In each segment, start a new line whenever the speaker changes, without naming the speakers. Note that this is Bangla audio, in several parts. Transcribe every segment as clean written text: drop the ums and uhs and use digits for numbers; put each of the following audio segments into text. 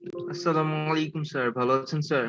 আসসালামু আলাইকুম স্যার, ভালো আছেন স্যার?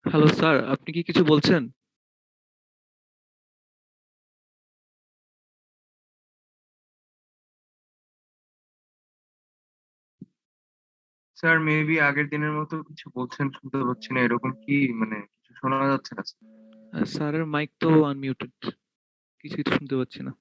হ্যালো স্যার, আপনি কি কিছু বলছেন?
স্যার মেবি আগের দিনের মতো কিছু বলছেন শুনতে পাচ্ছি না, এরকম কি মানে কিছু শোনা যাচ্ছে না?
স্যারের মাইক তো আনমিউটেড, কিছুই তো শুনতে পাচ্ছি না।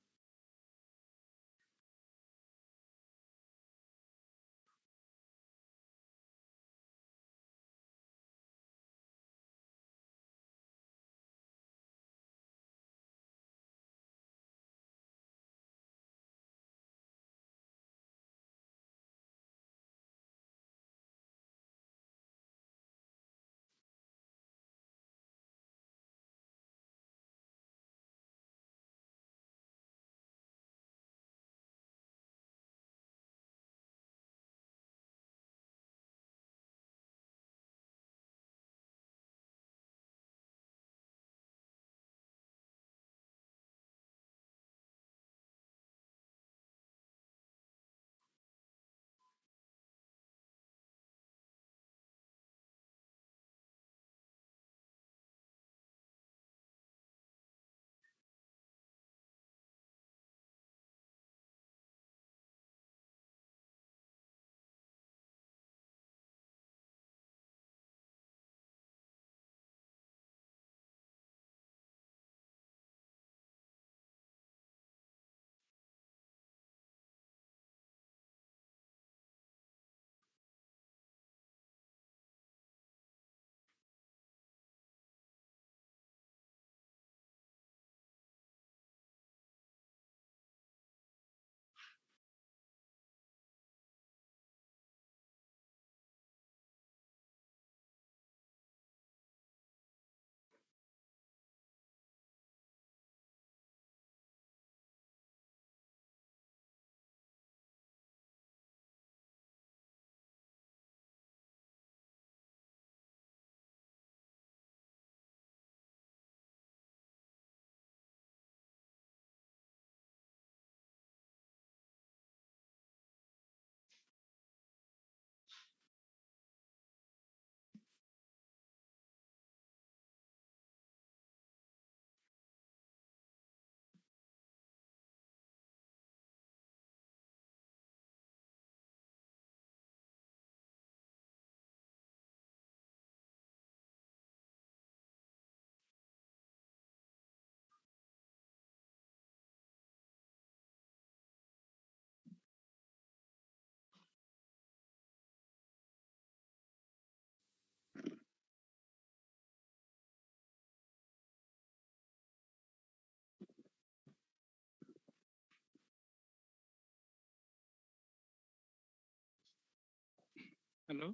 হ্যালো।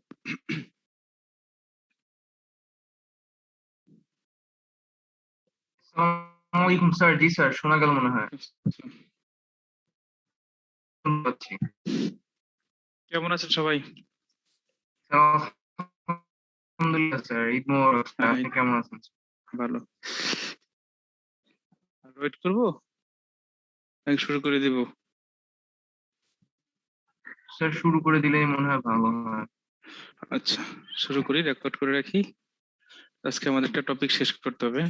আসসালামু আলাইকুম স্যার। জি স্যার, শোনা গেল মনে হয়। শুনতে পাচ্ছি।
কেমন আছেন সবাই?
স্যার, আলহামদুলিল্লাহ স্যার, ঈদ মোবারক স্যার।
হ্যাঁ,
আপনি কেমন আছেন?
ভালো। আর ওয়েট করবো নাকি শুরু করে দিব?
স্যার শুরু করে দিলেই মনে হয় ভালো হয়।
আচ্ছা, শুরু করি, রেকর্ড করে রাখি। আজকে আমাদের একটা টপিক শেষ করতে হবে।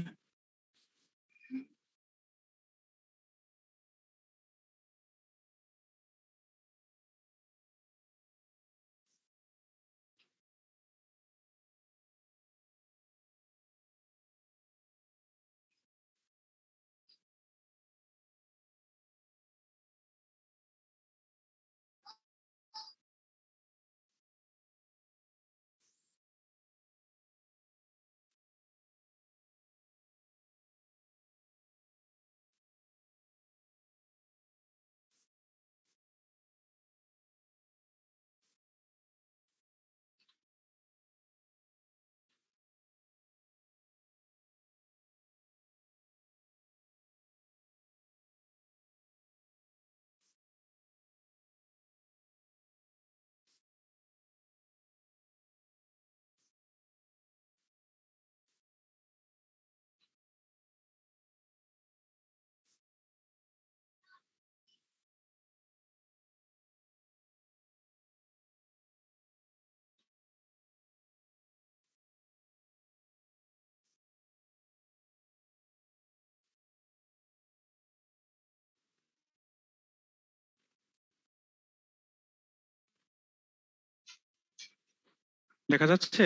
দেখা যাচ্ছে?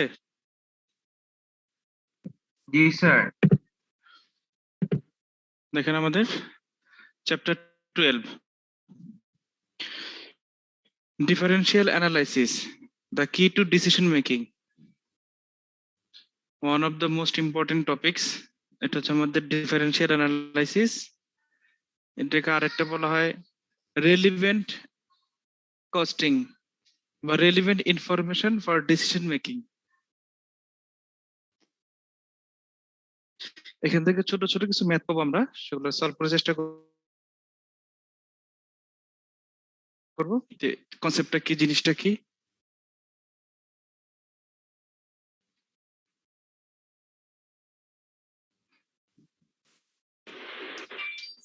জি স্যার।
দেখেন আমাদের chapter 12, differential analysis, the key to decision making. One of the most important topics, এটা হচ্ছে আমাদের differential analysis. এটাকে আরেকটা বলা হয় relevant costing বা relevant information for decision making. এখান থেকে ছোট ছোট কিছু ম্যাথ পাবো আমরা, সেগুলো সলভ করার চেষ্টা করবো যে কনসেপ্টটা কি, জিনিসটা কি।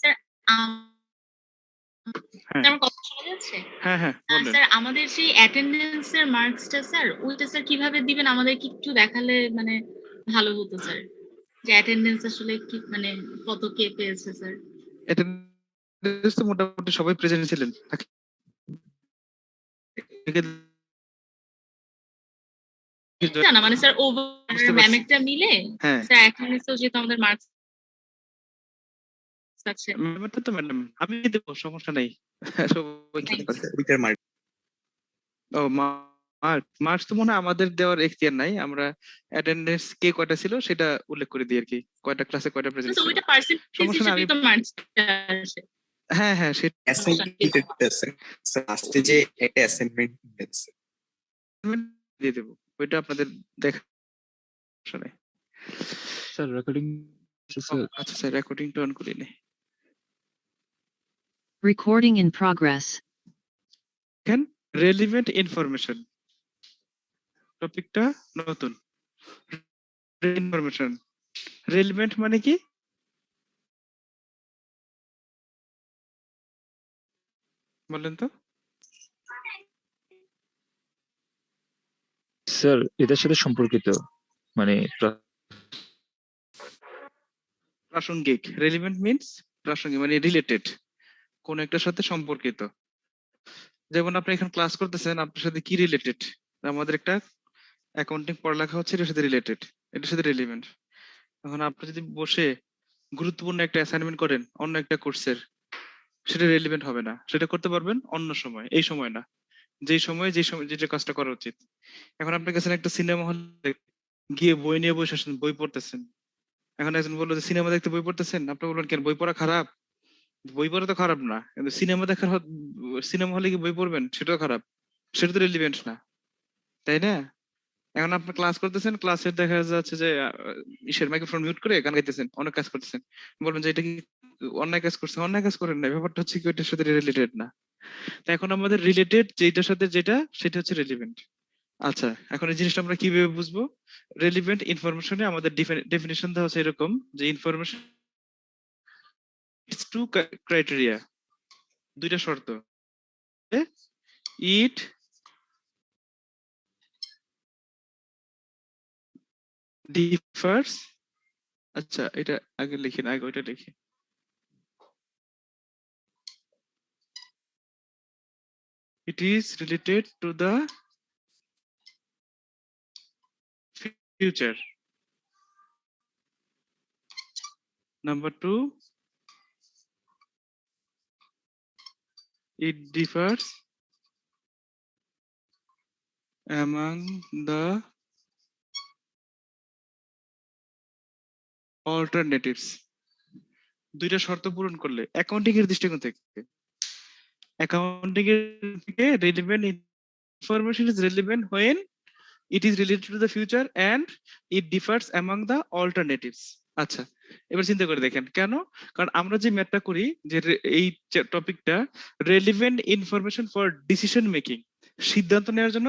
স্যার
হ্যাঁ
আমার কথা শোনা যাচ্ছে?
হ্যাঁ হ্যাঁ বলেন।
স্যার আমাদের সেই অ্যাটেন্ডেন্স এর মার্কসটা স্যার ওইটা স্যার কিভাবে দিবেন আমাদেরকে একটু দেখালে মানে ভালো হতো স্যার। যে অ্যাটেন্ডেন্স আসলে কি মানে কত কে পেয়েছে স্যার?
অ্যাটেন্ডেন্স তো মোটামুটি সবাই প্রেজেন্ট ছিলেন।
না মানে স্যার ওভার
বুঝতে পারছি।
ম্যামেরটা মিলে
হ্যাঁ
স্যার অ্যাটেন্ডেন্সেও যেহেতু আমাদের মার্কস আছে।
ম্যামেরটা তো ম্যাডাম আমি দেবো, সমস্যা নাই। সবাই কি
Thank you.
করে। ও মার্কস তো মনে হয় আমাদের দেওয়ার এখতিয়ার নাই, আমরা অ্যাটেন্ডেন্স কে কয়টা ছিল সেটা উল্লেখ করে দিই আর কি, কয়টা ক্লাসে কয়টা প্রেজেন্ট
তো
ছিল।
ওইটা পার্সেন্টেজ
সমস্যা না, আমি
হিসেবেই তো মার্কসটা আসে।
হ্যাঁ হ্যাঁ সেটা
লাস্টে যে একটা অ্যাসাইনমেন্ট দিয়েছে
দিয়ে দেবো, ওইটা আপনাদের দেখা সমস্যা নাই।
স্যার রেকর্ডিং
আচ্ছা স্যার রেকর্ডিংটা অন করি নি।
Recording in progress.
দেখেন রেলিভেন্ট ইনফরমেশন টপিকটা নতুন। ইনফরমেশন রেলিভেন্ট মানে কি? বলেন তো।
স্যার এটার সাথে সম্পর্কিত, মানে
প্রাসঙ্গিক। রেলিভেন্ট মিন্স প্রাসঙ্গিক, মানে রিলেটেড, কোন একটার সাথে সম্পর্কিত। যেমন আপনি এখানে ক্লাস করতেছেন, আপনার সাথে কি রিলেটেড? আমাদের একটা অ্যাকাউন্টিং পড়ালেখা হচ্ছে, এটার সাথে রিলেটেড, এটার সাথে রিলেভেন্ট। এখন আপনি যদি বসে গুরুত্বপূর্ণ একটা অ্যাসাইনমেন্ট করেন অন্য একটা কোর্সের, সেটা রেলিভেন্ট হবে না। সেটা করতে পারবেন অন্য সময়, এই সময় না, যেই সময় যেটা কাজটা করা উচিত। এখন আপনি গেছেন একটা সিনেমা হলে, গিয়ে বই নিয়ে বসে আছেন, বই পড়তেছেন। এখন একজন বললো যে সিনেমা দেখতে বই পড়তেছেন, আপনি বললেন কেন, বই পড়া খারাপ? বই পড়া তো খারাপ না, কিন্তু সিনেমা দেখার সিনেমা হলে কি বই পড়বেন, সেটাও খারাপ, সেটা তো রেলিভেন্ট না, তাই না? এখন আপনি ক্লাস করতেছেন, ক্লাসে দেখা যাচ্ছে যে ইসের মাইক্রোফোন মিউট করে গান গাইতেছেন, অনেক কাজ করতেছেন, বলবেন যে এটা কি অন্যায় কাজ করছেন? অন্যায় কাজ করেন না, ব্যাপারটা হচ্ছে কি ওইটার সাথে রিলেটেড না। তো এখন আমাদের রিলেটেড যেটার সাথে যেটা, সেটা হচ্ছে রেলিভেন্ট। আচ্ছা এখন এই জিনিসটা আমরা কিভাবে বুঝবো? রেলিভেন্ট ইনফরমেশনে আমাদের ডেফিনিশন দেওয়া হচ্ছে এরকম যে ইনফরমেশন ইটস টু ক্রাইটেরিয়া, দুইটা শর্ত। ইট ডিফার্স, আচ্ছা এটা আগে লিখি না, আগে ওইটা লিখি। It is related to the future. Number two, it differs among the alternatives. দুইটা শর্ত পূরণ করলে অ্যাকাউন্টিং এর দৃষ্টিকোণ থেকে, অ্যাকাউন্টিং এর থেকে relevant information is relevant when it is related to the future and it differs among the alternatives. আচ্ছা এবার চিন্তা করে দেখেন কেন, কারণ আমরা যে ম্যাথটা করি যে এই টপিকটা relevant information for decision making, সিদ্ধান্ত নেওয়ার জন্য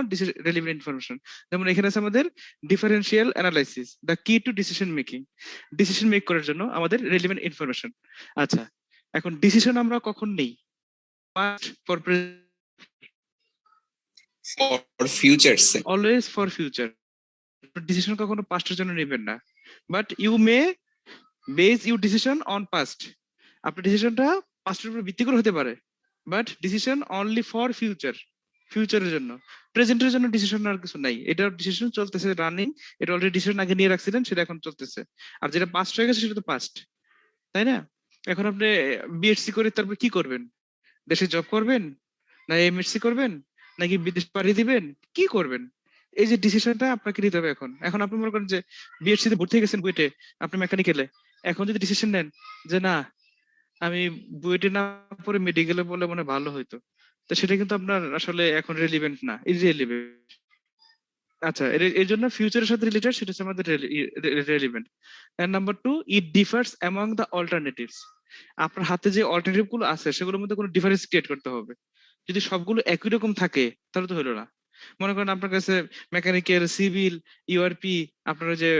রেলিভেন্ট ইনফরমেশন। যেমন এখানে আছে আমাদের differential analysis, the key to decision making, decision make করার জন্য আমাদের রেলিভেন্ট ইনফরমেশন। আচ্ছা এখন ডিসিশন আমরা কখন নেই? For
for future
always for future. Decision কখনো পাস্টের জন্য নেবেন না, but you may base your decision on past. আপনার ডিসিশনটা পাস্টের উপর ভিত্তি করে হতে পারে, but decision only for future. ফিউচারের জন্য। প্রেজেন্টের জন্য ডিসিশন নেওয়ার কিছু নাই, এটার ডিসিশন চলতেছে রানিং, এটা অলরেডি ডিসিশন আগে নিয়ে রাখছিলেন, সেটা এখন চলতেছে। আর যেটা পাস্ট হয়ে গেছে সেটা তো পাস্ট, তাই না? এখন আপনি বিএসসি করে তারপর কি করবেন? দেশে জব করবেন, না এমএসসি করবেন, নাকি বিদেশ পাড়ি দিবেন, কি করবেন? এই যে ডিসিশনটা আপনাকে নিতে হবে এখন। এখন আপনি মনে করেন যে বিএসসি তে ভর্তি হয়ে গেছেন বুয়েটে, আপনি মেকানিক্যালে, এখন যদি ডিসিশন নেন যে না আমি বুয়েটে না পড়ে মেডিকেলে বলে মনে হয় ভালো হইতো, তো সেটা কিন্তু আপনার আসলে এখন রেলিভেন্ট না, ইররিলেভেন্ট। আচ্ছা, এর জন্য ফিউচারের সাথে রিলেটেড, সেটা হচ্ছে আমাদের relevant. And number 2, it differs among the alternatives. আপনার হাতে যে অল্টারনেটিভ গুলো আছে সেগুলোর মধ্যে কোনো ডিফারেন্স ক্রিয়েট করতে হবে। যদি সবগুলো একই রকম থাকে তাহলে তো হলো না। মনে করেন আপনার কাছে মেকানিক্যাল, সিভিল, ইউআরপি, আপনার ওই যে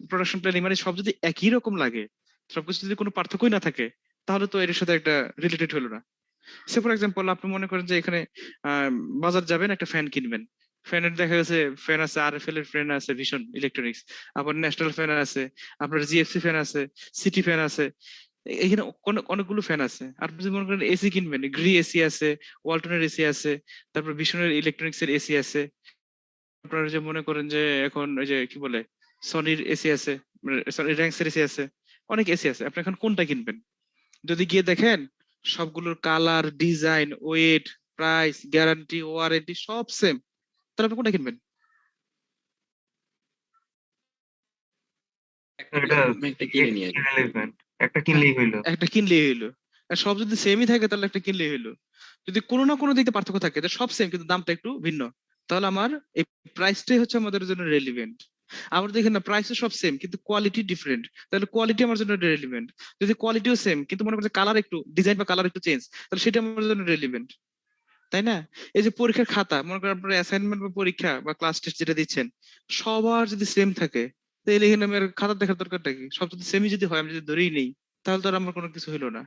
প্রোডাকশন প্ল্যানিং, মানে সব যদি একই রকম লাগে, সবকিছু যদি কোনো পার্থক্যই না থাকে, তাহলে তো এর সাথে একটা রিলেটেড হলো না। সে ফর এক্সাম্পল আপনি মনে করেন যে এখানে বাজার যাবেন, একটা ফ্যান কিনবেন। ফ্যানের দেখা গেছে ফ্যান আছে, আরএফএল এর ফ্যান আছে, ভিশন ইলেকট্রনিক্স, আবার ন্যাশনাল ফ্যান আছে, আপনার জিএফসি ফ্যান আছে, সিটি ফ্যান আছে। এখানে অনেকগুলো ফ্যান আছে। আর আপনি যদি মনে করেন এসি কিনবেন, গ্রি এসি আছে, ওয়ালটনের এসি আছে, তারপর ভিশনের ইলেকট্রনিক্স এর এসি আছে। আপনার যে মনে করেন যে এখন ওই যে কি বলে সনির এসি আছে, সনি র্যাঙ্কস এর এসি আছে, অনেক এসি আছে। আপনি এখন কোনটা কিনবেন? যদি গিয়ে দেখেন সবগুলোর colour, design, weight, price, guarantee, warranty সব সেম, তাহলে আপনি কোনটা কিনবেন?
এটা
একটা কিনে নিয়ে আসি।
irrelevant, একটা কিনলেই হইলো।
একটা কিনলেই হইলো। আর সব যদি সেমই থাকে তাহলে একটা কিনলেই হইলো। যদি কোনো না কোনো দিকে পার্থক্য থাকে, তাহলে সব সেম কিন্তু দামটা একটু ভিন্ন, তাহলে আমার এই প্রাইসটাই হচ্ছে আমাদের জন্য রেলিভেন্ট। আবার দেখেন না, প্রাইসও সব সেম কিন্তু কোয়ালিটি ডিফারেন্ট, তাহলে কোয়ালিটি আমার জন্য রেলিভেন্ট। যদি কোয়ালিটিও সেম কিন্তু মনে করছে কালার একটু, ডিজাইন বা কালার একটু চেঞ্জ, তাহলে সেটা আমার জন্য রেলিভেন্ট, তাই না? এই যে পরীক্ষার খাতা, মনে করেন আপনার অ্যাসাইনমেন্ট বা পরীক্ষা বা ক্লাস টেস্ট যেটা দিচ্ছেন, সবার যদি সেম থাকে, তাহলে এখানে আমার খাতা দেখার দরকারটা কি? সব যদি সেমই যদি হয়, আমি যদি ধরেই নেই, তাহলে তো আর আমার কোনো কিছু হলো না।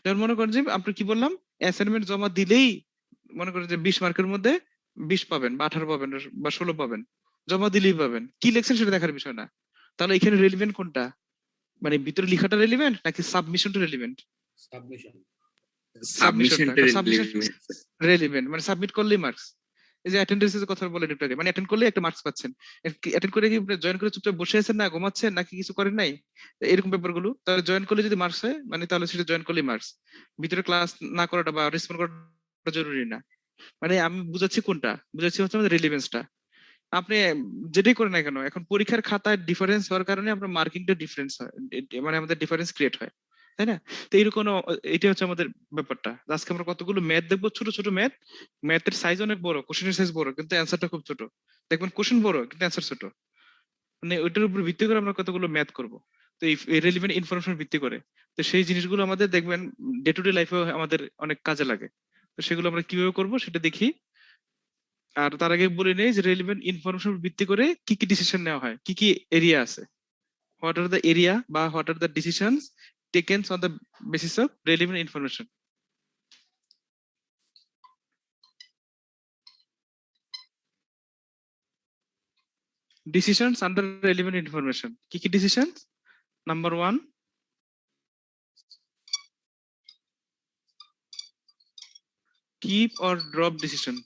যেমন মনে করেন যে আপনি কি বললাম, অ্যাসাইনমেন্ট জমা দিলেই মনে করেন যে 20 মার্কের মধ্যে 20 পাবেন বা 18 পাবেন বা 16 পাবেন, জমা দিলেই পাবেন, কি লেখছেন সেটা দেখার বিষয় না। তাহলে এখানে রেলিভেন্ট কোনটা? মানে ভিতরে লেখাটা রেলিভেন্ট নাকি সাবমিশনটা রেলিভেন্ট? সাবমিশনটা,
সাবমিশনটা
কারণ সাবমিশন রেলিভেন্ট, মানে সাবমিট করলেই মার্কস। এই যে অ্যাটেন্ডেন্সের কথা বলেন একটু আগে, মানে অ্যাটেন্ড করলে একটা মার্কস পাচ্ছেন। অ্যাটেন্ড করে কি জয়েন করে চুপচাপ বসে আছেন, না ঘুমাচ্ছেন, নাকি কিছু করেন নাই, এরকম ব্যাপারগুলো। তাহলে জয়েন করলে যদি মার্কস হয়, মানে তাহলে সেটা জয়েন করলেই মার্কস। ভিতরে ক্লাস না করাটা বা রেসপন্ড করাটা জরুরি না। মানে আমি বুঝাচ্ছি কোনটা, বুঝাচ্ছি হচ্ছে আমাদের রিলিভেন্সটা। আপনি যেটাই করেন না কেন, এখন পরীক্ষার খাতায় ডিফারেন্স হওয়ার কারণে আপনার মার্কিংটা ডিফারেন্স হয়, মানে আমাদের ডিফারেন্স ক্রিয়েট হয়, তাই না? তো এইরকম এটা হচ্ছে আমাদের ব্যাপারটা। আজকে আমরা কতগুলো ম্যাথ দেখবো, ছোট ছোট ম্যাথ, ম্যাথের সাইজ অনেক বড়, কোশ্চেনের সাইজ বড় কিন্তু অ্যান্সারটা খুব ছোট। দেখবেন কোশ্চেন বড় কিন্তু অ্যান্সার ছোট। মানে ওইটার উপর ভিত্তি করে আমরা কতগুলো ম্যাথ করব। তো এই রেলিভেন্ট ইনফরমেশন ভিত্তি করে, তো সেই জিনিসগুলো আমাদের দেখবেন ডে টু ডে লাইফেও আমাদের অনেক কাজে লাগে। তো সেগুলো আমরা কিভাবে করব সেটা দেখি। আর তার আগে বলে নেই যে রেলিভেন্ট ইনফরমেশন ভিত্তি করে কি কি ডিসিশন নেওয়া হয়, কি কি এরিয়া আছে, হোয়াট আর দ্য এরিয়া বা what are the decisions taken on the basis of relevant information. Decisions under relevant information, কি কি decision? Number 1, keep or drop decision.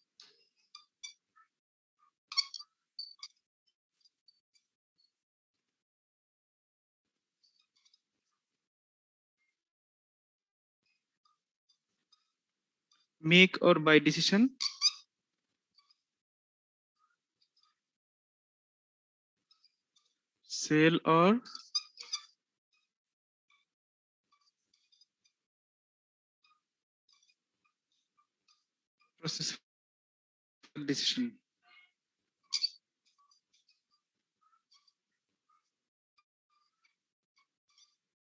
Make or buy decision. Sell or process decision.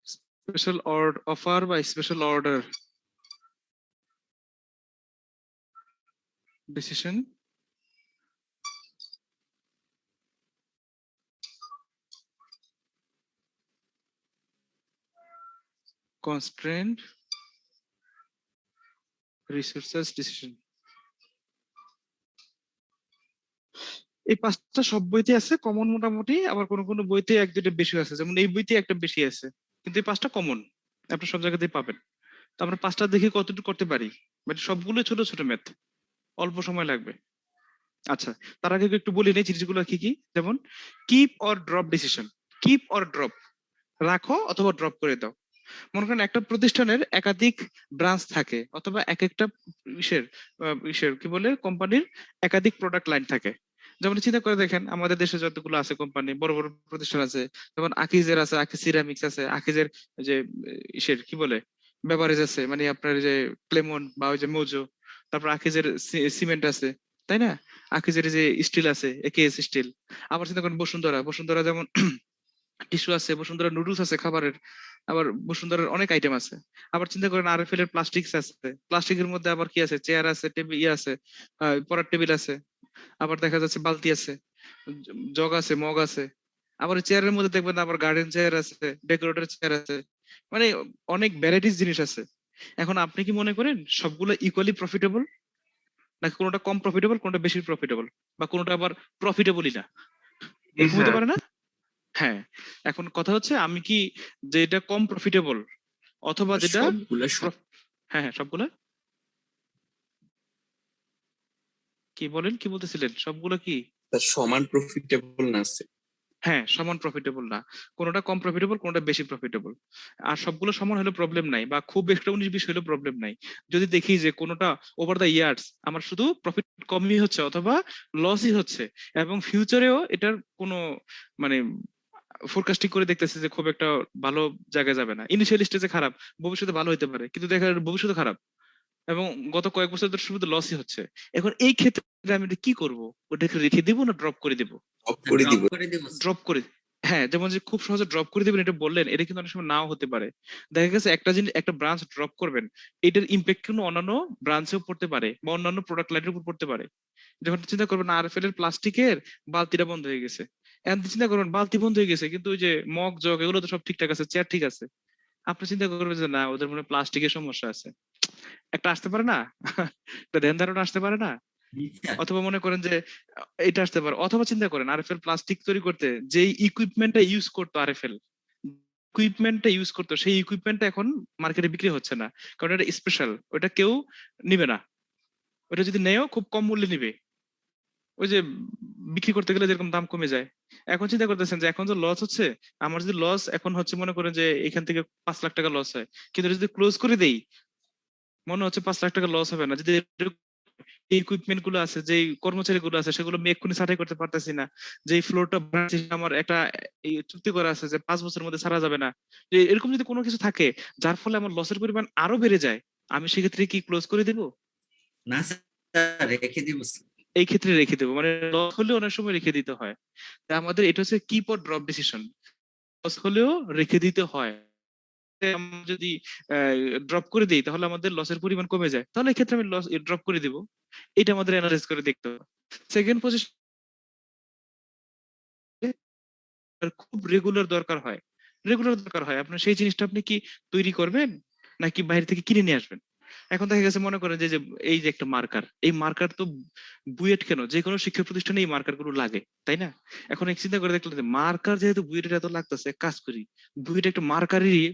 Special order, offer by special order decision. Constraint resources decision. এই পাঁচটা সব বইতে আছে কমন মোটামুটি, আবার কোন কোন বইতে এক দুইটা বেশি আছে, যেমন এই বইতে একটা বেশি আছে, কিন্তু এই পাঁচটা কমন, আপনি সব জায়গাতেই পাবেন। তো আমরা পাঁচটা দেখে কতটুকু করতে পারি, মানে সবগুলো ছোট ছোট ম্যাথ, অল্প সময় লাগবে। আচ্ছা, তার আগে একটু বলি নেই জিনিসগুলো কি কি। যেমন keep or drop decision. Keep or drop, রাখো অথবা ড্রপ করে দাও। মনে করেন একটা প্রতিষ্ঠানের একাধিক ব্রাঞ্চ থাকে, অথবা এক একটা ইসের কি বলে কোম্পানির একাধিক প্রোডাক্ট লাইন থাকে। যেমন চিন্তা করে দেখেন আমাদের দেশে যতগুলো আছে কোম্পানি, বড় বড় প্রতিষ্ঠান আছে, যেমন আকিজের আছে, আকিজ সিরামিক্স আছে, আকিজের যে ইসের কি বলে বেভারেজ আছে, মানে আপনার যে ক্লেমন বা ওই যে মোজো, তারপর আকিজের সিমেন্ট আছে, তাই না? আকিজের যে স্টিল আছে, একেএস স্টিল। আবার চিন্তা করেন বসুন্ধরা, বসুন্ধরা যেমন টিস্যু আছে, বসুন্ধরা নুডলস আছে খাবারের, আবার বসুন্ধরার অনেক আইটেম আছে। আবার চিন্তা করেন আরএফএল এর প্লাস্টিক্স আছে, প্লাস্টিকের মধ্যে আবার কি আছে, চেয়ার আছে, টেবিল আছে, পড়ার টেবিল আছে, আবার দেখা যাচ্ছে বালতি আছে, জগ আছে, মগ আছে। আবার চেয়ারের মধ্যে দেখবেন আবার গার্ডেন চেয়ার আছে, ডেকোরেটর চেয়ার আছে, মানে অনেক ভ্যারাইটিস জিনিস আছে। এখন আপনি কি মনে করেন সবগুলো ইকুয়ালি প্রফিটেবল, নাকি কোনোটা কম প্রফিটেবল, কোনোটা বেশি প্রফিটেবল, বা কোনোটা আবার প্রফিটেবলই না?
জি
এরকম হতে
স্যার।
পারে না? হ্যাঁ, এখন কথা হচ্ছে আমি কি যেটা কম প্রফিটেবল অথবা যেটা
সবগুলা
হ্যাঁ হ্যাঁ সবগুলা কি বলেন, কি বলতেছিলেন, সবগুলো কি?
সমান প্রফিটেবল না স্যার।
হ্যাঁ, সমান প্রফিটেবল না, কোনোটা কম প্রফিটেবল, কোনোটা বেশি প্রফিটেবল। আর সবগুলো সমান হলে প্রবলেম নাই, বা খুব একটা 19-20 হলে প্রবলেম নাই। যদি দেখি যে কোনোটা ওভার দা ইয়ার্স আমার শুধু প্রফিট কমই হচ্ছে অথবা লসই হচ্ছে, এবং ফিউচারেও এটার কোনো মানে ফোরকাস্টিং করে দেখতেছে যে খুব একটা ভালো জায়গায় যাবে না, ইনিশিয়াল স্টেজে খারাপ, ভবিষ্যতে ভালো হতে পারে, কিন্তু দেখা যায় ভবিষ্যতে খারাপ, এবং গত কয়েক বছর ধরে শুধু লসই হচ্ছে। এখন এই ক্ষেত্রে আমি এটা কি করব? ওটাকে রেখে দিব না ড্রপ করে দিব?
অফ করে দিব।
ড্রপ করে, হ্যাঁ, যেমন যে খুব সহজে ড্রপ করে দিবেন এটা বললেন, এটা কিন্তু অনেক সময় নাও হতে পারে। দেখা গেছে একটা জিনিস, একটা ব্রাঞ্চ ড্রপ করবেন, এটার ইম্প্যাক্ট কিন্তু অন্যান্য ব্রাঞ্চেও পড়তে পারে বা অন্যান্য প্রোডাক্ট লাইনের উপর পড়তে পারে। যখন চিন্তা করবেন আরএফএল এর প্লাস্টিকের বালতিটা বন্ধ হয়ে গেছে, এখন চিন্তা করবেন বালতি বন্ধ হয়ে গেছে, কিন্তু ওই যে মগ জগ এগুলো তো সব ঠিকঠাক আছে, চেয়ার ঠিক আছে। আপনি চিন্তা করবেন যে না, ওদের মনে হয় প্লাস্টিকের সমস্যা আছে। একটা আসতে পারে না? একটা ধ্যান ধারণা আসতে পারে না? অথবা মনে করেন যে এটা আসতে পারে, অথবা চিন্তা করেন আরএফএল প্লাস্টিক তৈরি করতে যেই ইকুইপমেন্টটা ইউজ করতো আরএফএল, ইকুইপমেন্টটা ইউজ করতো, সেই ইকুইপমেন্টটা এখন মার্কেটে বিক্রি হচ্ছে না, কারণ এটা স্পেশাল, ওটা কেউ নিবে না। ওটা যদি নেয়ও খুব কম মূল্যে নিবে, ওই যে বিক্রি করতে গেলে যেরকম দাম কমে যায়। এখন চিন্তা করতেছেন যে এখন যে লস হচ্ছে, আমার যদি লস এখন হচ্ছে মনে করেন যে এখান থেকে 5 লাখ টাকা লস হয়, কিন্তু এটা যদি ক্লোজ করে দেই মনে হচ্ছে 5 লাখ টাকা লস হবে না। যদি ইকুইপমেন্ট গুলো আছে, যেই কর্মচারী গুলো আছে সেগুলো আমি এক্ষুনি ছাঁটাই করতে পারতেছি না, যেই ফ্লোরটা আমার একটা চুক্তি করা আছে যে 5 বছরের মধ্যে ছাড়া যাবে না, যে এরকম যদি কোনো কিছু থাকে যার ফলে আমার লসের পরিমাণ আরো বেড়ে যায়, আমি সেক্ষেত্রে কি ক্লোজ করে দিব?
না স্যার, রেখে দিব স্যার।
এই ক্ষেত্রে রেখে দেবো, মানে লস হলেও অনেক সময় রেখে দিতে হয়। তাই আমাদের এটা হচ্ছে keep or drop decision, loss হলেও রেখে দিতে হয়। আমরা যদি ড্রপ করে দিই তাহলে আমাদের লসের পরিমাণ কমে যায়, তাহলে এক্ষেত্রে আমি লস ড্রপ করে দিব। এটা আমাদের অ্যানালাইজ করে দেখতে হবে। সেকেন্ড পজিশন খুব রেগুলার দরকার হয়, রেগুলার দরকার হয় আপনার, সেই জিনিসটা আপনি কি তৈরি করবেন নাকি বাইরে থেকে কিনে নিয়ে আসবেন? এখন দেখা গেছে মনে করেন যে যে এই যে একটা মার্কার, এই মার্কার তো বুয়েট কেন, যে কোনো শিক্ষা প্রতিষ্ঠানে এই মার্কার গুলো লাগে, তাই না? এখন এক চিন্তা করে দেখলে মার্কার যেহেতু বুয়েটের এত লাগতেছে, কাজ করি বুয়েট একটা মার্কারেরই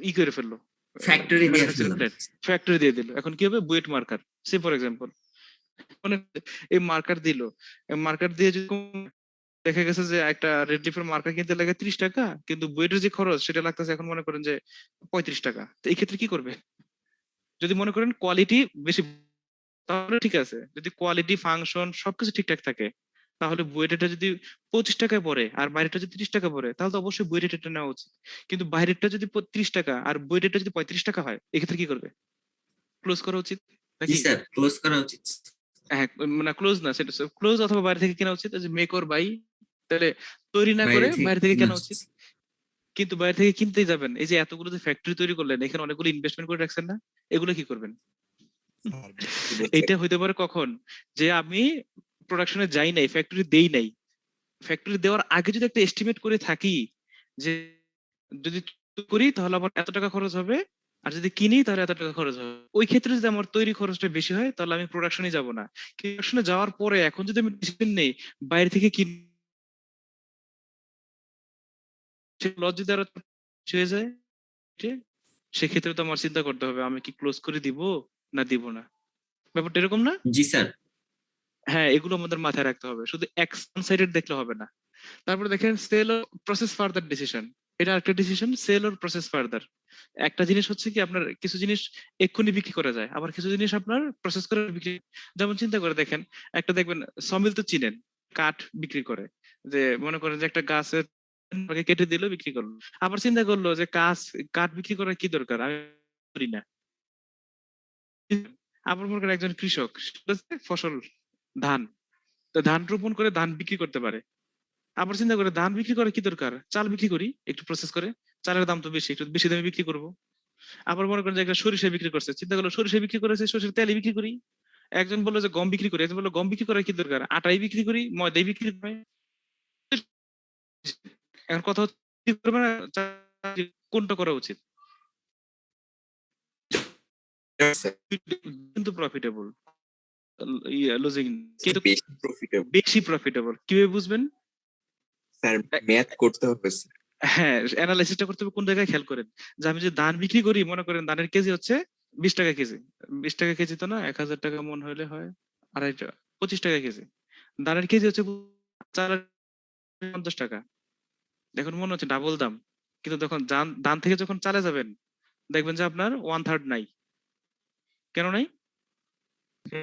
ই করে ফেললো,
ফ্যাক্টরি দিয়ে
ম্যানুফ্যাকচারিং
ফেললাম।
প্ল্যান্ট, ফ্যাক্টরি দিয়ে দিল। এখন কি হবে, BUET marker, say for example, মানে এই মার্কার দিল, মার্কার দিয়ে যদি দেখা গেছে যে একটা রেড লিফের মার্কার কিনতে লাগে 30 টাকা, কিন্তু বুয়েটের যে খরচ সেটা লাগতেছে এখন মনে করেন যে 35 টাকা। তো এই ক্ষেত্রে কি করবে? যদি মনে করেন কোয়ালিটি বেশি, তাহলে ঠিক আছে, যদি কোয়ালিটি ফাংশন সবকিছু ঠিকঠাক থাকে, তাহলে বুয়েটেরটা যদি 25 টাকায় পড়ে আর বাইরেটা যদি 30 টাকা পড়ে, তাহলে তো অবশ্যই বুয়েটেরটা নেওয়া উচিত। কিন্তু বাইরেরটা যদি 30 টাকা আর বুয়েটেরটা যদি 35 টাকা হয়, এক্ষেত্রে কি করবে? ক্লোজ করা উচিত
জি
নাকি?
স্যার, ক্লোজ করা উচিত।
হ্যাঁ, মানে ক্লোজ না, সেটা ক্লোজ অথবা বাইরে থেকে কেনা উচিত, যে মেক অর বাই, তাহলে তৈরি না করে
বাইরে থেকে
বাইরে থেকে
কেনা
কেনা উচিত। কিন্তু বাইরে থেকে কিনতেই যাবেন, এই যে এতগুলো যে ফ্যাক্টরি তৈরি করলেন, এখানে অনেকগুলো ইনভেস্টমেন্ট করে রাখছেন না, এগুলো কি করবেন? এইটা হইতে পারে কখন, যে আমি প্রোডাকশনে যাই নাই, ফ্যাক্টরি দেই নাই, ফ্যাক্টরি দেওয়ার আগে যদি একটা এস্টিমেট করে থাকি যে যদি করি তাহলে আমার এত টাকা খরচ হবে, আর যদি কিনি তাহলে এত টাকা খরচ হবে, ওই ক্ষেত্রে যদি আমার তৈরি খরচটা বেশি হয় তাহলে আমি প্রোডাকশনে যাব না। প্রোডাকশনে যাওয়ার পরে এখন যদি আমি ডিসিশন নেই বাইরে থেকে কিন, লস যদি আরো বেশি হয়ে যায়, সেক্ষেত্রে তো আমার চিন্তা করতে হবে আমি কি ক্লোজ করে দিব না দিব না। ব্যাপারটা এরকম না?
জি স্যার।
হ্যাঁ, এগুলো আমাদের মাথায় রাখতে হবে, শুধু ওয়ান সাইডেড দেখলে হবে না। তারপরে দেখেন সেল ও প্রসেস ফার্দার ডিসিশন, এটা একটা ডিসিশন, সেল ওর প্রসেস ফার্দার। একটা জিনিস হচ্ছে কি আপনার কিছু জিনিস এক্ষুনি বিক্রি করা যায়, আবার কিছু জিনিস আপনার প্রসেস করে বিক্রি। যেমন চিন্তা করে দেখেন, একটা দেখবেন সমিল তো চিনেন, কাঠ বিক্রি করে, যে মনে করেন যে একটা গাছের কেটে দিল বিক্রি করলো, আবার চিন্তা করলো যে কাঠ বিক্রি করার কি দরকার, আমি করি না। আবার মনে করেন একজন কৃষক, সেটা হচ্ছে ফসল, ধান, তো ধান রোপণ করে ধান বিক্রি করতে পারে। আবার চিন্তা করে ধান বিক্রি করার কি দরকার, চাল বিক্রি করি একটু প্রসেস করে, চালের দাম তো বেশি, একটু বেশি দামে বিক্রি করব। আবার মনে করেন যে একটা সরিষা বিক্রি করছে, চিন্তা করলো সরিষা বিক্রি করেছে, সরিষার তেল বিক্রি করি। একজন বললো যে গম বিক্রি করি, একজন বললো গম বিক্রি করার কি দরকার, আটাই বিক্রি করি, ময়দাই বিক্রি করে। এখন কথা হচ্ছে কি করবে না, কোনটা করা উচিত, কিন্তু প্রফিটেবল, লুজিং কিন্তু
বেশি প্রফিটেবল।
বেশি প্রফিটেবল কিভাবে বুঝবেন?
স্যার ম্যাথ করতে হবে স্যার।
হ্যাঁ, অ্যানালাইসিসটা করতে হবে কোন জায়গায়, খেয়াল করেন যে আমি যে ধান বিক্রি করি, মনে করেন ধানের কেজি হচ্ছে 20 টাকা কেজি, 20 টাকা কেজি তো না, 1000 টাকা মন হলে হয় 2.5 25 টাকা কেজি। ধানের কেজি হচ্ছে চালের 50 টাকা, দেখুন মনে হচ্ছে ডাবল দাম, কিন্তু যখন ধান থেকে যখন চালে যাবেন দেখবেন যে আপনার 1/3 নাই। কেন নাই?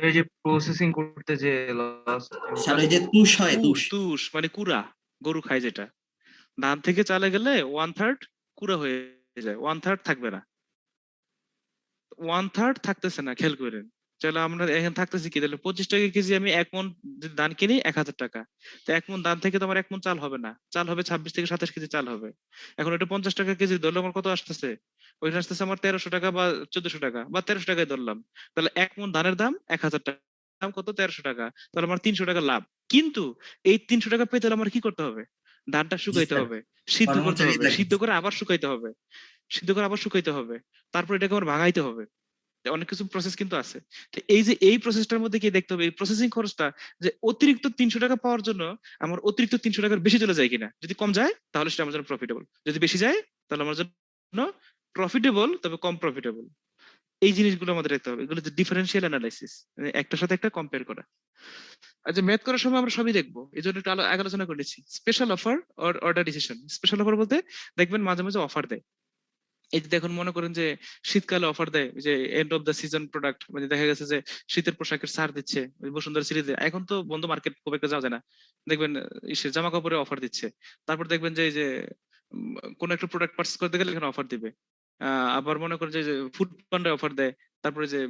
এই যে প্রসেসিং করতে যে লস।
স্যার ওই যে তুষ হয়, তুষ।
তুষ মানে কুড়া, গরু খায় যেটা, ধান থেকে চালে গেলে 1/3 কুড়া হয়ে যায়, 1/3 থাকবে না, 1/3 থাকতেছে না, খেয়াল করেন। চলো আমরা এখানে থাকতেছি কি, তাহলে 25 টাকা কেজি, আমি 1 মণ যদি ধান কিনি 1000 টাকা, তো 1 মণ ধান থেকে তো আমার 1 মণ চাল হবে না, চাল হবে 26 থেকে 27 কেজি চাল হবে। এখন এটা 50 টাকা কেজি ধরলে আমার কত আসতেছে, ওইখানে আসতেছে আমার 1300 টাকা বা 1400 টাকা বা 1300 টাকায় ধরলাম, তাহলে 1 মণ ধানের দাম 1000 টাকা, দাম কত, 1300 টাকা, তাহলে আমার 300 টাকা লাভ। কিন্তু এই 300 টাকা পেতে হলে আমার কি করতে হবে, ধানটা
জি
শুকাইতে
স্যার,
হবে, সিদ্ধ করতে
কর্মচারী
হবে,
লাগে।
সিদ্ধ করে আবার শুকাইতে হবে, সিদ্ধ করে আবার শুকাইতে হবে, তারপর এটাকে আবার ভাঙাইতে হবে, অনেক কিছু প্রসেস কিন্তু আছে। তো এই যে এই প্রসেসটার মধ্যে কি দেখতে হবে, এই প্রসেসিং খরচটা, যে অতিরিক্ত 300 টাকা পাওয়ার জন্য আমার অতিরিক্ত 300 টাকার বেশি চলে যায় কিনা, যদি কম যায় তাহলে সেটা আমার জন্য প্রফিটেবল, যদি বেশি যায় তাহলে আমার জন্য প্রফিটেবল তবে কম প্রফিটেবল। এই জিনিসগুলো আমাদের দেখতে হবে, এগুলো ডিফারেন্সিয়াল অ্যানালাইসিস, একটার সাথে একটা কম্পেয়ার করা। আচ্ছা, ম্যাথ করার সময় আমরা সবই দেখবো, এই জন্য একটু আগে আলোচনা করেছি special offer order decision. Special offer বলতে দেখবেন মাঝে মাঝে অফার দেয়, এই যে দেখুন মনে করেন যে শীতকালে অফার দেয়, যে end of the season product, মানে দেখা গেছে যে শীতের পোশাকের ছাড় দিচ্ছে, ওই বসুন্ধরা সিরিজে, এখন তো বন্ধ, মার্কেট খুব একটা যাওয়া যায় না, দেখবেন ইসে জামা কাপড়ে অফার দিচ্ছে। তারপর দেখবেন যে এই যে কোন একটা প্রোডাক্ট পারচেজ করতে গেলে এখানে অফার দিবে। আবার মনে করেন যে ফুড পান্ডায় অফার দেয়, তারপরে যে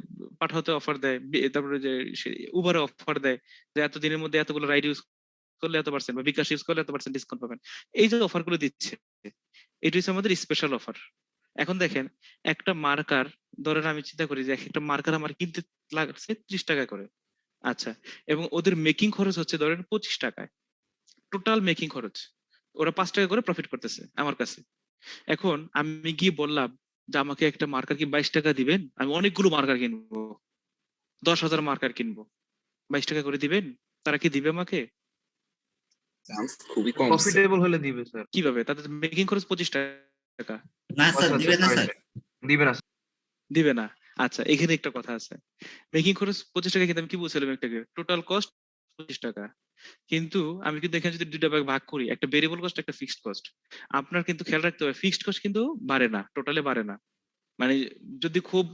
পাঠাতে অফার দেয়, তারপরে যে উবারে অফার দেয়, যে এত দিনের মধ্যে এতগুলো রাইড ইউজ করলে এত পার্সেন্ট, বা বিকাশ ইউজ করলে এত পার্সেন্ট ডিসকাউন্ট পাবেন। এই যে অফার গুলো দিচ্ছে, এটি হচ্ছে আমাদের স্পেশাল অফার। এখন দেখেন একটা মার্কার, ধরেন আমি চিন্তা করি যে একটা মার্কার আমার কিনতে লাগছে 30 টাকা করে, আচ্ছা, এবং ওদের মেকিং খরচ হচ্ছে ধরেন 25 টাকায়, টোটাল মেকিং খরচ ওরা 5 টাকা করে প্রফিট করতেছে আমার কাছে। এখন আমি গিয়ে বললাম যে আমাকে একটা মার্কার কি 22 টাকা দিবেন, আমি অনেকগুলো মার্কার কিনবো, 10,000 মার্কার কিনবো, 22 টাকা করে দিবেন? তারা কি দিবে আমাকে?
চান্স খুবই কম স্যার।
প্রফিটেবল হলে দিবে স্যার।
কিভাবে? তাদের মেকিং খরচ 25 টাকা,
না স্যার,
আচ্ছা,
দিবে না
sorry,
স্যার।
দিবে না।
দিবে না। আচ্ছা, এখানে একটা কথা আছে, মেকিং খরচ 25 টাকা, কিন্তু আমি কি বলছিলাম একটাকে, টোটাল কস্ট 25 টাকা। কিন্তু আমি কিন্তু এখানে যদি দুইটা ভাগ ভাগ করি, একটা ভেরিয়েবল কস্ট, একটা ফিক্সড কস্ট, আপনার কিন্তু খেয়াল রাখতে হবে ফিক্সড কস্ট কিন্তু বাড়ে না, টোটালে বাড়ে না, মানে যদি খুব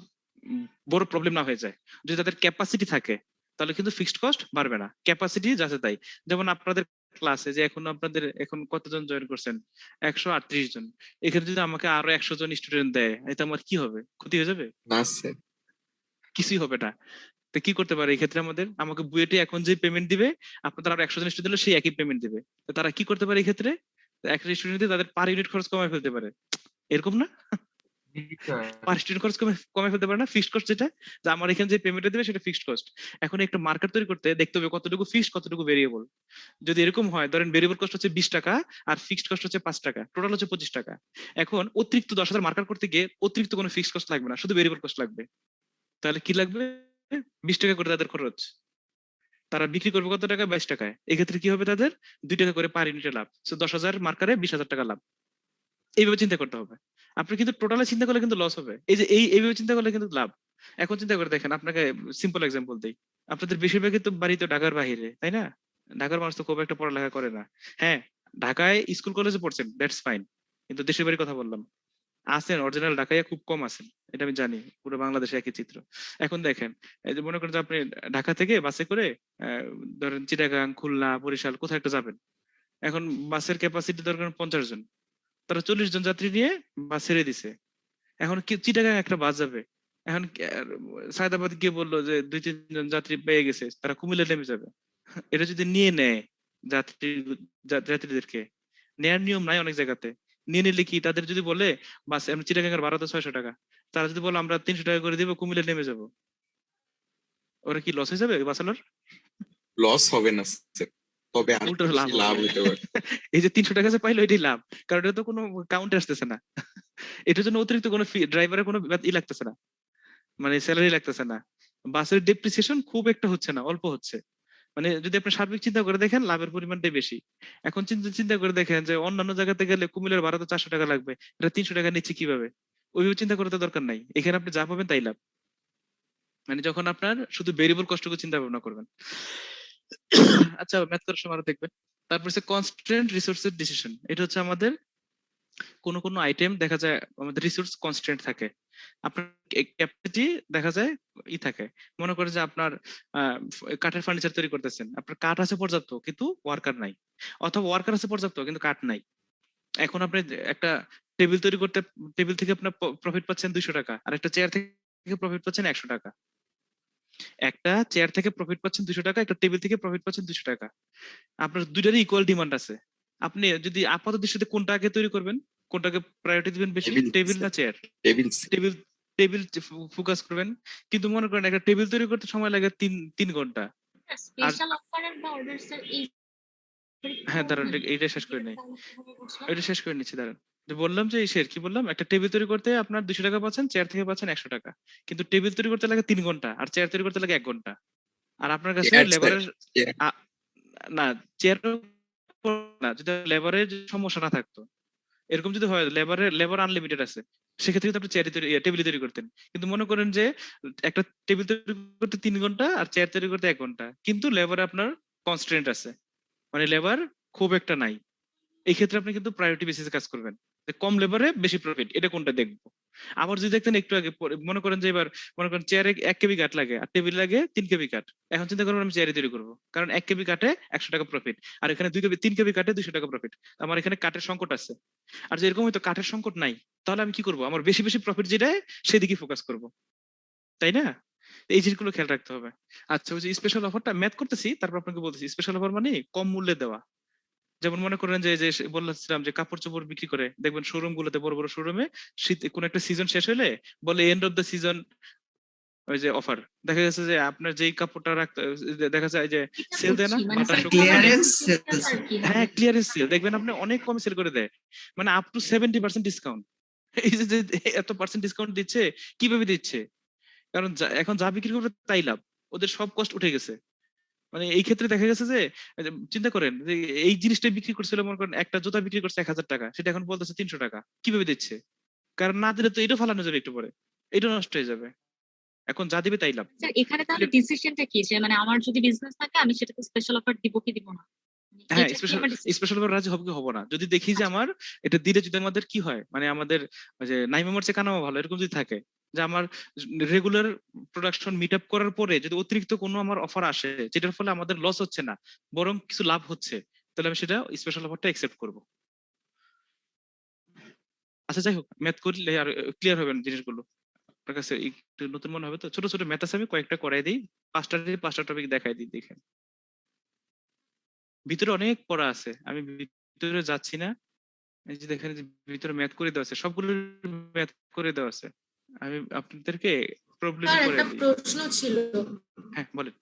বড় প্রবলেম না হয়ে যায়, যদি তাদের ক্যাপাসিটি থাকে তাহলে কিন্তু ফিক্সড কস্ট বাড়বে না, ক্যাপাসিটি যাচ্ছে তাই। যেমন আপনাদের ক্লাসে যে এখন আপনাদের এখন কতজন জয়েন করছেন, 138 জন, এখানে যদি আমাকে আরো 100 জন স্টুডেন্ট দেয়, এটা আমার কি হবে, ক্ষতি হয়ে যাবে?
না স্যার।
কিছুই হবে না। তো কি করতে পারে এই ক্ষেত্রে, আমাকে বুয়েটে এখন যে পেমেন্ট দিবে, আপনাদের আরো 100 জন স্টুডেন্ট দিলে সেই একই পেমেন্ট দিবে, তো তারা কি করতে পারে এই ক্ষেত্রে, একটা স্টুডেন্ট তাদের পার ইউনিট খরচ কমায় ফেলতে পারে, এরকম না? পার স্টুডেন্ট খরচ কমে ফেলতে পারে না, ফিক্সড কস্ট যেটা, যে আমার এখানে যে পেমেন্টটা দেবে সেটা ফিক্সড কস্ট। এখন একটা মার্কেট তৈরি করতে দেখতে হবে কতটুকু ফিক্সড কতটুকু ভেরিয়েবল। যদি এরকম হয়, ধরেন ভেরিয়েবল কস্ট হচ্ছে 20 টাকা আর ফিক্সড কস্ট হচ্ছে 5 টাকা, টোটাল হচ্ছে 25 টাকা। এখন অতিরিক্ত 10,000 মার্কার করতে গিয়ে অতিরিক্ত কোনো ফিক্সড কস্ট লাগবে না, শুধু ভেরিয়েবল কস্ট লাগবে। তাহলে কি লাগবে, 20 টাকা করে তাদের খরচ, তারা বিক্রি করবে কত টাকা, 22 টাকায়, এক্ষেত্রে কি হবে তাদের 2 টাকা করে পার ইউনিটে লাভ, 10,000 মার্কারে 20,000 টাকা লাভ। এইভাবে চিন্তা করতে হবে, আপনি কিন্তু টোটালে চিন্তা করলে কিন্তু লস হবে, এই যে এইভাবে চিন্তা করলে কিন্তু লাভ। এখন চিন্তা করে দেখেন, আপনাকে সিম্পল এক্সাম্পল দেই, আপনাদের বেশিরভাগই তো বাড়ি তো ঢাকার বাইরে, তাই না? ঢাকার মানুষ তো খুব একটা পড়ালেখা করে না। হ্যাঁ, ঢাকায় স্কুল কলেজে পড়ছেন, দ্যাটস ফাইন, কিন্তু দেশের বাড়ির কথা বললাম। আছেন অরিজিনাল ঢাকায় খুব কম আছেন, এটা আমি জানি। পুরো বাংলাদেশে একই চিত্র। এখন দেখেন, এই যে মনে করেন যে আপনি ঢাকা থেকে বাসে করে ধরেন চিটাগাং, খুলনা, বরিশাল কোথাও একটা যাবেন। এখন বাসের ক্যাপাসিটি দরকার 50 জন, তারা 40 জন যাত্রী নিয়ে বাস ছেড়ে দিছে। এখন কি চিটাগাং একটা বাস যাবে, এখন সায়দাবাদ গিয়ে বললো যে 2-3 জন যাত্রী পেয়ে গেছে, তারা কুমিল্লা নেমে যাবে। এটা যদি নিয়ে নেয় যাত্রী যাত্রীদেরকে, নেয়ার নিয়ম নাই অনেক জায়গাতে। নিয়ে নিলে কি তাদের যদি বলে বাস আমরা চিটাগাং এর ভাড়া তো 600 টাকা, তারা যদি বলে আমরা 300 টাকা করে দিব, কুমিল্লা নেমে যাব, ওরা কি লস হয়ে যাবে বাসানোর?
লস হবে না স্যার, তবে আর
উল্টো লাভ
লাভ
হবে।
হতে পারে।
এই যে 300 টাকা যে পাইলো এটাই লাভ, কারণ এটা তো কোনো কাউন্টে আসতেছে না। এটার জন্য অতিরিক্ত কোনো ফি, ড্রাইভারের কোনো লাগতেছে না, মানে স্যালারি লাগতেছে না। বাসের ডেপ্রিসিয়েশন খুব একটা হচ্ছে না, অল্প হচ্ছে। মানে যদি আপনি সার্বিক চিন্তা করে দেখেন লাভের পরিমাণটাই বেশি। এখন চিন্তা চিন্তা করে দেখেন যে অন্যান্য জায়গাতে গেলে কুমিল্লার ভাড়া তো 400 টাকা লাগবে, এটা 300 টাকা নিচ্ছে কিভাবে? ওইভাবে চিন্তা করতে দরকার নাই, এখানে আপনি যা পাবেন তাই লাভ। মানে যখন আপনার শুধু ভেরিয়েবল কষ্টকে চিন্তা ভাবনা করবেন। আচ্ছা, ম্যাথ করার সময় আরো দেখবেন। তারপর হচ্ছে কনস্ট্রেন্ট রিসোর্সের ডিসিশন। এটা হচ্ছে আমাদের কোনো কোনো আইটেম দেখা যায় আমাদের রিসোর্স কনস্ট্রেন্ট থাকে, আপনার ক্যাপাসিটি দেখা যায় ই থাকে। মনে করেন যে আপনার কাঠের ফার্নিচার তৈরি করতেছেন, আপনার কাঠ আছে পর্যাপ্ত কিন্তু ওয়ার্কার নাই, অথবা ওয়ার্কার আছে পর্যাপ্ত কিন্তু কাঠ নাই। এখন আপনি একটা টেবিল তৈরি করতে, টেবিল থেকে আপনার প্রফিট পাচ্ছেন 200 টাকা, আর একটা চেয়ার থেকে প্রফিট পাচ্ছেন 100 টাকা। একটা চেয়ার থেকে প্রফিট পাচ্ছেন 200 টাকা, একটা টেবিল থেকে প্রফিট পাচ্ছেন 200 টাকা। আপনার দুইটারই ইকুয়াল ডিমান্ড আছে। আপনি যদি আপাত দৃষ্টিতে কোনটা আগে তৈরি করবেন, কোনটাকে প্রায়োরিটি দিবেন বেশি,
টেবিল
টেবিল না chair?
Table
table, table focus করবেন। কিন্তু মনে করেন একটা টেবিল তৈরি করতে সময় লাগে 3 ঘন্টা। আর
স্পেশাল অফারের বা অর্ডার স্যার এই
হ্যাঁ দাঁড়ান, এইটা শেষ করে নেই, এটা শেষ করে নিচ্ছি দাঁড়ান। যে বললাম যে ইসের কি বললাম, একটা টেবিল তৈরি করতে আপনার 200 টাকা পাচ্ছেন, চেয়ার থেকে পাচ্ছেন 100 টাকা। কিন্তু টেবিল তৈরি করতে লাগে 3 ঘন্টা, আর চেয়ার তৈরি করতে লাগে 1 ঘন্টা। আর আপনার কাছে
চেয়ার স্যার,
লেবারের
চেয়ার
না, চেয়ার না, যদি লেবারের সমস্যা না থাকতো, এরকম যদি হয় লেবার আনলিমিটেড আছে, সেক্ষেত্রে কিন্তু আপনি চেয়ার টেবিল তৈরি করতেন। কিন্তু মনে করেন যে একটা টেবিল তৈরি করতে 3 ঘন্টা আর চেয়ার তৈরি করতে 1 ঘন্টা, কিন্তু লেবারে আপনার কনস্ট্রেন্ট আছে, মানে লেবার খুব একটা নাই। এই ক্ষেত্রে আপনি কিন্তু প্রায়োরিটি বেসিসে কাজ করবেন, যে কম লেবারে বেশি প্রফিট, এটা কোনটা দেখবো। আবার যদি দেখতেন একটু আগে মনে করেন যে এবার মনে করেন চেয়ারে 1 কেবি কাঠ লাগে আর টেবিল লাগে 3 কেবি কাঠ, এখন চিন্তা করবেন আমি চেয়ারে তৈরি করবো, কারণ 1 কেবি কাঠে 100 টাকা প্রফিট, আর এখানে 3 কেবি কাঠে 200 টাকা প্রফিট। আমার এখানে কাঠের সংকট আছে। আর যে এরকম হয়তো কাঠের সংকট নাই, তাহলে আমি কি করব, আমার বেশি বেশি প্রফিট যেটা সেদিকে ফোকাস করব, তাই না? এই জিনিসগুলো খেয়াল রাখতে হবে। আচ্ছা, ওই যে স্পেশাল অফারটা ম্যাথ করতেছি, তারপর আপনাকে বলতেছি স্পেশাল অফার মানে কম মূল্যে দেওয়া। যেমন মনে করেন যে যে বলছিলাম যে কাপড় চোপড় বিক্রি করে, দেখবেন শোরুম গুলোতে, বড় বড় শোরুমে শীত কোন একটা সিজন শেষ হলে বলে এন্ড অফ দ্য সিজন, ওই যে অফার। দেখা গেছে যে আপনার যেই কাপড়টা রাখতে, দেখা যায় যে সেল দেয় না,
মানে
বাটার শোক
ক্লিয়ারেন্স
হ্যাঁ ক্লিয়ারেন্স সেল, দেখবেন আপনি অনেক কম সেল করে দেয়, মানে আপ টু 70% ডিসকাউন্ট। এই যে এত পার্সেন্ট ডিসকাউন্ট দিচ্ছে, কিভাবে দিচ্ছে? কারণ এখন যা বিক্রি করবে তাই লাভ, ওদের সব কষ্ট উঠে গেছে। মানে এই ক্ষেত্রে দেখা গেছে যে চিন্তা করেন যে এই জিনিসটা বিক্রি করছিল, মনে করেন একটা জুতা বিক্রি করছে 1000 টাকা, সেটা এখন বলতেছে 300 টাকা। কিভাবে দিচ্ছে? কারণ না দিলে তো এটা ফালানো যাবে একটু পরে, এটা নষ্ট হয়ে যাবে। এখন যা দিবে তাই লাভ।
স্যার এখানে তাহলে ডিসিশনটা কি, যে মানে আমার যদি বিজনেস থাকে আমি সেটাকে স্পেশাল অফার দিব কি দিব না?
হ্যাঁ,
এটা কি আমার decision?
স্পেশাল ভাবে রাজি হবে কি হবো না, যদি দেখি যে আমার এটা দিলে যদি আমাদের কি হয়, মানে আমাদের ওই যে নাই মেমোর চেয়ে কানামা ভালো, এরকম যদি থাকে যে আমার রেগুলার প্রোডাকশন মিট আপ করার পরে যদি অতিরিক্ত কোনো আমার অফার আসে যেটার ফলে আমাদের লস হচ্ছে না বরং কিছু লাভ হচ্ছে, তাহলে আমি সেটা স্পেশাল অফারটা অ্যাকসেপ্ট করব। আচ্ছা যাই হোক, ম্যাথ করলে আর ক্লিয়ার হবে না জিনিসগুলো, আপনার কাছে একটু নতুন মনে হবে তো। ছোট ছোট ম্যাথ আছে, আমি কয়েকটা করাই দিই, 5টা টপিক দেখাই দিই, দেখেন। ভিতরে অনেক পড়া আছে, আমি ভিতরে যাচ্ছি না। এই যে দেখেন যে ভিতরে ম্যাথ করে দেওয়া আছে, সবগুলো ম্যাথ করে দেওয়া আছে। আমি আপনাদেরকে প্রবলেম
স্যার
করে
একটা
দিই।
প্রশ্ন ছিল।
হ্যাঁ বলেন।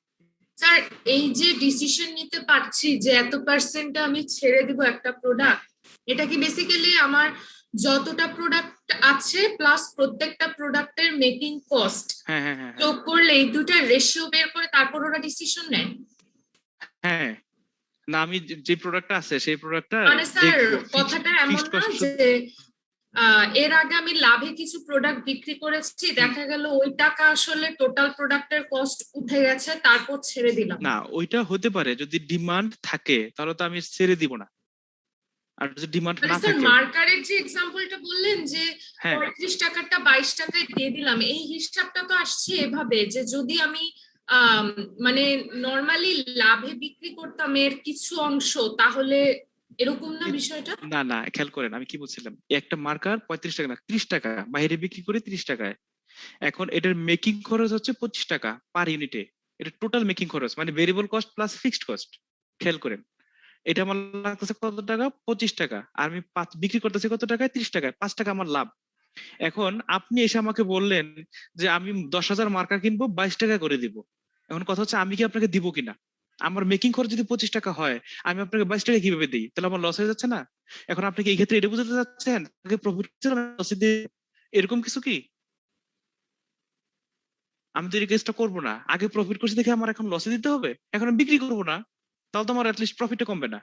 স্যার এই যে ডিসিশন নিতে পারছি যে এত পার্সেন্ট আমি ছেড়ে দিব একটা প্রোডাক্ট, এটা কি বেসিক্যালি আমার যতটা প্রোডাক্ট আছে প্লাস প্রত্যেকটা প্রোডাক্টের মেকিং কস্ট
হ্যাঁ হ্যাঁ হ্যাঁ
যোগ করলে এই দুটা রেশিও বের করে তারপর ওরা ডিসিশন নেয়?
হ্যাঁ, না আমি যে প্রোডাক্টটা আছে সেই প্রোডাক্টটা
মানে স্যার
দেখবো
কথাটা এমন
ফিক্সড
না
কস্ট।
যে এর আগে আমি লাভে কিছু প্রোডাক্ট বিক্রি করেছি, দেখা গেল ওই টাকা আসলে টোটাল প্রোডাক্টের কস্ট উঠে গেছে, তারপর ছেড়ে দিলাম।
না, ওইটা হতে পারে যদি ডিমান্ড থাকে, তাহলে তো আমি ছেড়ে দিব না। আর যদি ডিমান্ড
মানে
না
স্যার
থাকে,
মার্কারের যে এক্সাম্পলটা বললেন যে
হ্যাঁ
35 টাকাটা 22 টাকায় দিয়ে দিলাম, এই হিসাবটা তো আসছে এভাবে যে যদি আমি মানে নরমালি লাভে বিক্রি করতাম এর কিছু অংশ, তাহলে এরকম না বিষয়টা?
না না, খেয়াল করেন আমি কি বলছিলাম। একটা মার্কার 35 টাকা না 30 টাকা বাইরে বিক্রি করে 30 টাকায়, এখন এটার মেকিং খরচ হচ্ছে 25 টাকা পার ইউনিটে। এটা টোটাল মেকিং খরচ, মানে variable cost plus fixed cost. খেয়াল করেন, এটা আমার লাগতেছে কত টাকা, 25 টাকা, আর আমি বিক্রি করতেছি কত টাকায়, 30 টাকায়, 5 টাকা আমার লাভ। এখন আপনি এসে আমাকে বললেন যে আমি 10,000 মার্কার কিনবো 22 টাকা করে দিব। এখন কথা হচ্ছে আমি কি আপনাকে দিব কিনা? আমার মেকিং খরচ যদি 25 টাকা হয়, আমি আপনাকে 22 টাকা কিভাবে দিই? তাহলে আমার লস হয়ে যাচ্ছে না? এখন আপনি কি এই ক্ষেত্রে এটা বুঝতে চাচ্ছেন আগে প্রফিট এরকম কিছু কি? আমি তো এই কেসটা করবো না, আগে প্রফিট করছি দেখে আমার এখন লসে দিতে হবে? এখন আমি বিক্রি করবো না, তাহলে তো আমার অ্যাটলিস্ট প্রফিটটা কমবে না,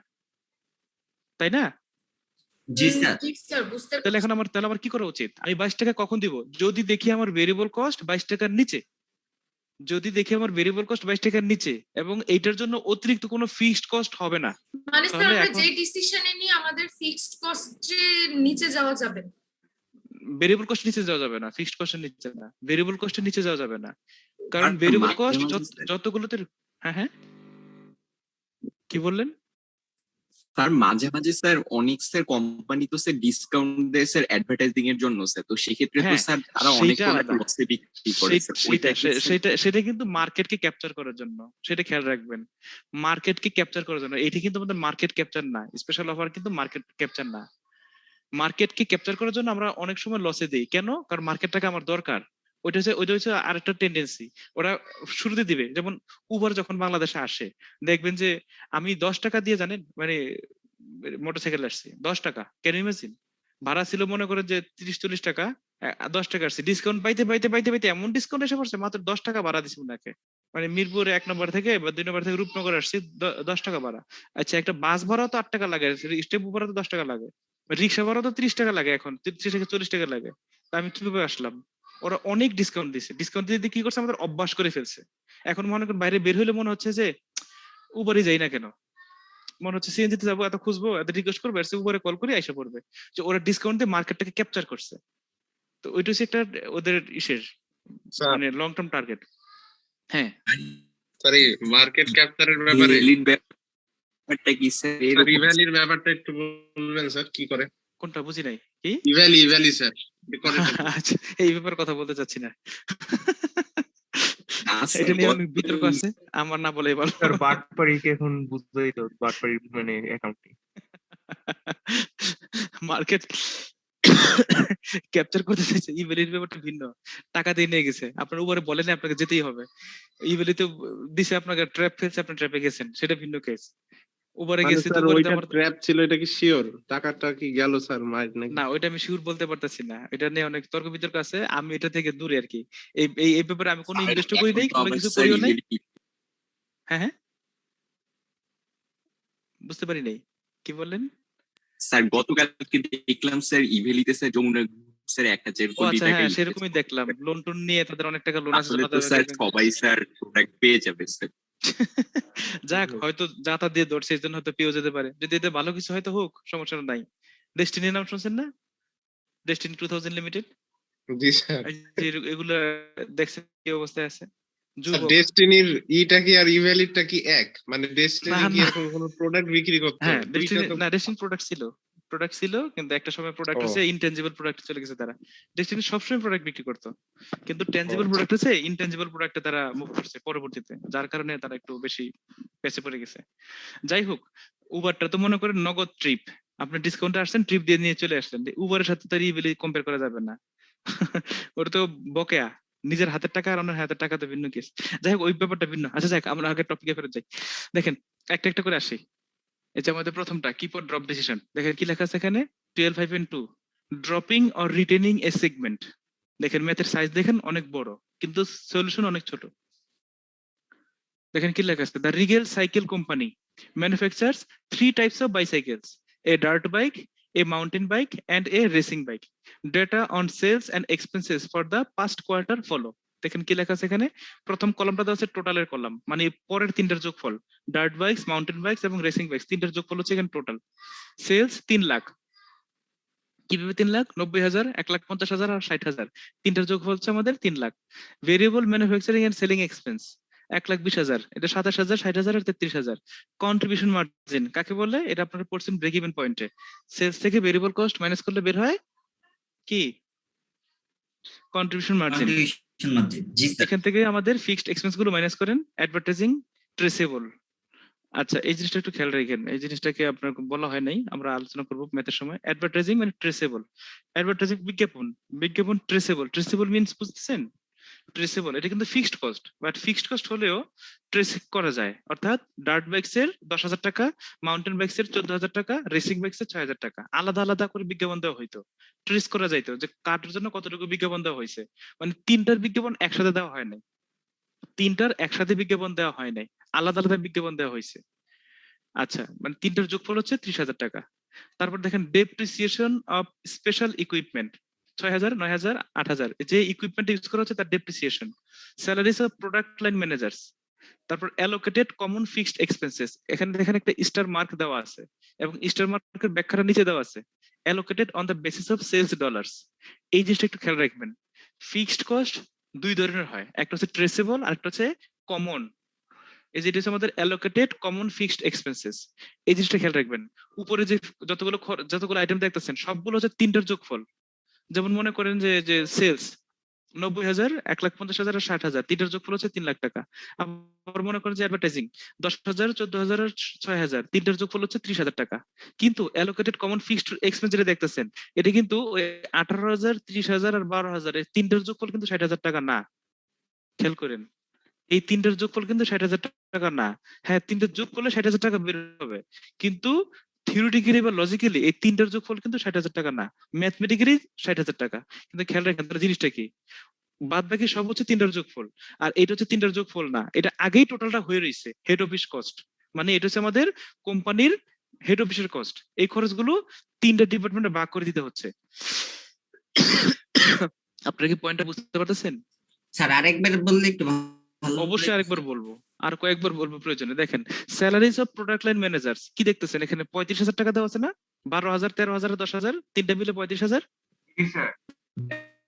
তাই না?
জি স্যার।
জি স্যার, বুঝতে
তাহলে এখন আমার কি করা উচিত? আমি 22 টাকা কখন দিব? যদি দেখি আমার ভেরিয়েবল কস্ট 22 টাকার নিচে, যদি দেখি আমার ভেরিয়েবল কস্ট 22 টাকার নিচে এবং এইটার জন্য অতিরিক্ত কোনো ফিক্সড কস্ট হবে না,
মানে স্যার
তাহলে
আমরা
এখন
যে ডিসিশনে নিয়ে আমাদের ফিক্সড কস্টের নিচে যাওয়া যাবে না।
ভেরিয়েবল কস্ট নিচে যাওয়া যাবে না, ফিক্সড কস্টের নিচে না, ভেরিয়েবল কস্টের নিচে যাওয়া যাবে না, কারণ
আর
ভেরিয়েবল
মাঝে
কস্ট
মাঝে স্যার-
যতগুলোতে। হ্যাঁ হ্যাঁ, কি বললেন?
স্যার মাঝে মাঝে স্যার অনেক স্যার কোম্পানি তো স্যার ডিসকাউন্ট দেয় স্যার অ্যাডভার্টাইজিং এর জন্য স্যার, তো সেক্ষেত্রে তো
হ্যাঁ,
স্যার তারা অনেক
সেইটা আলাদা।
লসে বিক্রি করে স্যার, ওইটা কি স্যার?
সেটা কিন্তু মার্কেটকে ক্যাপচার করার জন্য, সেটা খেয়াল রাখবেন। মার্কেটকে ক্যাপচার করার জন্য, এটি কিন্তু আমাদের মার্কেট ক্যাপচার না, স্পেশাল অফার কিন্তু মার্কেট ক্যাপচার না। মার্কেটকে ক্যাপচার করার জন্য আমরা অনেক সময় লসে দিই, কেন? কারণ মার্কেটটাকে আমার দরকার। ওইটা হচ্ছে আরেকটা টেন্ডেন্সি, ওরা শুরুতে দিবে। যেমন উবার যখন বাংলাদেশে আসে, দেখবেন যে আমি 10 টাকা দিয়ে, জানেন মানে মোটরসাইকেল আসছে 10 টাকা, ক্যান ইউ ইমাজিন? ভাড়া ছিল মনে করেন যে 30-40 টাকা, 10 টাকা আসছে, ডিসকাউন্ট পাইতে পাইতে পাইতে পাইতে এমন ডিসকাউন্ট এসে পড়ছে, মাত্র 10 টাকা ভাড়া দিচ্ছে ওনাকে। মানে মিরপুর 1 নম্বর থেকে বা 2 নম্বর থেকে রূপনগর আসছি, 10 টাকা ভাড়া। আচ্ছা, একটা বাস ভাড়া তো 8 টাকা লাগে, স্টেপ ভাড়া তো 10 টাকা লাগে, রিক্সা ভাড়া তো 30 টাকা লাগে, এখন 30 থেকে 40 টাকা লাগে। তা আমি কিভাবে আসলাম? ওরা অনেক ডিসকাউন্ট দিছে, ডিসকাউন্ট দিয়ে কি করছে, আমাদের অভ্যাস করে ফেলছে। এখন মনে করেন বাইরে বের হইলে মনে হচ্ছে যে উবারে যাই না কেন, মনে হচ্ছে সিএনজি তে যাবো, এত খুঁজবো, এত রিকোয়েস্ট করবো, উবারে কল করে আইসা পড়বে। যে ওরা ডিসকাউন্ট দিয়ে মার্কেটটাকে ক্যাপচার করছে, তো ওইটা হচ্ছে একটা ওদের ইসের মানে লং টার্ম টার্গেট। হ্যাঁ,
সরি, মার্কেট ক্যাপচারের ব্যাপারে
Elite ব্যাপারটা কি স্যার? এরকম
ইভ্যালির ব্যাপারটা একটু বলবেন স্যার, কি করে?
কোনটা বুঝি নাই কি?
ইভ্যালি স্যার, কি করে?
আচ্ছা, এই ব্যাপারে কথা বলতে চাচ্ছি না।
না স্যার,
এটা নিয়ে অনেক বিতর্ক আছে, আমার না বলেই ভালো।
স্যার বাটপাড়িকে এখন বুঝতেই তো, বাটপাড়ির মানে অ্যাকাউন্টে
মার্কেট ক্যাপচার করতে চাইছে, ইভ্যালির ব্যাপারটা ভিন্ন। টাকা দিয়ে নিয়ে গেছে, আপনার উপরে বলেন আপনাকে যেতেই হবে, ইভ্যালি তো দিছে আপনাকে, ট্র্যাপ ফেলছে, আপনি ট্র্যাপে গেছেন, সেটা ভিন্ন কেস। উবারে
মানে
গেছে তো
স্যার
উবারে
ওইটা
আমার
ট্র্যাপ ছিল, এটা কি শিওর? টাকাটা কি গেল স্যার মাইর নাকি?
না, ওইটা আমি শিওর বলতে পারতেছি না, এটা নিয়ে অনেক তর্ক বিতর্ক আছে, আমি এটা থেকে দূরে আর কি। এই ব্যাপারে আমি কোনো ইনভেস্ট করি নাই, কোনো কিছু করিও নাই। হ্যাঁ হ্যাঁ, বুঝতে পারি নাই, কি বললেন?
স্যার গতকালকে দেখলাম স্যার ইভেলিতে স্যার যমুনা স্যার 1000
ও
কোটি
আচ্ছা,
টাকা
হ্যাঁ
invest
সেরকমই দেখলাম, লোন টোন নিয়ে তাদের অনেক টাকা লোন আছে,
আসলে তো স্যার সবাই স্যার প্রোডাক্ট পেয়ে যাবে স্যার।
যাক, হয়তো যাতা দিয়ে ধরছে এই জন্য হয়তো পেয়েও যেতে পারে, যদি এতে ভালো কিছু হয়তো হোক, সমস্যা নাই। ডেস্টিনির নাম শুনছেন না? ডেস্টিনি 2000 লিমিটেড,
জি স্যার।
এগুলো দেখছেন কি অবস্থায় আছে?
ডেস্টিনির ইটা কি আর ইভ্যালিটা কি এক? মানে ডেস্টিনি
না,
কি
না।
এরকম কোনো প্রোডাক্ট বিক্রি করতো?
হ্যাঁ,
দুইটা তো
ডেস্টিনি প্রোডাক্ট ছিল, কিন্তু একটা সময় প্রোডাক্ট হচ্ছে ইনটেনজিবল প্রোডাক্ট চলে গেছে তারা। ডেস্টিনি সবসময় প্রোডাক্ট বিক্রি করতো, কিন্তু টেনজিবল প্রোডাক্ট হচ্ছে ইনটেনজিবল প্রোডাক্টে তারা মুভ করছে পরবর্তীতে, যার কারণে তারা একটু বেশি পেছে পড়ে গেছে। যাই হোক, উবারটা তো মনে করেন নগদ ট্রিপ, আপনি ডিসকাউন্টে আসছেন, ট্রিপ দিয়ে নিয়ে চলে আসলেন, উবারের সাথে তার ইভেলি কম্পেয়ার করা যাবে না। ওটা তো বকেয়া, নিজের হাতের টাকা আর অন্যের হাতের টাকা তো ভিন্ন কেস। যাই হোক, ওই ব্যাপারটা ভিন্ন। আচ্ছা যাক, আমরা আগের টপিকে ফেরত যাই। দেখেন, একটা একটা করে আসি। এই যে আমাদের প্রথমটা কিপ অর ড্রপ ডিসিশন, দেখেন কি লেখা আছে এখানে, 12.5.2 dropping or retaining a segment. দেখেন ম্যাথের সাইজ দেখেন অনেক বড়, কিন্তু সলিউশন অনেক ছোট। দেখেন কি লেখা আছে, the Regal cycle company manufactures 3 types of bicycles, a dirt bike, a a mountain bike and a racing bike. Data on sales and expenses for the past quarter follow. দেখেন কি লেখা আছে এখানে, প্রথম কলামটা দেওয়া আছে টোটালের কলাম, মানে পরের তিনটার যোগফল, ডার্ট বাইকস, মাউন্টেন বাইকস এবং রেসিং বাইকস, তিনটার যোগফল হচ্ছে এখানে টোটাল। সেলস 3 লাখ, কিভাবে 3 লাখ? 90,000, 1,50,000 আর 60,000, তিনটার যোগফল হচ্ছে আমাদের 3 lakh. Variable manufacturing and selling expense 1,20,000, এটা 27,000, 60,000 আর 33,000। কন্ট্রিবিউশন মার্জিন কাকে বলে? এটা আপনারা পড়ছেন ব্রেক ইভেন পয়েন্টে, সেলস থেকে ভেরিয়েবল কস্ট মাইনাস করলে বের হয় কি? Contribution margin.
কন্ট্রিবিউশন মার্জিন, জি স্যার।
এখান থেকে আমাদের ফিক্সড এক্সপেন্স গুলো মাইনাস করেন। অ্যাডভার্টাইজিং ট্রেসেবল, আচ্ছা এই জিনিসটা একটু খেয়াল রাখেন, এই জিনিসটাকে আপনার বলা হয় নাই, আমরা আলোচনা করবো ম্যাথের সময়। অ্যাডভার্টাইজিং মানে ট্রেসেবল, অ্যাডভার্টাইজিং বিজ্ঞাপন, বিজ্ঞাপন ট্রেসেবল, ট্রেসেবল মিন্স বুঝতেছেন? ট্রেসেবল এটা কিন্তু fixed cost, but fixed cost হলেও ট্রেস করা যায়। অর্থাৎ ডার্ট বাইকস এর 10,000 টাকা, মাউন্টেন বাইকস এর 14,000 টাকা, রেসিং বাইকস এর 6,000 টাকা, আলাদা আলাদা করে বিজ্ঞাপন দেওয়া হইতো, ট্রেস করা যাইতো যে কার্ডের জন্য কতটুকু বিজ্ঞাপন দেওয়া হয়েছে। মানে তিনটার বিজ্ঞাপন একসাথে দেওয়া হয় নাই, তিনটার একসাথে বিজ্ঞাপন দেওয়া হয় নাই, আলাদা আলাদা বিজ্ঞাপন দেওয়া হয়েছে। আচ্ছা, মানে তিনটার যোগফল হচ্ছে 30,000 টাকা। তারপর দেখেন ডেপ্রিসিয়েশন অফ স্পেশাল ইকুইপমেন্ট 6,000, 9,000, 8,000, যে ইকুইপমেন্ট ইউজ করা হচ্ছে তার depreciation. Salaries of product line managers, তারপর অ্যালোকেটেড কমন ফিক্সড এক্সপেন্সেস, এখানে দেখেন একটা স্টার মার্ক দেওয়া আছে এবং স্টার মার্কের ব্যাখ্যাটা নিচে দেওয়া আছে, allocated on the basis of sales dollars. এই জিনিসটা একটু খেয়াল রাখবেন, ফিক্সড কস্ট দুই ধরনের হয়, একটা হচ্ছে ট্রেসেবল আর একটা হচ্ছে কমন। এই যেটা হচ্ছে আমাদের অ্যালোকেটেড কমন ফিক্সড এক্সপেন্সেস, এই জিনিসটা খেয়াল রাখবেন। উপরে যে যতগুলো আইটেম দেখতেছেন সবগুলো হচ্ছে তিনটার যোগফল। যেমন মনে করেন যে সেলস 90,000, 1,50,000 আর 60,000, তিনটার যোগফল হচ্ছে 3 লাখ টাকা। আবার মনে করেন যে অ্যাডভার্টাইজিং 10,000, 14,000 আর 6,000, তিনটার যোগফল হচ্ছে 30,000 টাকা। কিন্তু অ্যালোকেটেড কমন ফিক্সড এক্সপেন্স যেটা দেখতেছেন এটা কিন্তু 18,000, 30,000 আর 12,000, এই তিনটার যোগফল কিন্তু 60,000 টাকা না। খেয়াল করেন, এই তিনটার যোগফল কিন্তু 60,000 টাকা না। হ্যাঁ, তিনটার যোগ করলে 60,000 টাকা বের হবে, কিন্তু থিওরিটিক্যালি বা লজিক্যালি এই তিনটার যোগফল কিন্তু 60,000 টাকা না, ম্যাথমেটিক্যালি 60,000 টাকা। কিন্তু খেয়াল রাখেন তাহলে জিনিসটা কি, বাদ বাকি সব হচ্ছে তিনটার যোগফল, আর এটা হচ্ছে তিনটার যোগফল না, এটা আগেই টোটালটা হয়ে রয়েছে হেড অফিস কস্ট, মানে এটা হচ্ছে আমাদের কোম্পানির হেড অফিসের কস্ট। এই খরচগুলো তিনটা ডিপার্টমেন্টে ভাগ করে দিতে হচ্ছে। আপনারা কি পয়েন্টটা বুঝতে পারতেছেন?
স্যার আরেকবার বললে একটু ভালো হতো।
অবশ্যই আরেকবার বলবো, আর কয়েকবার বলবো প্রয়োজনে। দেখেন salaries of product line managers কি দেখতেছেন এখানে, 35,000 টাকা দেওয়া আছে না? 12,000, 13,000, 10,000, তিনটা মিলে 35,000।
জি স্যার,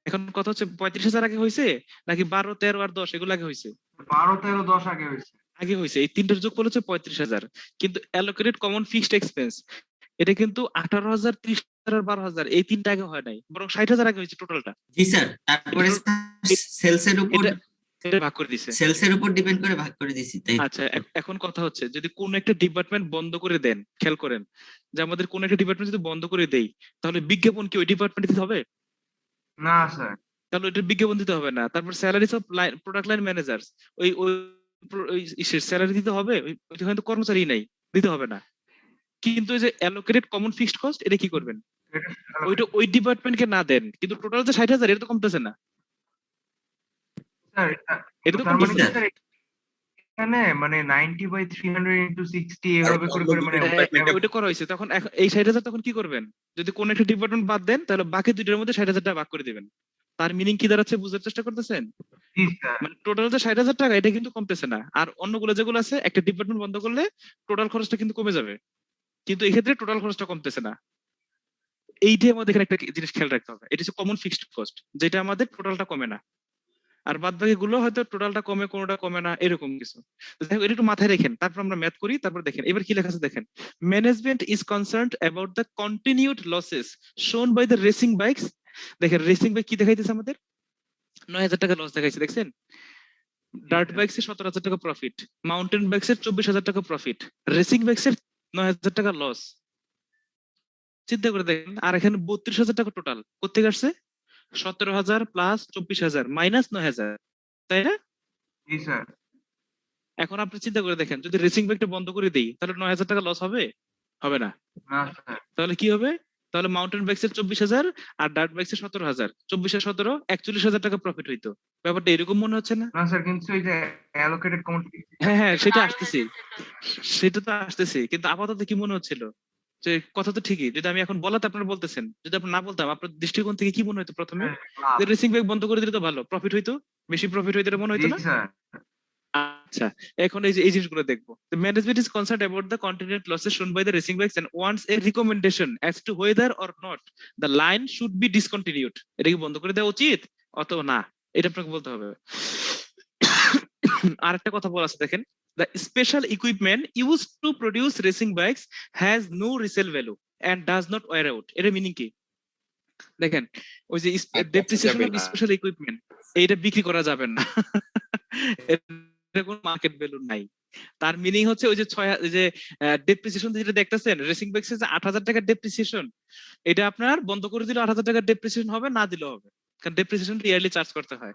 এখন কথা হচ্ছে 35,000 আগে হয়েছে নাকি 12, 13 আর 10 এগুলো আগে হয়েছে?
12, 13, 10 আগে হয়েছে।
আগে হয়েছে। এই তিনটার যোগফল হচ্ছে 35,000। কিন্তু অ্যালোকেটেড কমন ফিক্সড এক্সপেন্স এটা কিন্তু 18,000, 30,000 আর 12,000, এই তিনটা আগে হয় নাই, বরং 60,000 আগে হয়েছে টোটালটা।
জি স্যার, তারপরে সেলস এর উপর
এটা ভাগ করে দিছে।
সেলস এর উপর ডিপেন্ড করে ভাগ করে দিছি, তাই তো?
আচ্ছা, এখন কথা হচ্ছে যদি কোন একটা ডিপার্টমেন্ট বন্ধ করে দেন, খেয়াল করেন যে আমাদের কোন একটা ডিপার্টমেন্ট যদি বন্ধ করে দেই তাহলে বিজ্ঞাপন কি ওই ডিপার্টমেন্টে দিতে হবে?
না স্যার,
তাহলে ওইটা বিজ্ঞাপন দিতে হবে না। তারপর salaries of product line managers, ওই ওই স্যালারি দিতে হবে, ওইখানে তো কর্মচারী নাই, দিতে হবে না। কিন্তু ওই যে অ্যালোকেটেড কমন ফিক্সড কস্ট এটা কি করবেন? ওইটা ওই ডিপার্টমেন্টকে না দেন, কিন্তু টোটাল যে 60,000 এটা তো কমতেছে না।
স্যার
এটা তো
তার মানে কি
স্যার।
স্যার এখানে মানে 90/300 into 60 এভাবে করে মানে
ওইটা করা হয়েছে। তখন এই 60,000 তখন কি করবেন? যদি কোন একটা ডিপার্টমেন্ট বাদ দেন তাহলে বাকি দুইটার মধ্যে 60,000 টাকা ভাগ করে দিবেন। তার মিনিং কি দাঁড়াচ্ছে বুঝার চেষ্টা করতেছেন?
জি স্যার,
মানে টোটাল যে 60,000 টাকা এটা কিন্তু কমতেছে না, আর অন্যগুলো যেগুলো আছে একটা ডিপার্টমেন্ট বন্ধ করলে টোটাল খরচটা কিন্তু কমে যাবে, কিন্তু এই ক্ষেত্রে টোটাল খরচটা কমতেছে না। এইটাই আমাদের এখানে একটা জিনিস খেয়াল রাখতে হবে, এটা হচ্ছে কমন ফিক্সড কস্ট, যেটা আমাদের টোটালটা কমে না, আর বাদ বাকি গুলো হয়তো টোটালটা কমে কোনোটা কমে না, এরকম কিছু। যাই হোক, এটা একটু মাথায় রাখেন, তারপর আমরা ম্যাথ করি। তারপর দেখেন এবার কি লেখা আছে, দেখেন management is concerned about the continued losses shown by the racing bikes. দেখেন রেসিং বাইক কি দেখাইতেছে আমাদের, 9,000 টাকা লস দেখাইছে, দেখছেন? ডার্ট বাইকস এর 17,000 টাকা প্রফিট, মাউন্টেন বাইকস এর 24,000 টাকা প্রফিট, রেসিং বাইকস এর 9,000 টাকা লস। চিন্তা করে দেখেন, আর এখানে 32,000 টাকা টোটাল কোথেকে আসছে? 17,000 প্লাস 24,000 মাইনাস 9,000, তাই না?
জি স্যার,
এখন আপনি চিন্তা করে দেখেন, যদি রেসিং বাইকটা বন্ধ করে দেই তাহলে 9,000 টাকা লস হবে? হবে না।
না স্যার,
তাহলে কি হবে? তাহলে মাউন্টেন বাইকস এর 24,000 আর ডার্ট বাইকস এর 17,000, 24 আর 17 41,000 টাকা প্রফিট হইতো। ব্যাপারটা এরকম মনে হচ্ছে না?
না স্যার, কিন্তু এই যে অ্যালোকেটেড কমন
হ্যাঁ হ্যাঁ, সেটা আসতেছি, সেটা তো আসতেছি, কিন্তু আপাতত কি মনে হচ্ছিল? যে কথা তো ঠিকই, যদি আমি এখন বলাতে আপনারা বলতেছেন, যদি আপনি না বলতাম আপনার দৃষ্টিকোণ থেকে কি মনে হতো প্রথমে?
লাভ।
রেসিং বাইক বন্ধ করে দিলে তো ভালো, প্রফিট হইতো, বেশি প্রফিট হইতো এটা মনে হইতো
জি
না?
স্যার।
আচ্ছা, এখন এই যে এই জিনিসগুলো দেখবো। The management is concerned about the continued losses shown by the racing bikes and wants a recommendation as to whether or not the line should be discontinued. এটা কি বন্ধ করে দেওয়া উচিত অথবা না, এটা আপনাকে বলতে হবে। আর একটা কথা বলা আছে দেখেন, the special equipment used to produce racing bikes has no resale value and does not wear out. এর মিনিং কি দেখেন, ওই যে ডেপ্রিসিয়েশন অফ স্পেশাল ইকুইপমেন্ট, এইটা বিক্রি করা যাবে না, এর কোনো মার্কেট ভ্যালু নাই। তার মিনিং হচ্ছে ওই যে যে ডেপ্রিসিয়েশন যেটা দেখতেছেন রেসিং বাইকসে যে 8,000 টাকার ডেপ্রিসিয়েশন, এটা আপনার বন্ধ করে দিলে 8,000 টাকার ডেপ্রিসিয়েশন হবে, না দিলেও হবে, কারণ ডেপ্রিসিয়েশন ইয়ারলি চার্জ করতে হয়।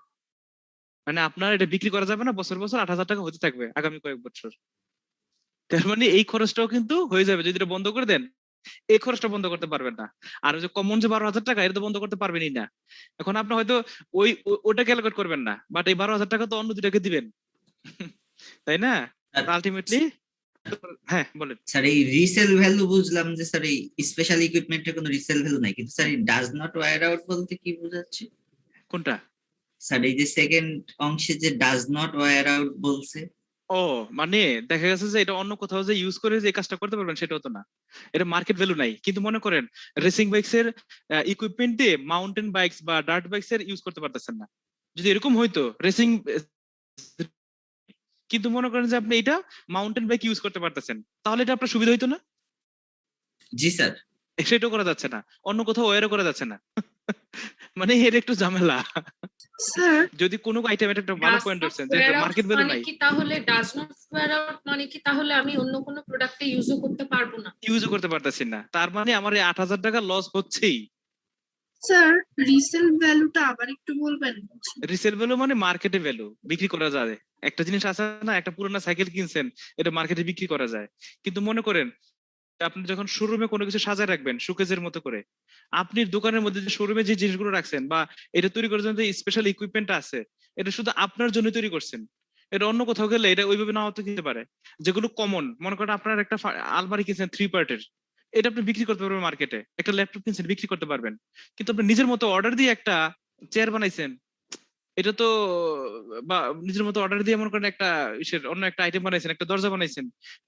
মানে আপনার এটা বিক্রি করা যাবে না, বছর বছর 8,000 টাকা হতে থাকবে আগামী কয়েক বছর। তার মানে এই খরচটাও কিন্তু হয়ে যাবে যদি এটা বন্ধ করে দেন, এই খরচটা বন্ধ করতে পারবেন না। আর ওই যে কমন যে 12,000 টাকা, এটা তো বন্ধ করতে পারবেনই না। এখন আপনি হয়তো ওটা ক্যালকুলেট করবেন না, বাট এই 12,000 টাকা তো অন্য দুটাকে দিবেন, তাই না? আলটিমেটলি হ্যাঁ বলেন।
স্যার এই রিসেল ভ্যালু বুঝলাম যে স্যার এই স্পেশাল ইকুইপমেন্টের কোনো রিসেল ভ্যালু নাই, কিন্তু স্যার এই ডাজ নট ওয়্যার আউট বলতে কি বোঝাচ্ছে?
কোনটা?
স্যার এই যে সেকেন্ড অংশে যে ডাজ নট ওয়্যার আউট বলছে,
ও মানে দেখা গেছে যে এটা অন্য কোথাও যে ইউজ করে যে কাজটা করতে পারবেন সেটাও তো না, এটা মার্কেট ভ্যালু নাই। কিন্তু মনে করেন রেসিং বাইকস এর ইকুইপমেন্ট দিয়ে মাউন্টেন বাইকস বা ডার্ট বাইকস এর ইউজ করতে পারতেছেন না, যদি এরকম হইতো রেসিং, কিন্তু মনে করেন যে আপনি এটা মাউন্টেন বাইক ইউজ করতে পারতেছেন, তাহলে এটা আপনার সুবিধা হইতো না?
জি স্যার।
সেটাও করা যাচ্ছে না, অন্য কোথাও ওয়ারও করা যাচ্ছে না। মানে এর একটু ঝামেলা।
স্যার
যদি কোনো আইটেম একটা ভালো পয়েন্ট ধরছেন যে মার্কেট ভ্যালু নাই,
কি তাহলে ডাজ নট ওয়্যার আউট মানে কি তাহলে আমি অন্য কোনো প্রোডাক্টে ইউজও করতে পারবো না?
ইউজও করতে পারতেছি না, তার মানে আমার এই 8,000 টাকা লস হচ্ছেই।
স্যার রিসেল ভ্যালুটা আবার একটু বলবেন?
রিসেল ভ্যালু মানে মার্কেটে ভ্যালু, বিক্রি করা যায়। একটা জিনিস আছে না, একটা পুরোনো সাইকেল কিনছেন, এটা মার্কেটে বিক্রি করা যায়। কিন্তু মনে করেন আপনি যখন শোরুমে কোনো কিছু সাজায় রাখবেন শোকেজের মতো করে, আপনি দোকানের মধ্যে যে শোরুমে যে জিনিসগুলো রাখছেন বা এটা তৈরি করার জন্য যে স্পেশাল ইকুইপমেন্ট আছে, এটা শুধু আপনার জন্য তৈরি করছেন, এটা অন্য কোথাও গেলে এটা ওইভাবে নাও তো কিনতে পারে। যেগুলো কমন, মনে করেন আপনার একটা আলমারি কিনছেন 3 পার্টের, এটা আপনি বিক্রি করতে পারবেন মার্কেটে। একটা ল্যাপটপ কিনছেন, বিক্রি করতে পারবেন। কিন্তু আপনি নিজের মতো অর্ডার দিয়ে একটা চেয়ার বানাইছেন, এটা তো বা নিজের মতো অর্ডার দিয়ে মনে করেন একটা অন্য একটা আইটেম বানাইছেন, একটা দরজা বানাইছেন,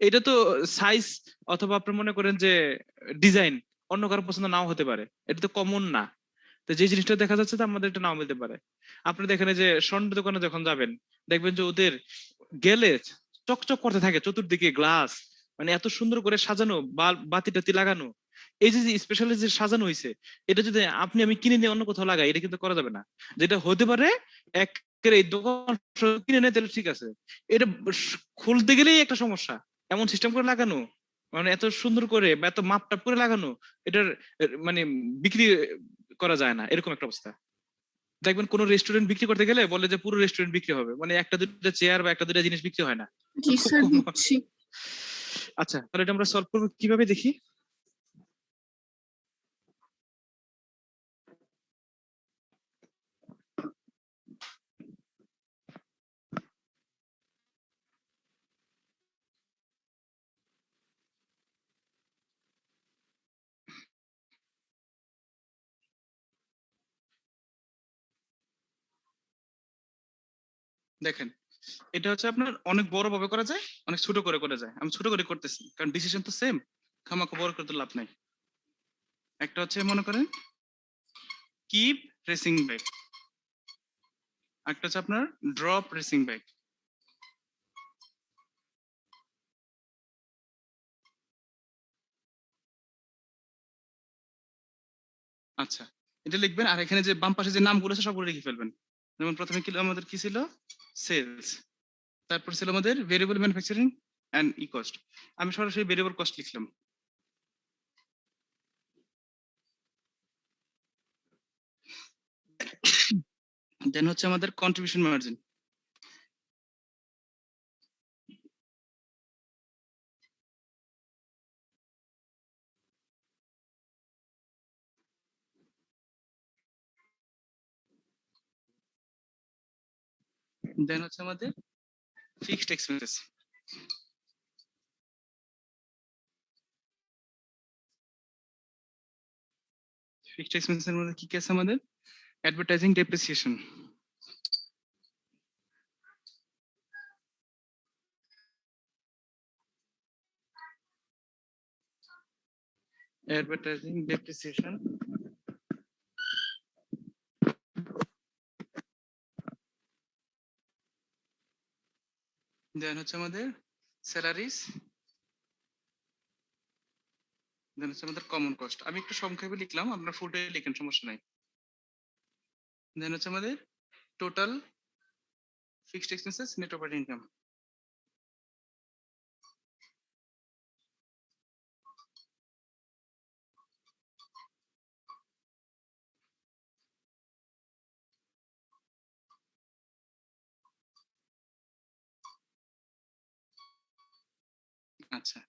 এটা তো সাইজ অথবা আপনি মনে করেন যে ডিজাইন অন্য কারো পছন্দ নাও হতে পারে, এটা তো কমন না। তো যে জিনিসটা দেখা যাচ্ছে তো আমাদের এটা নাও মিলতে পারে। আপনি দেখেন যে স্বর্ণের দোকানে যখন যাবেন দেখবেন যে ওদের গেলে চকচক করতে থাকে চতুর্দিকে গ্লাস, মানে এত সুন্দর করে সাজানো, বাতি টাতি লাগানো। এই যে স্পেশালি যে সাজানো হয়েছে, এটা যদি আপনি আমি কিনে নিয়ে অন্য কোথাও লাগাই, এটা কিন্তু করা যাবে না। যেটা হতে পারে এই দোকান কিনে নেয় তাহলে ঠিক আছে, এটা খুলতে গেলেই একটা সমস্যা, এমন সিস্টেম করে লাগানো, মানে এত সুন্দর করে বা এত মাপটাপ করে লাগানো, এটার মানে বিক্রি করা যায় না, এরকম একটা অবস্থা। দেখবেন কোন রেস্টুরেন্ট বিক্রি করতে গেলে বলে যে পুরো রেস্টুরেন্ট বিক্রি হবে, মানে একটা দুটো চেয়ার বা একটা দুটো জিনিস বিক্রি হয় না।
জি
খুব
স্যার
কম।
বুঝছি।
আচ্ছা, তাহলে এটা আমরা সলভ করবো কিভাবে দেখি। দেখেন, এটা হচ্ছে আপনার অনেক বড় ভাবে করা যায়, অনেক ছোট করে করা যায়। আমি ছোট করে করতেছি কারণ ডিসিশন তো সেম, খামাখা বড় করে তো লাভ নাই। একটা হচ্ছে মনে করেন কিপ রেসিং বাইক, একটা হচ্ছে আপনার ড্রপ রেসিং বাইক। আচ্ছা, এটা লিখবেন আর এখানে যে বাম পাশে যে নামগুলো আছে সবগুলো লিখে ফেলবেন। যেমন প্রথমে কি আমাদের কি ছিল, সেলস, তারপর ছিল আমাদের variable manufacturing and E cost, আমি সরাসরি ভেরিয়েবল কস্ট লিখলাম। দেন হচ্ছে আমাদের কন্ট্রিবিউশন মার্জিন, দেন হচ্ছে আমাদের ফিক্সড এক্সপেন্সেস। ফিক্সড এক্সপেন্সের মধ্যে কি কি আছে আমাদের? Advertising, depreciation. Advertising, depreciation. Then হচ্ছে আমাদের স্যালারিজ, দেন হচ্ছে আমাদের কমন কস্ট। আমি একটু সংক্ষেপে লিখলাম, আপনার ফুলটাই লিখেন, সমস্যা নাই। দেন হচ্ছে আমাদের total fixed expenses, net operating income. আচ্ছা,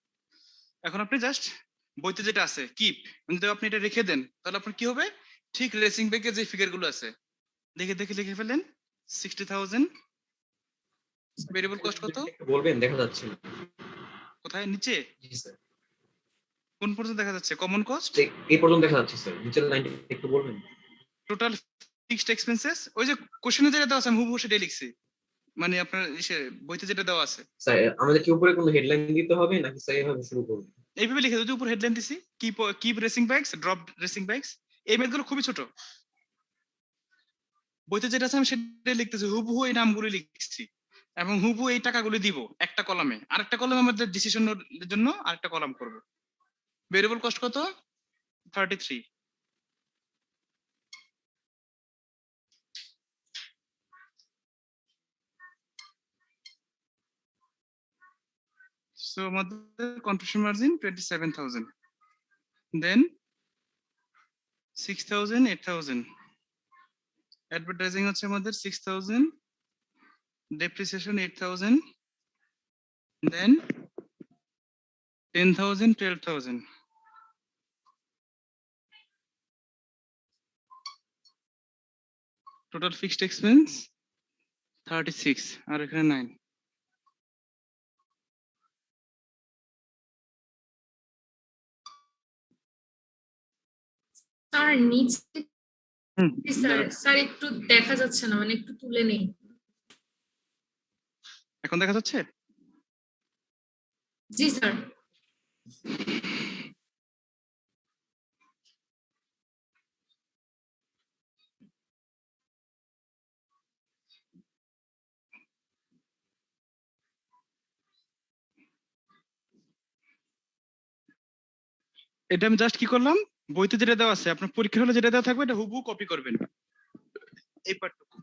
এখন আপনি জাস্ট বইতে যেটা আছে কিপ, যদি আপনি এটা রেখে দেন তাহলে আপনার কি হবে, ঠিক রেসিং ব্যাগে যে ফিগার গুলো আছে দেখে দেখে লিখে ফেলেন। 60,000 ভেরিয়েবল কস্ট কত?
বলবেন, দেখা যাচ্ছে না।
কোথায়? নিচে?
জি স্যার,
কোন পর্যন্ত দেখা যাচ্ছে? কমন কস্ট
এই পর্যন্ত দেখা যাচ্ছে স্যার, নিচের লাইনটা একটু বলবেন।
টোটাল ফিক্সড এক্সপেন্সেস, ওই যে কোশ্চেনে যেটা দেওয়া আছে আমি হুবহু সেটাই লিখছি, মানে আপনার বইতে যেটা দেওয়া আছে।
স্যার আমাদের কি উপরে কোনো হেডলাইন দিতে হবে নাকি স্যার এভাবে শুরু করব?
এইভাবে লিখে যদি উপর হেডলাইন দিছি, keep racing bikes, drop racing bikes, এই ম্যাথগুলো খুবই ছোট। বইতে যেটা আছে আমি সেটাই লিখতেছি, হুবহু এই নামগুলো লিখছি এবং হুবহু এই টাকাগুলো দিব একটা কলামে। আরেকটা কলামে আমাদের ডিসিশনের জন্য আরেকটা কলাম করব। ভেরিয়েবল কস্ট কত? 33। So আমাদের কন্ট্রিবিউশন মার্জিন 27,000, দেন 6,000, 8,000। অ্যাডভার্টাইজিং হচ্ছে আমাদের 6,000, ডেপ্রিসিয়েশন 8,000, দেন 10,000, 12,000। টোটাল ফিক্সড এক্সপেন্স 36 আর এখানে 9।
স্যার নিচে
হুম,
স্যার স্যার একটু দেখা যাচ্ছে না, মানে একটু তুলে নেই।
এখন দেখা যাচ্ছে?
জি স্যার।
এটা আমি জাস্ট কি করলাম, বইতে যেটা দেওয়া আছে আপনার পরীক্ষার হলে যেটা দেওয়া থাকবে এটা হুবহু কপি করবেন এই পার্টটুকু।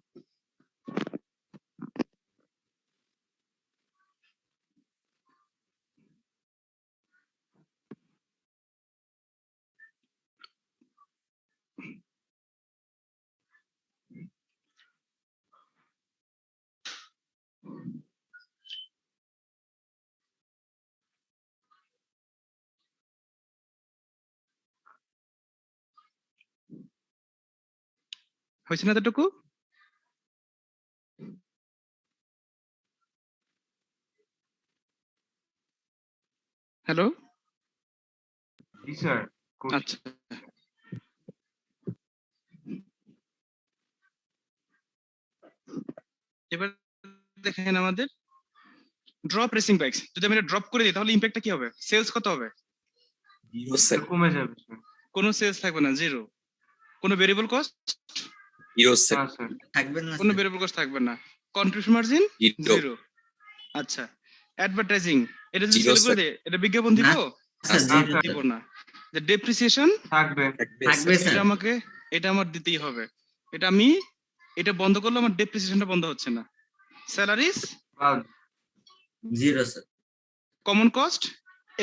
হয়েছে না এতটুকু? হ্যালো,
জি স্যার।
আচ্ছা এবার দেখেন আমাদের ড্রপ রেসিং বাইকস, যদি আমি এটা ড্রপ করে দিই তাহলে ইমপ্যাক্টটা কি হবে? সেলস কত হবে?
জিরো স্যার,
কমে যাবে স্যার।
কোনো সেলস থাকবে না, জিরো। কোনো ভেরিয়েবল কস্ট?
জিরো স্যার,
না স্যার।
থাকবেন না
কোনো
স্যার।
ভেরিয়েবল কস্ট থাকবে না। Contribution margin
zero.
জিরো। আচ্ছা, অ্যাডভার্টাইজিং, এটা যদি
Zero,
সেল করে
sir.
দেয় এটা বিজ্ঞাপন দিব?
স্যার
না,
zero
স্যার।
দিব না। যে ডেপ্রিসিয়েশন
থাকবে।
থাকবে
এটা
স্যার।
আমাকে, এটা আমার দিতেই হবে। এটা আমি এটা বন্ধ করলে আমার ডেপ্রিসিয়েশনটা বন্ধ হচ্ছে না। স্যালারিজ
বাদ।
Zero sir.
কমন কস্ট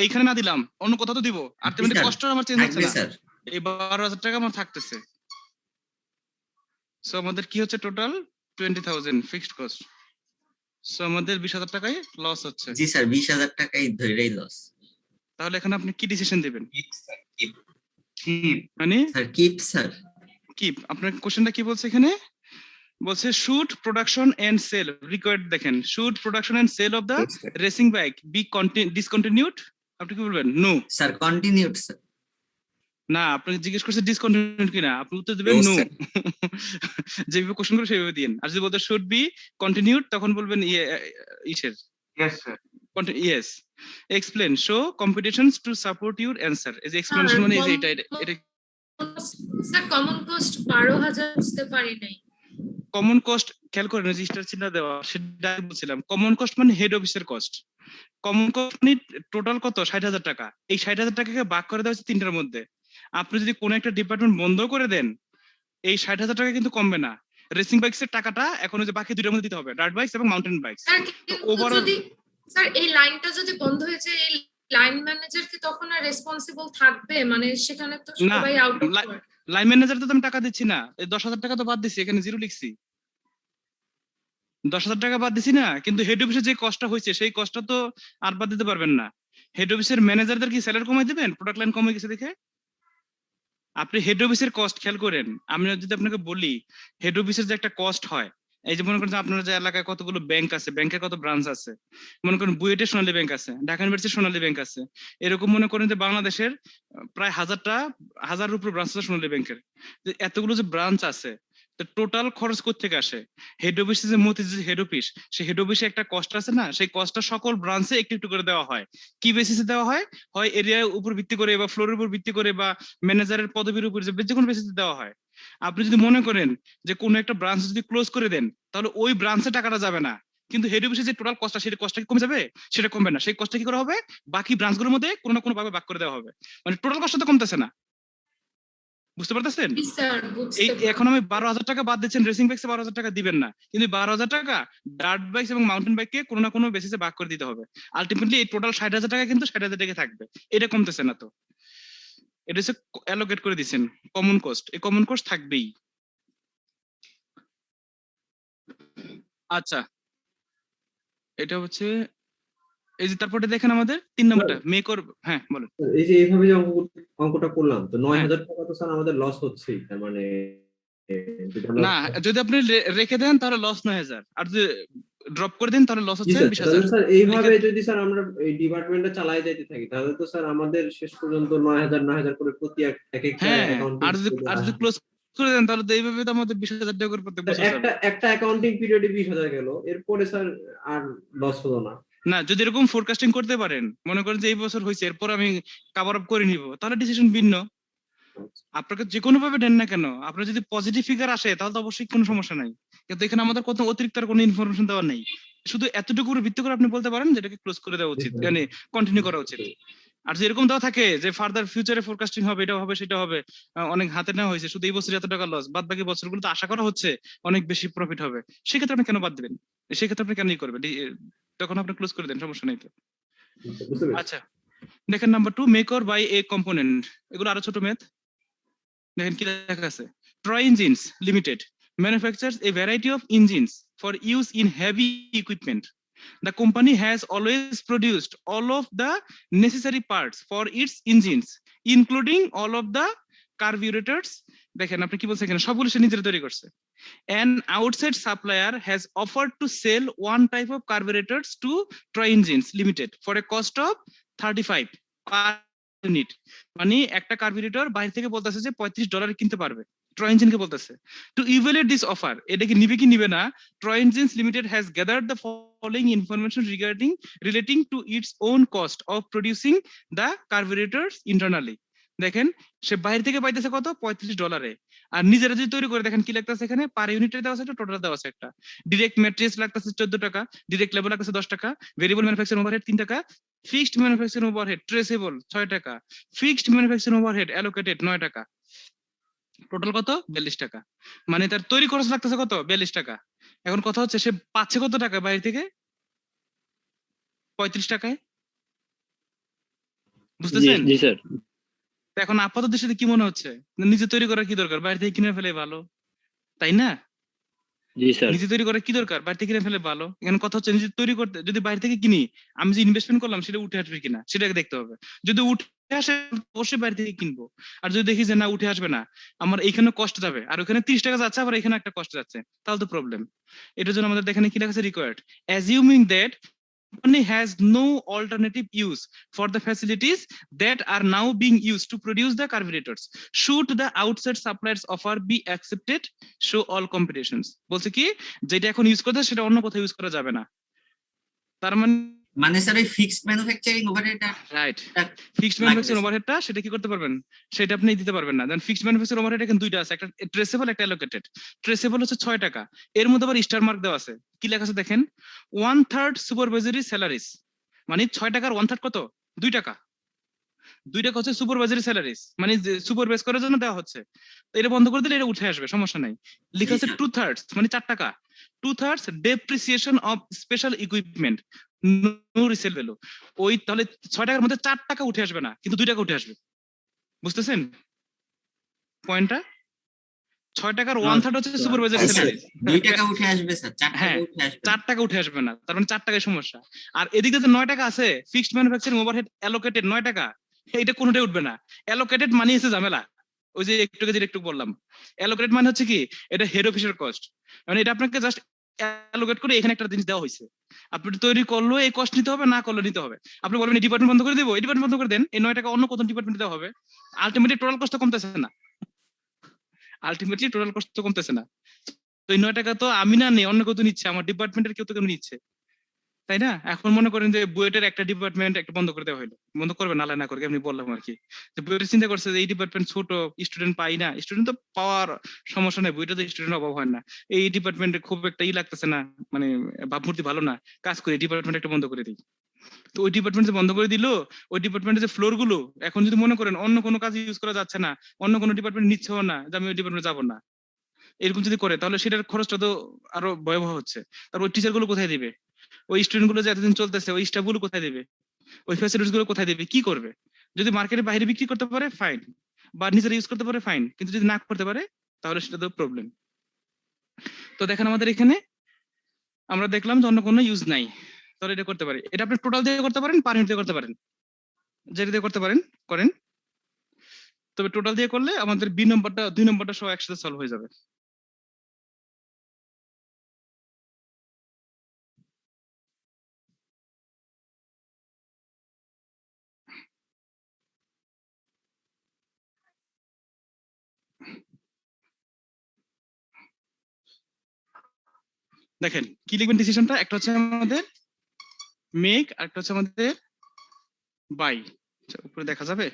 এইখানে না দিলাম, অন্য কোথাও তো দিব। আর তেমনি
স্যার,
কষ্ট আমার চেঞ্জ হচ্ছে
থাকবে
না,
স্যার।
এই 12,000 টাকা আমার থাকতেছে। সো আমাদের কি হচ্ছে, টোটাল 20,000 ফিক্সড কস্ট। সো আমাদের 20,000 টাকায় লস হচ্ছে।
জি স্যার, 20,000 টাকাই ধরেই লস।
তাহলে এখানে আপনি কি ডিসিশন দিবেন?
কিপ।
মানে
স্যার কিপ স্যার।
কিপ। আপনার কোশ্চেনটা কি বলছে এখানে? বলছে should production and sale required, দেখেন should production and sale of the
Yes, sir.
Racing bike be discontinued. আপনি কি বলবেন? নো।
Sir continued sir.
না, আপনাকে জিজ্ঞেস করছে ডিসকন্টিনিউড কিনা, আপনি উত্তর দিবেন
No,
নো।
sir.
যেভাবে কোশ্চেন করে সেভাবে দিন। আর যদি বলতে শুড বি কন্টিনিউড তখন বলবেন ইসের
yes sir.
Yes. Explain show competitions to support your answer. এই যে এক্সপ্লেনেশন মানে এই যে এটা
স্যার কমন কোস্ট 12,000 বুঝতে পারি নাই।
কমন কস্ট খেয়াল করেন, রেজিস্টার চিহ্ন দেওয়া, সেটা বলছিলাম। কমন কস্ট মানে হেড অফিসের কস্ট। কমন কস্ট মানে টোটাল কত, 60,000 টাকা। এই 60,000 টাকাকে ভাগ করে দেওয়া হচ্ছে তিনটার মধ্যে। আপনি যদি কোনো একটা ডিপার্টমেন্ট বন্ধ করে দেন, এই 60,000 টাকা কিন্তু কমবে না। রেসিং বাইকস এর টাকাটা এখন ওই যে বাকি দুইটার মধ্যে দিতে হবে, ডার্ট বাইকস এবং মাউন্টেন বাইকস।
স্যার
তো
কিন্তু
ওভারঅল
যদি স্যার এই লাইনটা যদি বন্ধ হয়ে যায়, এই লাইন ম্যানেজার কি তখন আর রেসপন্সিবল থাকবে? মানে সেখানে তো
না,
সবাই আউট অফ
লাইন ম্যানেজার তো আমি টাকা দিচ্ছি না, এই 10,000 টাকা তো বাদ দিচ্ছি, এখানে জিরো লিখছি। 10,000 টাকা বাদ দিছি না, কিন্তু হেড অফিসে যে কষ্টটা হয়েছে সেই কষ্টটা তো আর বাদ দিতে পারবেন না। হেড অফিসের ম্যানেজারদের কি স্যালারি কমাই দিবেন প্রোডাক্ট লাইন কমে গেছে দেখে? আপনি হেড অফিসের কস্ট খেয়াল করেন। আমি যদি আপনাকে বলি হেড অফিসের যে একটা কস্ট হয়, এই যে মনে করেন যে আপনার যে এলাকায় কতগুলো ব্যাংক আছে, ব্যাংকের কত ব্রাঞ্চ আছে, মনে করেন বুয়েটের সোনালী ব্যাংক আছে, ঢাকা ইউনিভার্সিটির সোনালী ব্যাংক আছে, এরকম মনে করেন যে বাংলাদেশের প্রায় হাজারের উপর ব্রাঞ্চ আছে সোনালী ব্যাংকের। এতগুলো যে ব্রাঞ্চ আছে, টোটাল খরচ কোত্থেকে আসে? হেড অফিসে যে মতি যে হেড অফিস, সেই হেড অফিসে একটা কস্ট আছে না, সেই কস্টটা সকল ব্রাঞ্চে একটু একটু করে দেওয়া হয়। কি বেসিসে দেওয়া হয়? হয় এরিয়ার উপর ভিত্তি করে বা ফ্লোরের উপর ভিত্তি করে বা ম্যানেজারের পদবীর উপর, যে কোনো বেসিসে দেওয়া হয়। আপনি যদি মনে করেন যে কোনো একটা ব্রাঞ্চ যদি ক্লোজ করে দেন, তাহলে ওই ব্রাঞ্চে টাকাটা যাবে না, কিন্তু হেড অফিসে যে টোটাল কস্টটা, সেই কস্টটা কি কমে যাবে? সেটা কমবে না। সেই কস্টটা কি করা হবে? বাকি ব্রাঞ্চগুলোর মধ্যে কোনো না কোনো ভাবে ভাগ করে দেওয়া হবে। মানে টোটাল কস্ট তো কমতেছে না, বুঝতে পারতেছেন?
স্যার
এই
বুঝতে
এখন আমি 12,000 টাকা বাদ দিচ্ছেন, রেসিং বাইকসে 12,000 টাকা দিবেন না, কিন্তু 12,000 টাকা ডার্ট বাইকস এবং মাউন্টেন বাইককে কোনো না কোনো বেসিসে ভাগ করে দিতে হবে। আলটিমেটলি এই টোটাল 60,000 টাকা কিন্তু 60,000 টাকা থাকবে, এটা কমতেছে না। তো এটা হচ্ছে অ্যালোকেট করে দিচ্ছেন কমন কস্ট, এই কমন কস্ট থাকবেই। আচ্ছা, এটা হচ্ছে এই যে তারপরে দেখেন আমাদের 3 নম্বরটা মেক অর, হ্যাঁ বলুন।
এই যে এইভাবে যে অঙ্কটা করলাম, তো
হ্যাঁ।
9,000 টাকা তো স্যার আমাদের লস হচ্ছেই, তার মানে যদি আমরা-
না, যদি আপনি রেখে দেন তাহলে লস 9,000, আর যদি ড্রপ করে দেন তাহলে লস
জি
হচ্ছে
স্যার,
20,000।
তাহলে স্যার এইভাবে যদি স্যার আমরা এই ডিপার্টমেন্টটা চালাই যেতে থাকি, তাহলে তো স্যার আমাদের শেষ পর্যন্ত 9,000 করে প্রতি এক একটা
হ্যাঁ,
অ্যাকাউন্টিং
আর যদি ক্লোজ করে দেন তাহলে তো এইভাবে তো আমাদের 20,000 টাকা করে প্রত্যেক বছর
একটা
যাবে।
একটা অ্যাকাউন্টিং পিরিয়ডে 20,000 গেল, এরপরে স্যার আর লস হলো না।
না, যদি এরকম ফোরকাস্টিং করতে পারেন, মনে করেন যে এই বছর হয়েছে এরপর আমি কভার আপ করে নিব, তাহলে ডিসিশন ভিন্ন। আপনাকে যে কোনো ভাবে দেন না কেন, আপনার যদি পজিটিভ ফিগার আসে তাহলে তো অবশ্যই কোনো সমস্যা নাই, কিন্তু এখানে আমাদের কত অতিরিক্ত আর কোনো ইনফরমেশন দেওয়া নেই। শুধু এতটুকু ভিত্তি করে আপনি বলতে পারেন যেটাকে ক্লোজ করে দেওয়া উচিত, মানে কন্টিনিউ করা উচিত। আর যদি এরকম দেওয়া থাকে যে ফার্দার ফিউচারে ফোরকাস্টিং হবে, এটা হবে সেটা হবে, অনেক হাতে নেওয়া হয়েছে, শুধু এই বছর এত টাকা লস, বাদ বাকি বছরগুলো তো আশা করা হচ্ছে অনেক বেশি প্রফিট হবে, সেক্ষেত্রে আপনি কেন বাদ দিবেন? সেক্ষেত্রে আপনি কেনই করবেন? তখন আপনি ক্লোজ করে দেন, সমস্যা নেই তো।
বুঝতে পেরেছি।
আচ্ছা, দেখেন number 2, make or buy a component. এগুলো আরো ছোট ম্যাথ। দেখেন কি লেখা আছে, Troy engines limited manufactures a variety of engines for use in heavy equipment. The company has always produced all of the necessary parts for its engines, including all of the carburetors. দেখেন আপনি কি বলছেন এখানে, সবগুলো সে নিজের তৈরি করছে। An outside supplier has offered to sell one type of carburetors to Troy Engines Limited for a cost of 35 per unit. মানে একটা কার্বুরেটর বাইরে থেকে বলতেছে যে $35 কিনতে পারবে, ট্রয় ইঞ্জিনকে বলতেছে। টু ইভ্যালুয়েট দিস অফার, এটা কি নিবে কি নিবে না, Troy engines limited has gathered the following information relating to its own cost of producing the carburetors internally. দেখেন সে বাইরে থেকে পাইতেছে কত, $35, আর নিজেরা যদি তৈরি করে, দেখেন কি লাগতেছে এখানে, পার ইউনিটে দেওয়া আছে একটা, টোটাল দেওয়া আছে একটা। ডিরেক্ট ম্যাটেরিয়ালস লাগতেছে 14 টাকা, ডিরেক্ট লেবার লাগতেছে 10 টাকা, ভেরিয়েবল ম্যানুফ্যাকচারিং ওভারহেড 3 টাকা, ফিক্সড ম্যানুফ্যাকচারিং ওভারহেড ট্রেসেবল 6 টাকা, ফিক্সড ম্যানুফ্যাকচারিং ওভারহেড অ্যালোকেটেড 9 টাকা, টোটাল কত, 42 টাকা। মানে তার তৈরি খরচ লাগতেছে কত, 42 টাকা। এখন কথা হচ্ছে সে পাচ্ছে কত টাকা বাইরে থেকে, 35 টাকায়, বুঝতেছেন?
জি স্যার।
তো এখন আপাতত দৃষ্টিতে কি মনে হচ্ছে, নিজে তৈরি করার কি দরকার, বাইরে থেকে কিনে ফেলে ভালো, তাই না?
জি স্যার।
নিজে তৈরি করার কি দরকার, বাইরে থেকে কিনে ফেলে ভালো। এখানে কথা হচ্ছে নিজে তৈরি করতে, যদি বাইরে থেকে কিনি, আমি যে ইনভেস্টমেন্ট করলাম সেটা উঠে আসবে কিনা সেটাকে দেখতে হবে। যদি উঠে আসে অবশ্যই বাইরে থেকে কিনবো, আর যদি দেখি যে না উঠে আসবে না, আমার এইখানে কষ্ট যাবে, আর ওখানে 30 টাকা যাচ্ছে, আবার এখানে একটা কষ্ট যাচ্ছে, তাহলে তো প্রবলেম। এটার জন্য আমাদের এখানে কি লেখা আছে, required assuming that company has no alternative use for the facilities that are now being used to produce the carburetors. Should the outside suppliers offer be accepted, show all competitions. বলছে কি যেটা এখন ইউজ করতে সেটা অন্য কোথাও ইউজ করা যাবে না। তার
মানে স্যার ওই fixed manufacturing overhead
right, fixed manufacturing ওভারহেডটা সেটা কি করতে পারবেন, সেটা আপনি দিতে পারবেন না। দেন ফিক্সড ম্যানুফ্যাকচারিং ওভারহেড এখানে দুইটা আছে, একটা ট্রেসেবল একটা অ্যালোকেটেড। ট্রেসেবল হচ্ছে 6 টাকা, এর মধ্যে আবার স্টার মার্ক দেওয়া আছে। কি লেখা আছে দেখেন, 1/3 সুপারভাইজারি স্যালারিজ, মানে 6 টাকার 1/3 কত, 2 টাকা। 2 টাকা হচ্ছে সুপারভাইজারি স্যালারিজ, মানে সুপারভাইজ করার জন্য দেওয়া হচ্ছে। তো এটা বন্ধ করে দিলে এটা উঠে আসবে, সমস্যা নাই। লেখা আছে 2/3 মানে 4 টাকা। 2/3 depreciation of special equipment, no resale value. ওই তাহলে 6 টাকার মধ্যে 4 টাকা উঠে আসবে না, কিন্তু 2 টাকা উঠে আসবে। বুঝতেছেন পয়েন্টটা? 6 টাকার 1/3 হচ্ছে সুপারভাইজারি স্যালারি,
2 টাকা উঠে আসবে স্যার, 4 টাকা
হ্যাঁ
উঠে আসবে
4 টাকা উঠে আসবে না, তার মানে 4 টাকায় সমস্যা। আর এদিকে যে 9 টাকা আছে ফিক্সড ম্যানুফ্যাকচারিং ওভারহেড অ্যালোকেটেড 9 টাকা, এইটা কোনোটাই উঠবে না। অ্যালোকেটেড মানে হচ্ছে ঝামেলা, ওই যে একটু বললাম। অ্যালোকেটেড মানে হচ্ছে কি, এটা হেড অফিসের কস্ট, মানে এটা আপনাকে জাস্ট অ্যালোকেট করে এখানে একটা জিনিস দেওয়া হয়েছে, আপনি তৈরি করলো এই কস্ট নিতে হবে, না করলে নিতে হবে। আপনি বলবেন এই ডিপার্টমেন্ট বন্ধ করে দিব, এই ডিপার্টমেন্ট বন্ধ করে দেন, এই 9 টাকা অন্য কোন ডিপার্টমেন্টে দেওয়া হবে। আলটিমেটলি টোটাল কস্ট কমতেছে না, আলটিমেটলি টোটাল কস্ট কমতেছে না। তো এই 9 টাকা তো আমি না নেই, অন্য কেউ তো নিচ্ছে, আমার ডিপার্টমেন্টের কেউ তো কেউ নিচ্ছে, তাই না? এখন মনে করেন যে বুয়েটের একটা ডিপার্টমেন্ট একটা বন্ধ করে দেওয়া হলো, বন্ধ করবে নালে না করবে, আমি বললাম আর কি। যে বুয়েটের চিন্তা করছে যে এই ডিপার্টমেন্ট ছোট, স্টুডেন্ট পাই না, স্টুডেন্ট তো পাওয়ার সমস্যা নেই, বুয়েটে তো স্টুডেন্ট অভাব হয় না, এই ডিপার্টমেন্টে খুব একটা লাগতেছে না, মানে ভাবমূর্তি ভালো না, কাজ করে ডিপার্টমেন্ট একটা বন্ধ করে দিই। তো ওই ডিপার্টমেন্ট যে বন্ধ করে দিল, ওই ডিপার্টমেন্টের যে ফ্লোর গুলো এখন যদি মনে করেন অন্য কোনো কাজ ইউজ করা যাচ্ছে না, অন্য কোনো ডিপার্টমেন্ট নিচ্ছেও না, যে আমি ওই ডিপার্টমেন্টে যাবো না, এরকম যদি করে তাহলে সেটার খরচটা তো আরো ভয়াবহ হচ্ছে। তারপর টিচার গুলো কোথায় দিবে, ওই স্টুডেন্ট গুলো যে এতদিন চলতেছে ওই স্টাফ গুলো কোথায় দেবে, ওই ফ্যাসিলিটিস গুলো কোথায় দেবে, কি করবে? যদি মার্কেটের বাইরে বিক্রি করতে পারে ফাইন, বা নিজেরা ইউজ করতে পারে ফাইন, কিন্তু যদি না করতে পারে তাহলে সেটা তো প্রবলেম। তো দেখেন আমাদের এখানে আমরা দেখলাম যে অন্য কোনো ইউজ নাই, তাহলে এটা করতে পারি। এটা আপনি টোটাল দিয়ে করতে পারেন, পার ইউনিট দিয়ে করতে পারেন, যেটা দিয়ে করতে পারেন করেন। তবে টোটাল দিয়ে করলে আমাদের 2 নম্বরটা সহ একসাথে সলভ হয়ে যাবে। দেখেন কি লিখবেন ডিসিশনটা, একটা হচ্ছে আমাদের মেক আর একটা হচ্ছে আমাদের বাই। উপরে দেখা যাবে,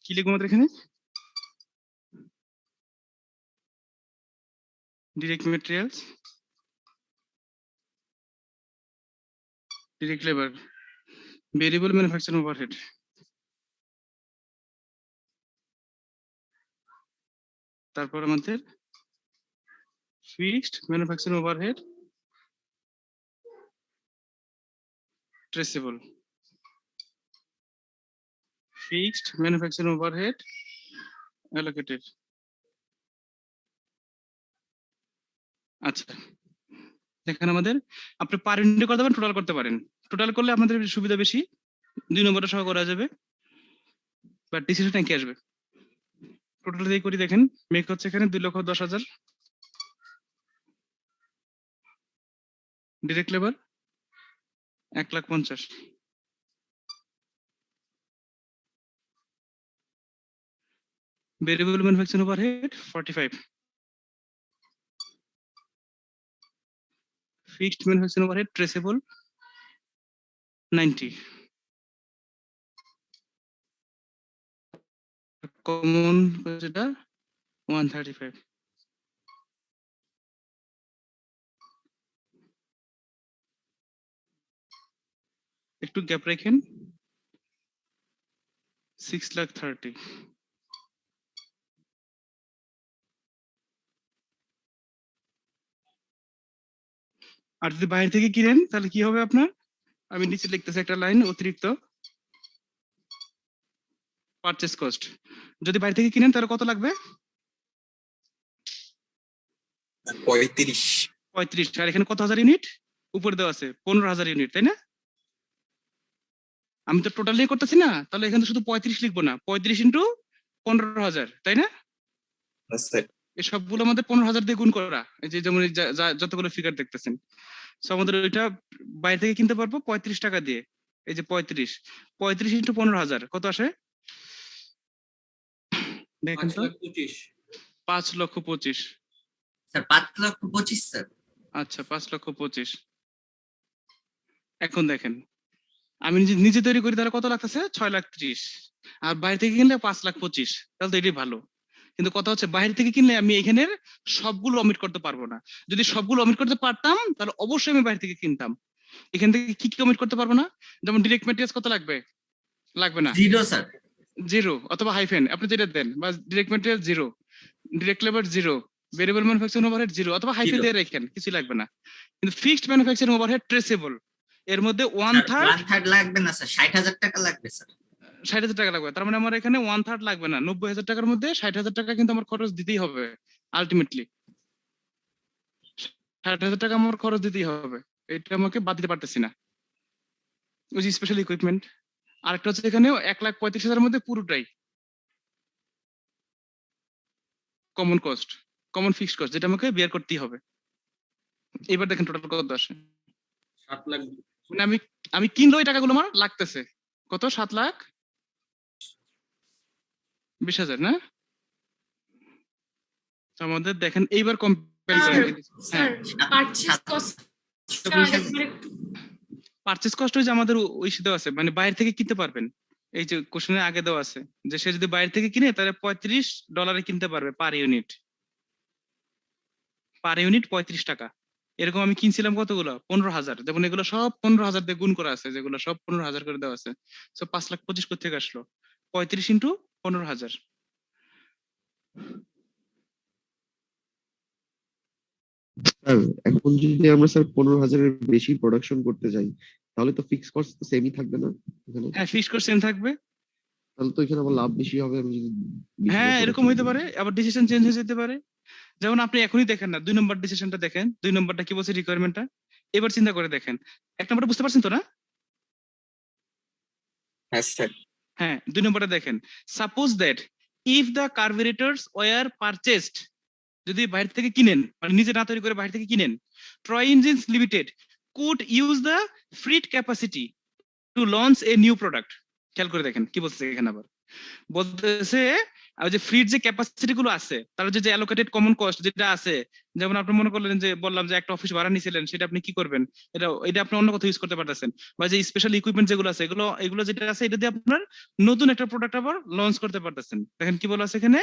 কি লিখবো আমাদের এখানে, direct materials, direct labour, variable manufacturing overhead, তারপর আমাদের fixed manufacturing overhead traceable, fixed manufacturing overhead allocated. আচ্ছা দেখেন আমাদের আপনি পার ইউনিট করতে পারেন, টোটাল করতে পারেন, টোটাল করলে আমাদের সুবিধা বেশি, 2 নম্বরটা সহ করা যাবে, বাট ডিসিশনটা কি আসবে টোটাল দিয়ে করি। দেখেন মেক হচ্ছে এখানে 2,10,000, direct labour 1,50,000, variable manufacturing overhead 45, fixed manufacturing overhead traceable 90, common যেটা 135। একটু গ্যাপ রাখেন, 6,30,000। আর যদি বাইরে থেকে কিনেন তাহলে কি হবে আপনার, আমি নিচে লিখতেছি একটা লাইন, অতিরিক্ত পারচেজ কস্ট। যদি বাইরে থেকে কিনেন তাহলে কত লাগবে, 35। আর এখানে কত হাজার ইউনিট উপরে দেওয়া আছে, 15,000 ইউনিট, তাই না? আমি তো টোটাল নিয়ে করতেছি না, তাহলে এখানে শুধু 35 লিখবো না, 35 × 15,000, তাই না?
স্যার
এই সবগুলো আমাদের 15,000 দিয়ে গুণ করা, এই যে যেমন এই যতগুলো ফিগার দেখতেছেন। সো আমাদের ওইটা বাইরে থেকে কিনতে পারবো 35 টাকা দিয়ে। এই যে 35 ইন্টু 15,000 কত আসে দেখেন তো? 5,25,000।
Sir 5,25,000 sir.
আচ্ছা 5,25,000। এখন দেখেন আমি নিজে তৈরি করি তাহলে কত লাগতেছে 6,30,000, আর বাইরে থেকে কিনলে 5,25,000, তাহলে তো এটাই ভালো। কিন্তু কথা হচ্ছে বাইরে থেকে কিনলে আমি এখানের সবগুলো অমিট করতে পারবো না। যদি সবগুলো অমিট করতে পারতাম তাহলে অবশ্যই আমি বাইরে থেকে কিনতাম। এখান থেকে কি কি অমিট করতে পারবো না? যেমন ডিরেক্ট ম্যাটেরিয়ালস কত লাগবে? লাগবে না,
0 স্যার।
0 অথবা হাইফেন আপনি যেটা দেন, বা direct material 0, direct labour 0, variable manufacturing overhead 0 অথবা হাইফেন
0
দিয়ে রাখেন, কিছু লাগবে না। কিন্তু ফিক্সড ম্যানুফ্যাকচারিং ওভারহেড ট্রেসেবল, এর মধ্যে 1/3
1/3 লাগবে না স্যার, 60,000 টাকা লাগবে স্যার।
60,000 টাকা লাগবে। তার মানে আমার এখানে 1/3 লাগবে না, 90,000 টাকার মধ্যে 60,000 টাকা কিন্তু আমার খরচ দিতেই হবে আলটিমেটলি। 60,000 টাকা আমার খরচ দিতেই হবে, এটা আমাকে বাদ দিতে পারতেছি না। ওই যে স্পেশাল ইকুইপমেন্ট। আরেকটা হচ্ছে এখানে 1,35,000 মধ্যে পুরোটাই common cost, common fixed cost, যেটা আমাকে বেয়ার করতেই হবে। এবার দেখেন টোটাল কত আসে।
7 লাখ।
মানে আমি কিনলে ওই টাকাগুলো আমার লাগতেছে কত? 7,20,000 না? তো আমাদের দেখেন এইবার কম্পেয়ার করেন।
Sir purchase cost
purchase cost যে আমাদের ওই দেওয়া আছে, মানে বাইরে থেকে কিনতে পারবেন। এই যে কোশ্চেনের আগে দেওয়া আছে যে সে যদি বাইরে থেকে কিনে তাহলে $35 কিনতে পারবে পার ইউনিট। 35 টাকা। এরকম আমি কিনছিলাম কতগুলো? 15,000। যেমন এগুলো সব 15,000 দিয়ে গুণ করা আছে, যেগুলো সব 15,000 করে দেওয়া আছে। সো 5,25,000 কোথেকে আসলো? 35 ইন্টু 15,000।
স্যার এখন যদি আমরা স্যার 15,000-এর বেশি প্রোডাকশন করতে যাই তাহলে তো ফিক্স কস্ট তো সেমই থাকবে না এখানে?
হ্যাঁ ফিক্সড কস্ট সেম থাকবে।
তাহলে তো এখানে আমার লাভ বেশি হবে আমি যদি
হ্যাঁ এরকম হইতে পারে, আবার ডিসিশন চেঞ্জ হয়ে যেতে পারে। যেমন আপনি এখনই দেখেন না, 2 নম্বর ডিসিশনটা দেখেন, 2 নম্বরটা কি বলছে রিকোয়ারমেন্টটা, এবার চিন্তা করে দেখেন। 1 নম্বরটা বুঝতে পারছেন তো না?
হ্যাঁ স্যার
হ্যাঁ 2 নম্বরটা দেখেন। Suppose that if the carburetors were purchased, যদি বাইরে থেকে কিনেন, মানে নিজে না তৈরি করে বাইরে থেকে কিনেন, Troy engines Limited could use the freed capacity to launch a new product. খেয়াল করে দেখেন কি বলছে এখানে, আবার বলতেছে যে ফ্রিড যে ক্যাপাসিটি গুলো আছে তার যে অ্যালোকেটেড কমন কস্ট যেটা আছে, যেমন আপনি মনে করলেন যে বললাম যে একটা অফিস ভাড়া নিয়েছিলেন, সেটা আপনি কি করবেন, এটা আপনি অন্য কোথাও ইউজ করতে পারতেছেন, বা যে স্পেশাল ইকুইপমেন্ট যেগুলো আছে এগুলো যেটা আছে এটা দিয়ে আপনার নতুন একটা প্রোডাক্ট আবার লঞ্চ করতে পারতেছেন। দেখেন কি বলা আছে এখানে,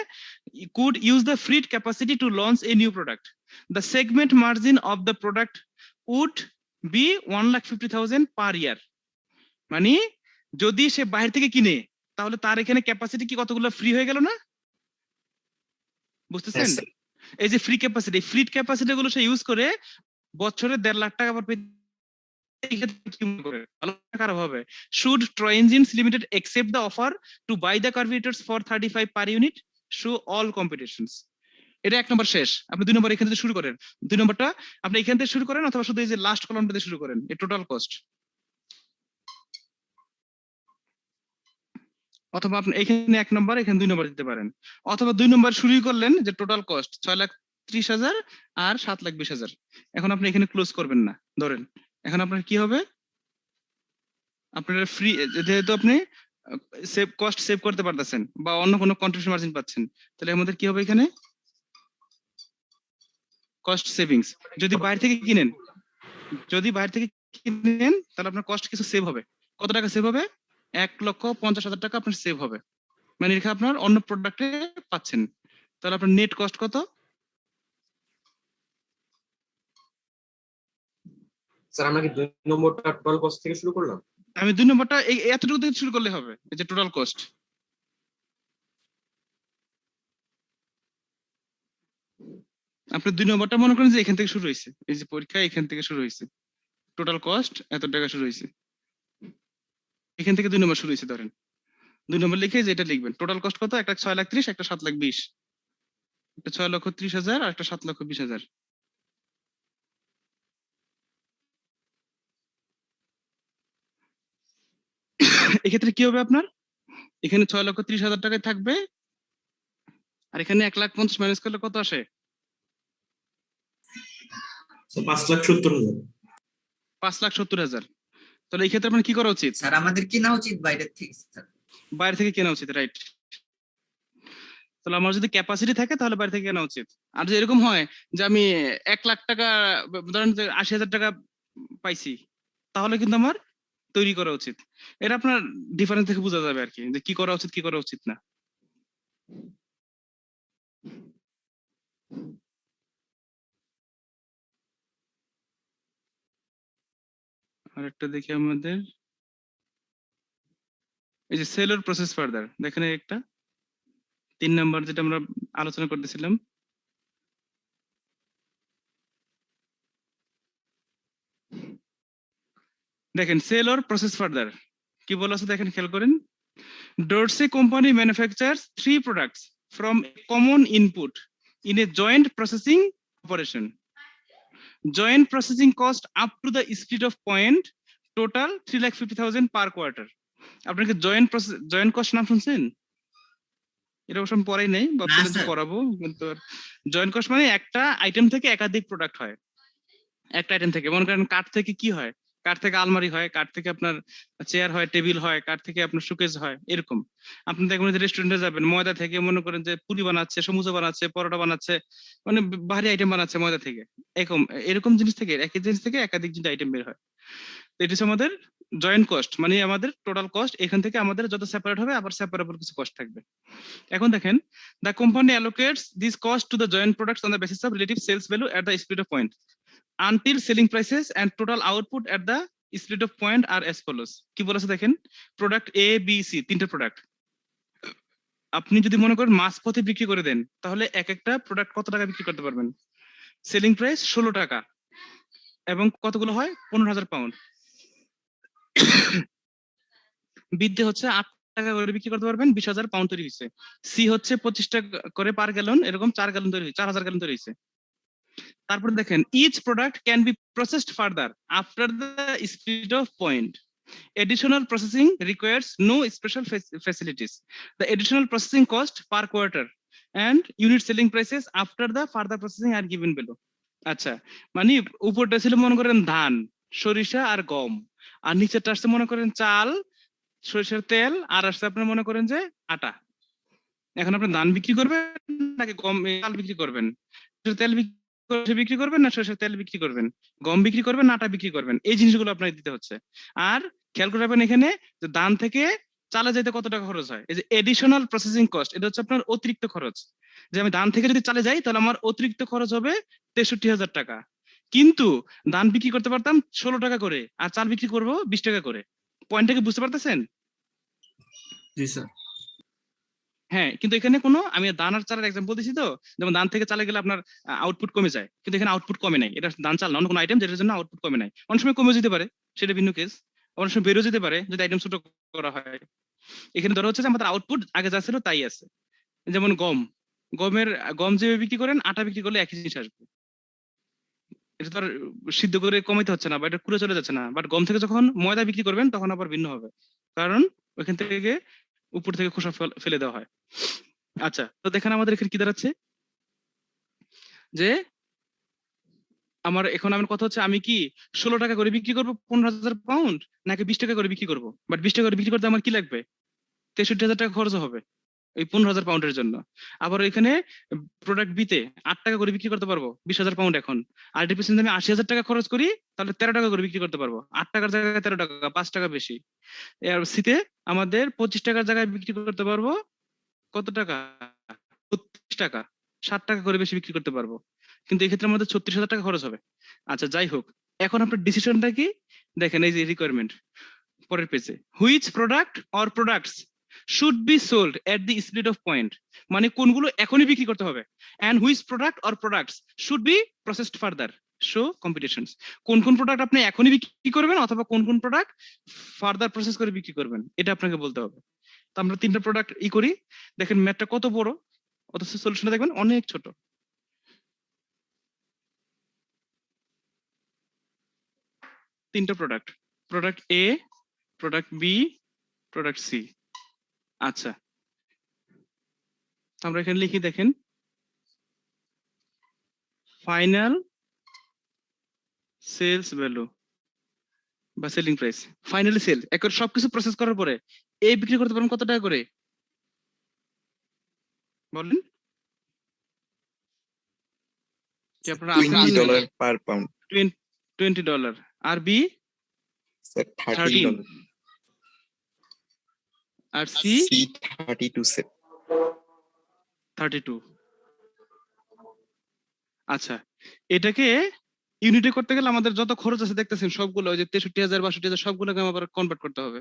could use the freed capacity to launch a new product, the segment margin of the product would be 1,50,000 per year. মানে যদি সে বাইরে থেকে কিনে তাহলে তার এখানে ক্যাপাসিটি কি কতগুলো ফ্রি হয়ে গেল না? বুঝতেছেন? এই যে ফ্রি ক্যাপাসিটি গুলো সে ইউজ করে বছরে 1.5 লাখ টাকা আবার ভালো হবে। Should Troy engines limited accept the offer to buy the carburetors for 35 per unit show all competitions. এটা 1 নম্বর শেষ। আপনি 2 নম্বর এখান থেকে শুরু করেন। 2 নম্বরটা আপনি এখান থেকে শুরু করেন, অথবা শুধু এই যে লাস্ট কলামটা দিয়ে শুরু করেন, এই টোটাল কস্ট। অথবা আপনি এখানে 1 নম্বর, এখানে 2 নম্বর দিতে পারেন, অথবা 2 নম্বর শুরুই করলেন যে টোটাল কস্ট 6,30,000 আর 7,20,000। এখন আপনি এখানে ক্লোজ করবেন না ধরেন। এখন আপনার কি হবে, আপনার ফ্রি, যেহেতু আপনি কস্ট সেভ করতে পারতেছেন বা অন্য কোনো কন্ট্রিবিউশন মার্জিন পাচ্ছেন, তাহলে আমাদের কি হবে এখানে কস্ট সেভিংস। যদি বাইরে থেকে কিনেন তাহলে আপনার কস্ট কিছু সেভ হবে। কত টাকা সেভ হবে? 1,50,000 টাকা আপনার সেভ হবে, মানে এখানে আপনার অন্য প্রোডাক্টে পাচ্ছেন। তাহলে আপনার নেট কস্ট কত?
স্যার আমরা কি 2 নম্বরটা টোটাল কস্ট থেকে শুরু করলাম?
আমি 2 নম্বরটা এতটুকু থেকে শুরু করলে হবে, এই যে টোটাল কস্ট। আপনি 2 নম্বরটা মনে করেন যে এখান থেকে শুরু হয়েছে, এই যে পরীক্ষা এখান থেকে শুরু হয়েছে, টোটাল কস্ট এত টাকা শুরু হয়েছে, এখান থেকে 2 নম্বর শুরু হয়েছে ধরেন। 2 নম্বর লিখে যেটা লিখবেন টোটাল কস্ট কত, একটা 6,30,000, একটা 7,20,000, একটা 6,30,000 আর একটা 7,20,000। এক্ষেত্রে কি হবে আপনার, এখানে 6,30,000 টাকায় থাকবে আর এখানে 1,50,000 মাইনাস করলে কত আসে?
5,70,000।
5,70,000। তাহলে এই ক্ষেত্রে আপনার কি করা উচিত?
স্যার আমাদের কেনা উচিত বাইরের থেকে স্যার।
বাইরে থেকে কেনা উচিত, রাইট। তাহলে আমার যদি ক্যাপাসিটি থাকে তাহলে বাইরে থেকে কেনা উচিত। আর যদি এরকম হয় যে আমি 1,00,000 টাকা, ধরেন 80,000 টাকা পাইছি, তাহলে কিন্তু আমার তৈরি করা উচিত। এটা আপনার ডিফারেন্স থেকে বোঝা যাবে আর কি, যে কি করা উচিত কি করা উচিত না। আর একটা দেখি আমাদের, এই যে সেলর প্রসেস ফার্দার, দেখেন একটা 3 নাম্বার যেটা আমরা আলোচনা করতেছিলাম। দেখেন সেলর প্রসেস ফার্দার কি বলা আছে দেখেন, খেয়াল করেন। Dorsey company manufactures 3 products from a common input in a joint processing operation. Joint processing cost up to the split of point total 3,50,000 per quarter. আপনারা কি জয়েন্ট কস্ট নাম শুনছেন? এটা অবশ্য আমি পড়াই নাই, ভাবছিলাম যে পড়াবো, কিন্তু জয়েন্ট কস্ট মানে একটা আইটেম থেকে একাধিক প্রোডাক্ট হয়। একটা আইটেম থেকে, মনে করেন কাঠ থেকে কি হয়, কাঠ থেকে আলমারি হয়, কাঠ থেকে আপনার চেয়ার হয়, টেবিল হয়, কাঠ থেকে আপনার শোকেস হয়। এরকম আপনি দেখবেন যে রেস্টুরেন্টে যাবেন, ময়দা থেকে মনে করেন যে পুরি বানাচ্ছে, সমুচা বানাচ্ছে, পরোটা বানাচ্ছে, মানে ভারী আইটেম বানাচ্ছে ময়দা থেকে। এরকম জিনিস থেকে, একই জিনিস থেকে একাধিক জিনিস আইটেম বের হয়। তো এটা হচ্ছে আমাদের জয়েন্ট কস্ট, মানে আমাদের টোটাল কস্ট। এখান থেকে আমাদের যত সেপারেট হবে আবার সেপারেবল কিছু কস্ট থাকবে। এখন দেখেন, the company allocates this cost to the joint products on the basis of relative sales value at the split of point until selling prices and total output at the split of point are as follows. কি বলেছে দেখেন, প্রোডাক্ট এ বি সি, তিনটে প্রোডাক্ট। আপনি যদি মনে করেন মাছ পথে বিক্রি করে দেন, তাহলে এক একটা প্রোডাক্ট কত টাকা বিক্রি করতে পারবেন? সেলিং প্রাইস 16 টাকা, এবং কতগুলো হয়? 15,000 পাউন্ড। বৃদ্ধি হচ্ছে 8 টাকা করে বিক্রি করতে পারবেন, 20,000 পাউন্ড তৈরি হয়েছে। সি হচ্ছে 25 টাকা করে পার গ্যালন, এরকম 4 গ্যালন তৈরি, 4,000 গ্যালন তৈরি হয়েছে। তারপরে দেখেন, each product can be processed further after the split off point. Additional processing requires no special facilities. The additional processing cost per quarter and unit selling prices after the further processing are given below. আচ্ছা, মানে উপরটা ছিল মনে করেন ধান, সরিষা আর গম, আর নিচেরটা আসছে মনে করেন চাল, সরিষার তেল, আর আসছে আপনার মনে করেন যে আটা। এখন আপনি ধান বিক্রি করবেন নাকি গম চাল বিক্রি করবেন, তেল বিক্রি করবেন না সরিষার তেল বিক্রি করবেন, গম বিক্রি করবেন না আটা বিক্রি করবেন, এই জিনিসগুলো আপনাকে দিতে হচ্ছে। আর খেয়াল করে রাখবেন এখানে যে ধান থেকে চালে যেতে কত টাকা খরচ হয়, এই যে এডিশনাল প্রসেসিং কস্ট, এটা হচ্ছে আপনার অতিরিক্ত খরচ। যে আমি ধান থেকে যদি চালে যাই তাহলে আমার অতিরিক্ত খরচ হবে 63,000 টাকা, কিন্তু ধান বিক্রি করতে পারতাম 16 টাকা করে, আর চাল বিক্রি করবো 20 টাকা করে। পয়েন্টটাকে বুঝতে পারতেছেন?
জি স্যার।
হ্যাঁ, কিন্তু এখানে কোনো, আমি ধান আর চালের এক্সাম্পল দিছি তো, যেমন ধান থেকে চালে গেলে আপনার আউটপুট কমে যায়, কিন্তু এখানে আউটপুট কমে নাই। এটা ধান চাল না, অন্য কোনো আইটেম যেটার জন্য আউটপুট কমে নাই। অনেক সময় কমে যেতে পারে, সেটা ভিন্ন কেস। অনেক সময় বেরো যেতে পারে যদি আইটেম ছোট করা হয়। এখানে ধরা হচ্ছে যে আমাদের আউটপুট আগে যা ছিল তাই আছে। যেমন গম যেভাবে বিক্রি করেন, আটা বিক্রি করলে একই জিনিস আসবে। এটা তো আর সিদ্ধ করে কমাইতে হচ্ছে না, বা এটা পুরো চলে যাচ্ছে না। বাট গম থেকে যখন ময়দা বিক্রি করবেন তখন আবার ভিন্ন হবে, কারণ ওইখান থেকে উপর থেকে খোসা ফেলে দেওয়া হয়। আচ্ছা, তো দেখেন আমাদের এখানে কি দাঁড়াচ্ছে, যে আমার কথা হচ্ছে আমি কি 16 টাকা করে বিক্রি করবো 15,000 পাউন্ড, নাকি 20 টাকা করে বিক্রি করবো। বাট 20 টাকা করে বিক্রি করতে আমার কি লাগবে? 63,000 টাকা খরচ হবে এই 15,000 পাউন্ডের জন্য। আবার এখানে প্রোডাক্ট বিতে 8 টাকা করে বিক্রি করতে পারবো 20,000 পাউন্ড। এখন আর এর পিছনে আমি 80,000 টাকা খরচ করি, তাহলে 13 টাকা করে বিক্রি করতে পারবো। 8 টাকার জায়গায় 13 টাকা, 5 টাকা বেশি। আর সিতে আমাদের 25 টাকার জায়গায় বিক্রি করতে পারবো কত টাকা? 32 টাকা, 7 টাকা করে বেশি বিক্রি করতে পারবো, কিন্তু এক্ষেত্রে আমাদের 36,000 টাকা খরচ হবে। আচ্ছা, যাই হোক, এখন আপনার ডিসিশনটা কি দেখেন, এই যে রিকোয়ারমেন্ট পরের পেজে, which product or products should be sold at the split off point, মানে কোনগুলো এখনই বিক্রি করতে হবে, and which product or products should be processed further, show competitions. কোন কোন প্রোডাক্ট আপনি এখনই বিক্রি করবেন, অথবা কোন কোন প্রোডাক্ট ফার্দার প্রসেস করে বিক্রি করবেন, এটা আপনাকে বলতে হবে। তো আমরা 3টা প্রোডাক্ট করি, দেখেন ম্যাথটা কত বড়, অথচ সলিউশনটা দেখবেন অনেক ছোট। 3টা প্রোডাক্ট, প্রোডাক্ট এ, প্রোডাক্ট বি, প্রোডাক্ট সি। আচ্ছা, আমরা এখানে লিখি, দেখেন ফাইনাল সেলস ভ্যালু বা সেলিং প্রাইস, ফাইনালি সেল একবার সবকিছু প্রসেস করার পরে এই বিক্রি করতে পারেন কত টাকা করে বলেন? কি আপনারা আছেন না?
$20 per pound.
$20 আর বি
Sir,
13
$13.
আর সি
C 32 sir.
32। আচ্ছা, এটাকে ইউনিটে করতে গেলে আমাদের যত খরচ আছে দেখতেছেন সবগুলো, ওই যে 63,000 62,000 সবগুলোকে আবার কনভার্ট করতে হবে।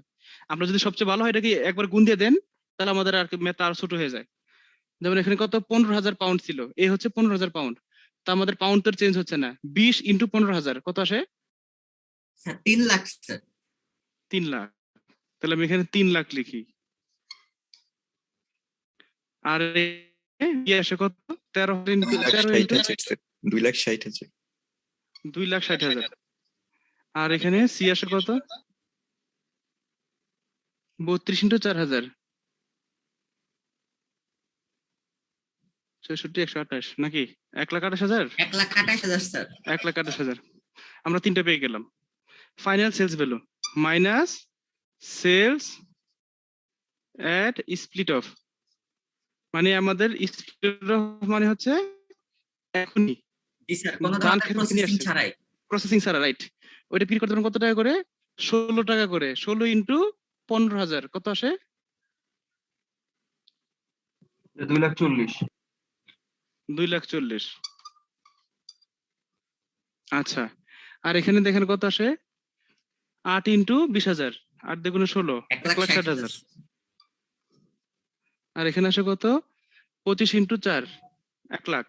আমরা যদি সবচেয়ে ভালো হয় এটাকে একবার গুণ দিয়ে দেন, তাহলে আমাদের আর কি ম্যাথটা আর ছোট হয়ে যায়। যেমন এখানে কত 15,000 পাউন্ড ছিল, এই হচ্ছে 15,000 পাউন্ড, তা আমাদের পাউন্ড তো চেঞ্জ হচ্ছে না। 20 ইন্টু 15,000 কত আসে?
Sir 3 lakh sir.
3 লাখ। তাহলে আমি এখানে 3 লাখ লিখি। আর কি আসে কত? 13 ইন্টু
2,60,000 sir.
2,60,000। আর এখানে সি আসে কত? 32 ইন্টু 4,000 66 128 নাকি 1,28,000?
1,28,000 স্যার।
1,28,000। আমরা তিনটা পেয়ে গেলাম। Final sales value minus sales at split off, মানে আমাদের স্প্লিট অফ মানে হচ্ছে এখনই
জি স্যার, কোনো ধরনের প্রসেসিং ছাড়াই।
প্রসেসিং ছাড়া, রাইট। ওইটা বিক্রি করতে পারেন কত টাকা করে? 16 টাকা করে। 16 ইন্টু 15,000 কত আসে?
2,40,000।
2,40,000। আচ্ছা, আর এখানে দেখেন কত আসে? 8 ইন্টু 20,000, 8 দ্বিগুণে 16, 1,60,000। আর এখানে আসে কত? 25 ইন্টু 4, 1 লাখ।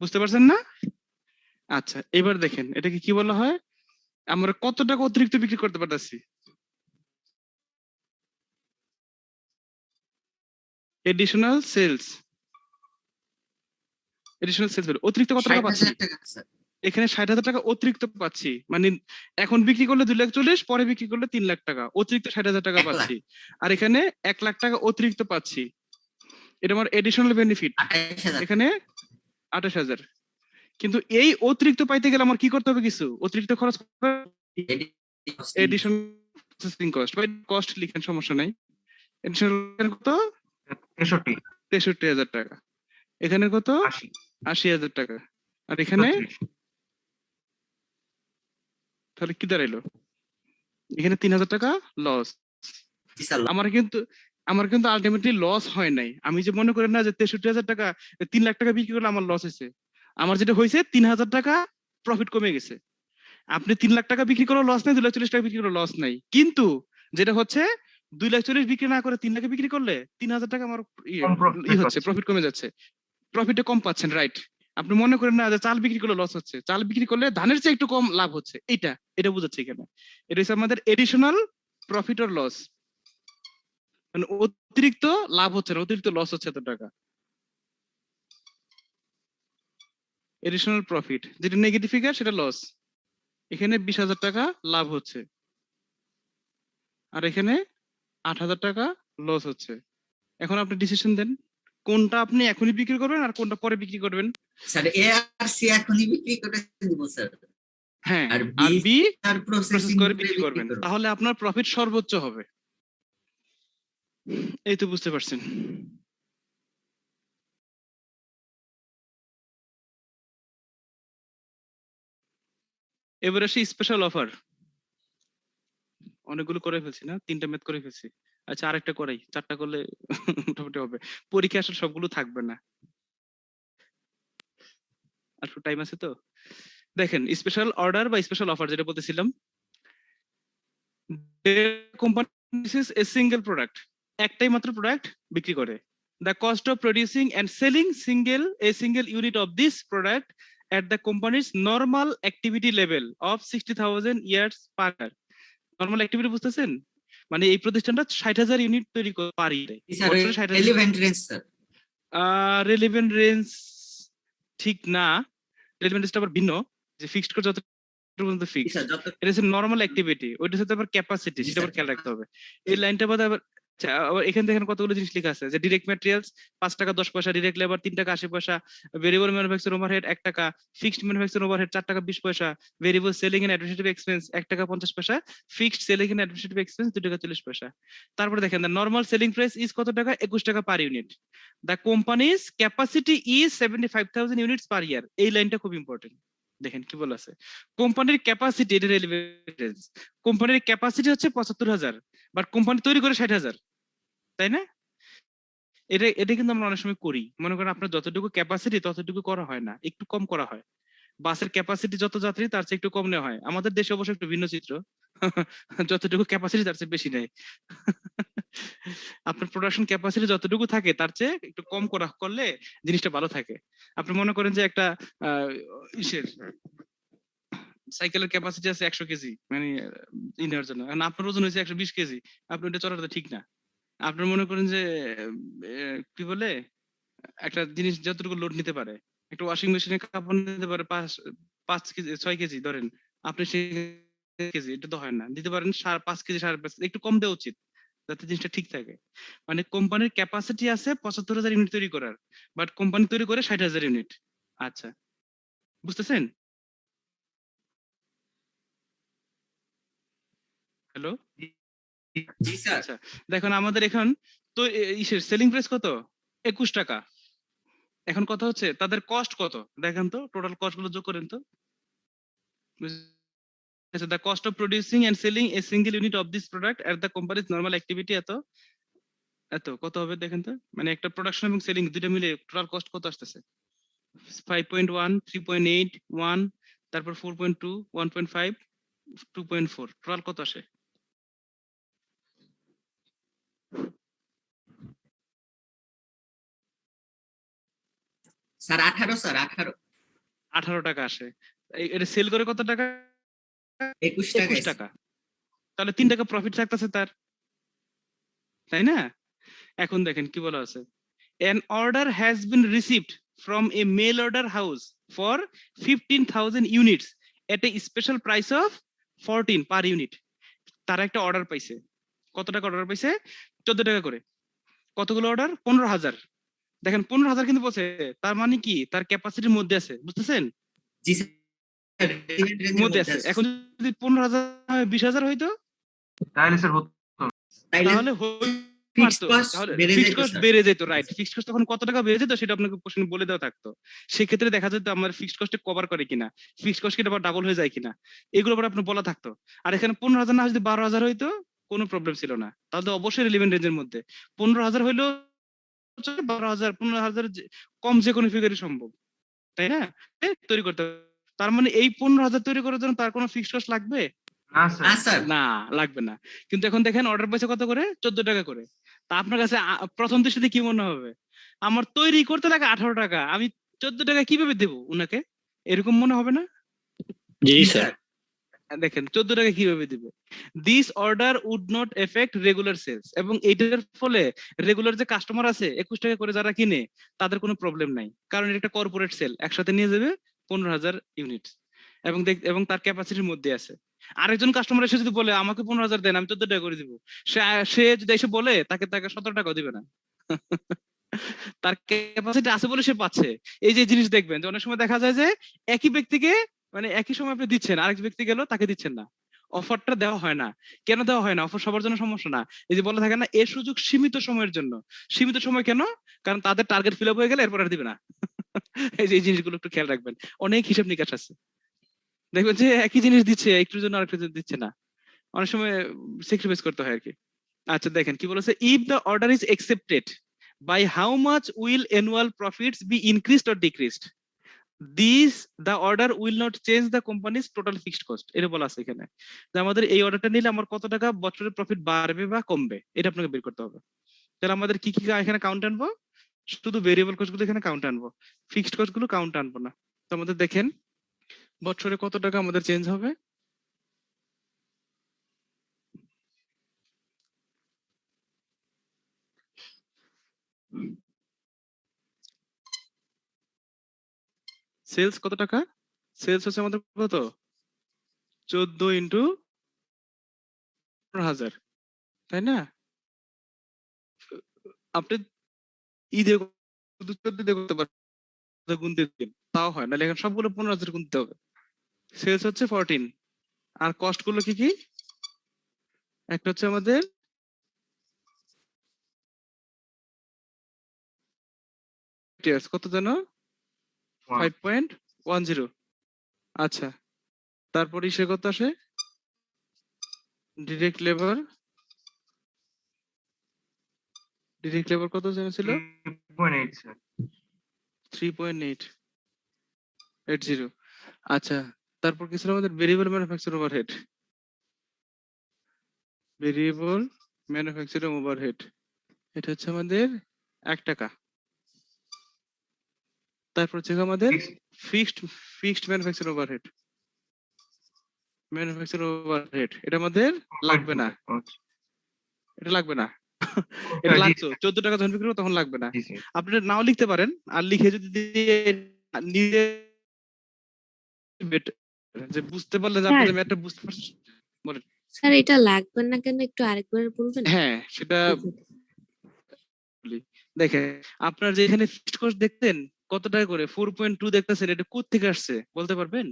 বুঝতে পারছেন না? আচ্ছা, এবার দেখেন এটাকে কি বলা হয়, আমরা কত টাকা অতিরিক্ত বিক্রি করতে পারতেছি। এডিশনাল সেলস, এডিশনাল সেলস অতিরিক্ত কত টাকা পাচ্ছি?
60,000 টাকা স্যার।
এখানে 60,000 টাকা অতিরিক্ত পাচ্ছি, মানে এখন বিক্রি করলে 2,40,000, পরে বিক্রি করলে 3 লাখ টাকা, অতিরিক্ত 60,000 টাকা
1 লাখ।
পাচ্ছি। আর এখানে 1 লাখ টাকা অতিরিক্ত পাচ্ছি, এটা আমার এডিশনাল বেনিফিট।
28,000।
এখানে 28,000। কিন্তু এই অতিরিক্ত পাইতে গেলে আমার কি করতে হবে? কিছু অতিরিক্ত খরচ, এডিশনাল প্রসেসিং কস্ট বা কস্ট লিখেন, সমস্যা নাই। এডিশনাল কত? 63,000 টাকা। এখানে কত? 80,000 টাকা। আর এখানে তাহলে কি দাঁড়াইলো? এখানে 3,000 টাকা লস। আমার কিন্তু আলটিমেটলি লস হয় নাই। আমি যে মনে করি না যে 63,000 টাকা 3 লাখ টাকা বিক্রি করলে আমার লস হয়েছে, আমার যেটা হয়েছে 3,000 টাকা প্রফিট কমে গেছে। আপনি 3 লাখ টাকা বিক্রি করলে লস নাই, 2,40,000 টাকা বিক্রি করলে লস নাই। কিন্তু যেটা হচ্ছে 2,40,000 বিক্রি না করে 3 লাখে বিক্রি করলে 3,000 টাকা আমার হচ্ছে, প্রফিট কমে যাচ্ছে, প্রফিটে কম পাচ্ছেন, রাইট। আপনি মনে করেন না যে চাল বিক্রি করলে লস হচ্ছে, চাল বিক্রি করলে ধানের চেয়ে একটু কম লাভ হচ্ছে, এটা বোঝাচ্ছে এখানে। এটা হচ্ছে আমাদের এডিশনাল প্রফিট অর লস, মানে অতিরিক্ত লাভ হচ্ছে না, অতিরিক্ত লস হচ্ছে এত টাকা। এডিশনাল প্রফিট যেটা নেগেটিভ ফিগার সেটা লস। এখানে 20,000 টাকা লাভ হচ্ছে, আর এখানে 8,000 টাকা লস হচ্ছে। এখন আপনি ডিসিশন দেন কোনটা আপনি এখনই বিক্রি করবেন আর কোনটা পরে বিক্রি করবেন।
স্যার এ আর সি এখনই বিক্রি করে দিব স্যার।
হ্যাঁ,
আর
বি
আর
প্রসেস
প্রসেসিং
করে বিক্রি করবেন, তাহলে আপনার প্রফিট সর্বোচ্চ হবে। এই তো বুঝতে পারছেন। এবার আসি স্পেশাল অফার। অনেকগুলো করে ফেলছি না, 3টা ম্যাথ করে ফেলছি। আচ্ছা, আরেকটা করাই, 4টা করলে মোটামুটি হবে। পরীক্ষা আসলে সবগুলো থাকবে না, আর টাইম আছে তো। দেখেন স্পেশাল অর্ডার বা স্পেশাল অফার যেটা বলতেছিলাম, কোম্পানি এ সিঙ্গেল প্রোডাক্ট, একটাই মাত্র প্রোডাক্ট বিক্রি করে। The cost of producing and selling a single unit of this product at the company's normal activity level of 60,000 years per year. Normal activity বুঝতেছেন? মানে এই প্রতিষ্ঠানটা 60,000 ইউনিট তৈরি করে পার ইয়ারে।
Relevant range sir.
Relevant range ঠিক না, রিলেভেন্ট রেঞ্জটা আবার ভিন্ন, যে ফিক্সড করে যত পর্যন্ত ফিক্সড, এটা হচ্ছে নরমাল অ্যাক্টিভিটি, ওইটার সাথে আবার ক্যাপাসিটি, সেটা আবার খেয়াল রাখতে হবে। এই লাইনটা বাদে আবার আচ্ছা, আবার এখানে দেখেন কতগুলো জিনিস লেখা আছে যে ডিরেক্ট ম্যাটেরিয়ালস 5 টাকা 10 পয়সা, ডিরেক্ট লেবার 3 টাকা 80 পয়সা, ভেরিয়েবল ম্যানুফ্যাকচার ওভারহেড 1 টাকা, ফিক্সড ম্যানুফ্যাকচার ওভারহেড 4 টাকা 20 পয়সা, variable selling and administrative expense 1 টাকা 50 পয়সা, fixed selling and administrative expense 2 টাকা 40 পয়সা। তারপরে দেখেন the normal selling price is কত টাকা? 21 টাকা per unit. The company's capacity is 75,000 units per year. এই লাইনটা খুব ইম্পর্টেন্ট। দেখেন কি বলা আছে, কোম্পানির ক্যাপাসিটি, এটা রেলিভেন্ট। কোম্পানির ক্যাপাসিটি হচ্ছে 75,000, বাট কোম্পানি তৈরি করে 60,000, তাই না? এটা এটা কিন্তু আমরা অনেক সময় করি, মনে করেন আপনার যতটুকু ক্যাপাসিটি ততটুকু করা হয় না, একটু কম করা হয়। বাসের ক্যাপাসিটি যত যাত্রী তার চেয়ে একটু কম নেওয়া হয়। আমাদের দেশে অবশ্য একটু ভিন্ন চিত্র, যতটুকু ক্যাপাসিটি তার চেয়ে বেশি নেয়। আপনার প্রোডাকশন ক্যাপাসিটি যতটুকু থাকে তার চেয়ে একটু কম করলে জিনিসটা ভালো থাকে। আপনি মনে করেন যে একটা ইসের সাইকেলের ক্যাপাসিটি আছে 100 কেজি, মানে নেওয়ার জন্য, আপনার ওজন হয়েছে 120 কেজি, আপনি ওটা চড়াটা ঠিক না। আপনার মনে করেন যে কি বলে একটা জিনিস যতটুকু লোড নিতে পারে, একটা ওয়াশিং মেশিনে কাপড় নিতে পারে 5 কেজি 6 কেজি ধরেন, আপনি সেই কেজি এটা তো হয় না, দিতে পারেন 5 কেজি 5.5 কেজি, একটু কম দেওয়া উচিত যাতে জিনিসটা ঠিক থাকে। মানে কোম্পানির ক্যাপাসিটি আছে 75,000 ইউনিট তৈরি করার, বাট কোম্পানি তৈরি করে 60,000 ইউনিট। আচ্ছা, বুঝতেছেন? হ্যালো,
জি স্যার।
আচ্ছা দেখুন আমাদের এখন তো ইসের সেলিং প্রাইস কত? 21 টাকা। এখন কথা হচ্ছে তাদের কস্ট কত, দেখেন তো টোটাল কস্ট গুলো যোগ করেন তো। The cost of producing and selling a single unit of this product at the company's normal activity এত এত কত হবে দেখেন তো, মানে একটা প্রোডাকশন এবং সেলিং দুটো মিলে টোটাল কস্ট কত আসতেছে? 5.1, 3.8, 1, তারপর 4.2, 1.5, 2.4, টোটাল কত আসে?
স্যার 18 স্যার 18
18 টাকা আসে। এটা সেল করে কত টাকা?
21 টাকা
21 টাকা। তাহলে 3 টাকা প্রফিট থাকতেছে তার, তাই না? এখন দেখেন কি বলা আছে, an order has been received from a mail order house for 15,000 units at a special price of 14 per unit. তারা একটা অর্ডার পাইছে, কত টাকা অর্ডার পাইছে? 14 টাকা করে। কতগুলো অর্ডার? 15,000। দেখেন 15,000 কিন্তু বলছে, তার মানে কি তার ক্যাপাসিটির মধ্যে আছে, বুঝতেছেন?
জি স্যার,
মধ্যে আছে। এখন যদি 15,000 20,000 হইতো
তাহলে স্যার হতো,
তাহলে
ফিক্সড কস্ট বেড়ে
ফিক্সড
যেত
কস্ট
স্যার।
বেড়ে যেত, রাইট। ফিক্সড কস্ট তখন কত টাকা বেড়ে যেত সেটা আপনাকে কোশ্চেন বলে দেওয়া থাকতো। সেক্ষেত্রে দেখা যেত আমার ফিক্সড কস্টে কভার করে কিনা, ফিক্সড কস্ট কিনা ডাবল হয়ে যায় কিনা, এগুলো পরে আপনার বলা থাকতো। আর এখানে 15,000 না যদি 12,000 হইতো কোনো প্রবলেম ছিল না, তাহলে অবশ্যই রিলেভেন্ট রেঞ্জের মধ্যে। 15,000 হইলেও 12,000 15,000 কম যে কোনো ফিগারই সম্ভব, তাই না? তৈরি করতে হবে। তার মানে এই 15,000 তৈরি করার জন্য তার কোনো ফিক্সড কস্ট লাগবে
না স্যার।
না, লাগবে না। কিন্তু এখন দেখেন অর্ডার পয়সা কত করে? 14 টাকা করে। তা আপনার কাছে প্রথম দৃষ্টিতে কি মনে হবে? আমার তৈরি করতে লাগে 18 টাকা, আমি 14 টাকা কিভাবে দেবো উনাকে? এরকম মনে হবে না?
জি স্যার।
দেখেন 14 টাকা কিভাবে দিবে। This order would not affect regular sales, এবং এইটার ফলে রেগুলার যে কাস্টমার আছে 21 টাকা করে যারা কিনে তাদের কোনো প্রবলেম নাই, কারণ এটা একটা কর্পোরেট সেল, একসাথে নিয়ে যাবে 15,000 ইউনিট, এবং তার ক্যাপাসিটির মধ্যে আছে। আরেকজন কাস্টমার এসে যদি বলে আমাকে 15,000 দেন, আমি 14 টাকা করে দিব, সে যদি এসে বলে তাকে 17 টাকাও দিবে না। তার ক্যাপাসিটি আছে বলে সে পাচ্ছে। এই যে জিনিস দেখবেন যে অনেক সময় দেখা যায় যে একই ব্যক্তিকে, মানে একই সময় আপনি দিচ্ছেন, আরেক ব্যক্তি গেল তাকে দিচ্ছেন না, অফারটা দেওয়া হয় না। কেন দেওয়া হয় না? অফার সবার জন্য সমস্যা না। এই যে বলা থাকে না, এর সুযোগ সীমিত সময়ের জন্য। সীমিত সময় কেন? কারণ তাদের টার্গেট ফিল আপ হয়ে গেলে এরপর আর দিবে না। এই যে এই জিনিসগুলো একটু খেয়াল রাখবেন, অনেক হিসাব নিকাশ আছে। দেখবেন যে একই জিনিস দিচ্ছে, একটুর জন্য আরেকটু দিচ্ছে না, অনেক সময় স্যাক্রিফাইস করতে হয় আর কি। আচ্ছা দেখেন কি বলেছে, if the order is accepted by how much will annual profits be increased or decreased, this the order will not change the company's total fixed cost। এটা বলা আছে এখানে যে আমাদের এই অর্ডারটা নিলে আমার কত টাকা বছরের প্রফিট বাড়বে বা কমবে, এটা আপনাকে বের করতে হবে। তাহলে আমাদের কি কি এখানে কাউন্ট আনবো? শুধু ভেরিয়েবল কস্ট গুলো এখানে কাউন্ট আনবো, ফিক্সড কস্ট গুলো কাউন্ট আনবো না। তো আমাদের দেখেন বছরে কত টাকা আমাদের চেঞ্জ হবে। সেলস কত টাকা? সেলস হচ্ছে আমাদের কত? 14 ইন্টু 15,000, তাই না? আপনি ঈদে দিয়ে করতে পারেন, গুণ দিয়ে দিন, তাও হয়, নাহলে এখন সবগুলো 15,000 গুণ দিতে হবে। সেলস হচ্ছে 14, আর কস্ট গুলো কি কি? একটা হচ্ছে আমাদের কত জানো? 5.10। আচ্ছা, তারপর ইসে কত আসে? ডিরেক্ট লেবার কত জানা ছিল?
3.8 স্যার।
3.880। আচ্ছা, তারপর কি ছিল আমাদের? Variable manufacturing overhead. এটা হচ্ছে আমাদের 1 টাকা। তারপর হচ্ছে আমাদের ফিক্সড ম্যানুফ্যাকচারিং ওভারহেড। এটা আমাদের লাগবে না, এটা লাগবে না। এটা লাগতো 14 টাকা যখন বিক্রি করবো তখন লাগবে না। আপনি এটা নাও লিখতে পারেন, আর লিখে যদি নিজে যে বুঝতে পারলে যে আপনি ম্যাথটা বুঝতে পারছেন। বলেন
স্যার, এটা লাগবে না কেন একটু আরেকবার বলবেন?
হ্যাঁ, সেটা দেখেন, আপনার যে এখানে ফিক্সড কস্ট দেখতেন কত টাকা করে 4.2 দেখতেছেন, এটা কোথা থেকে আসছে বলতে পারবেন?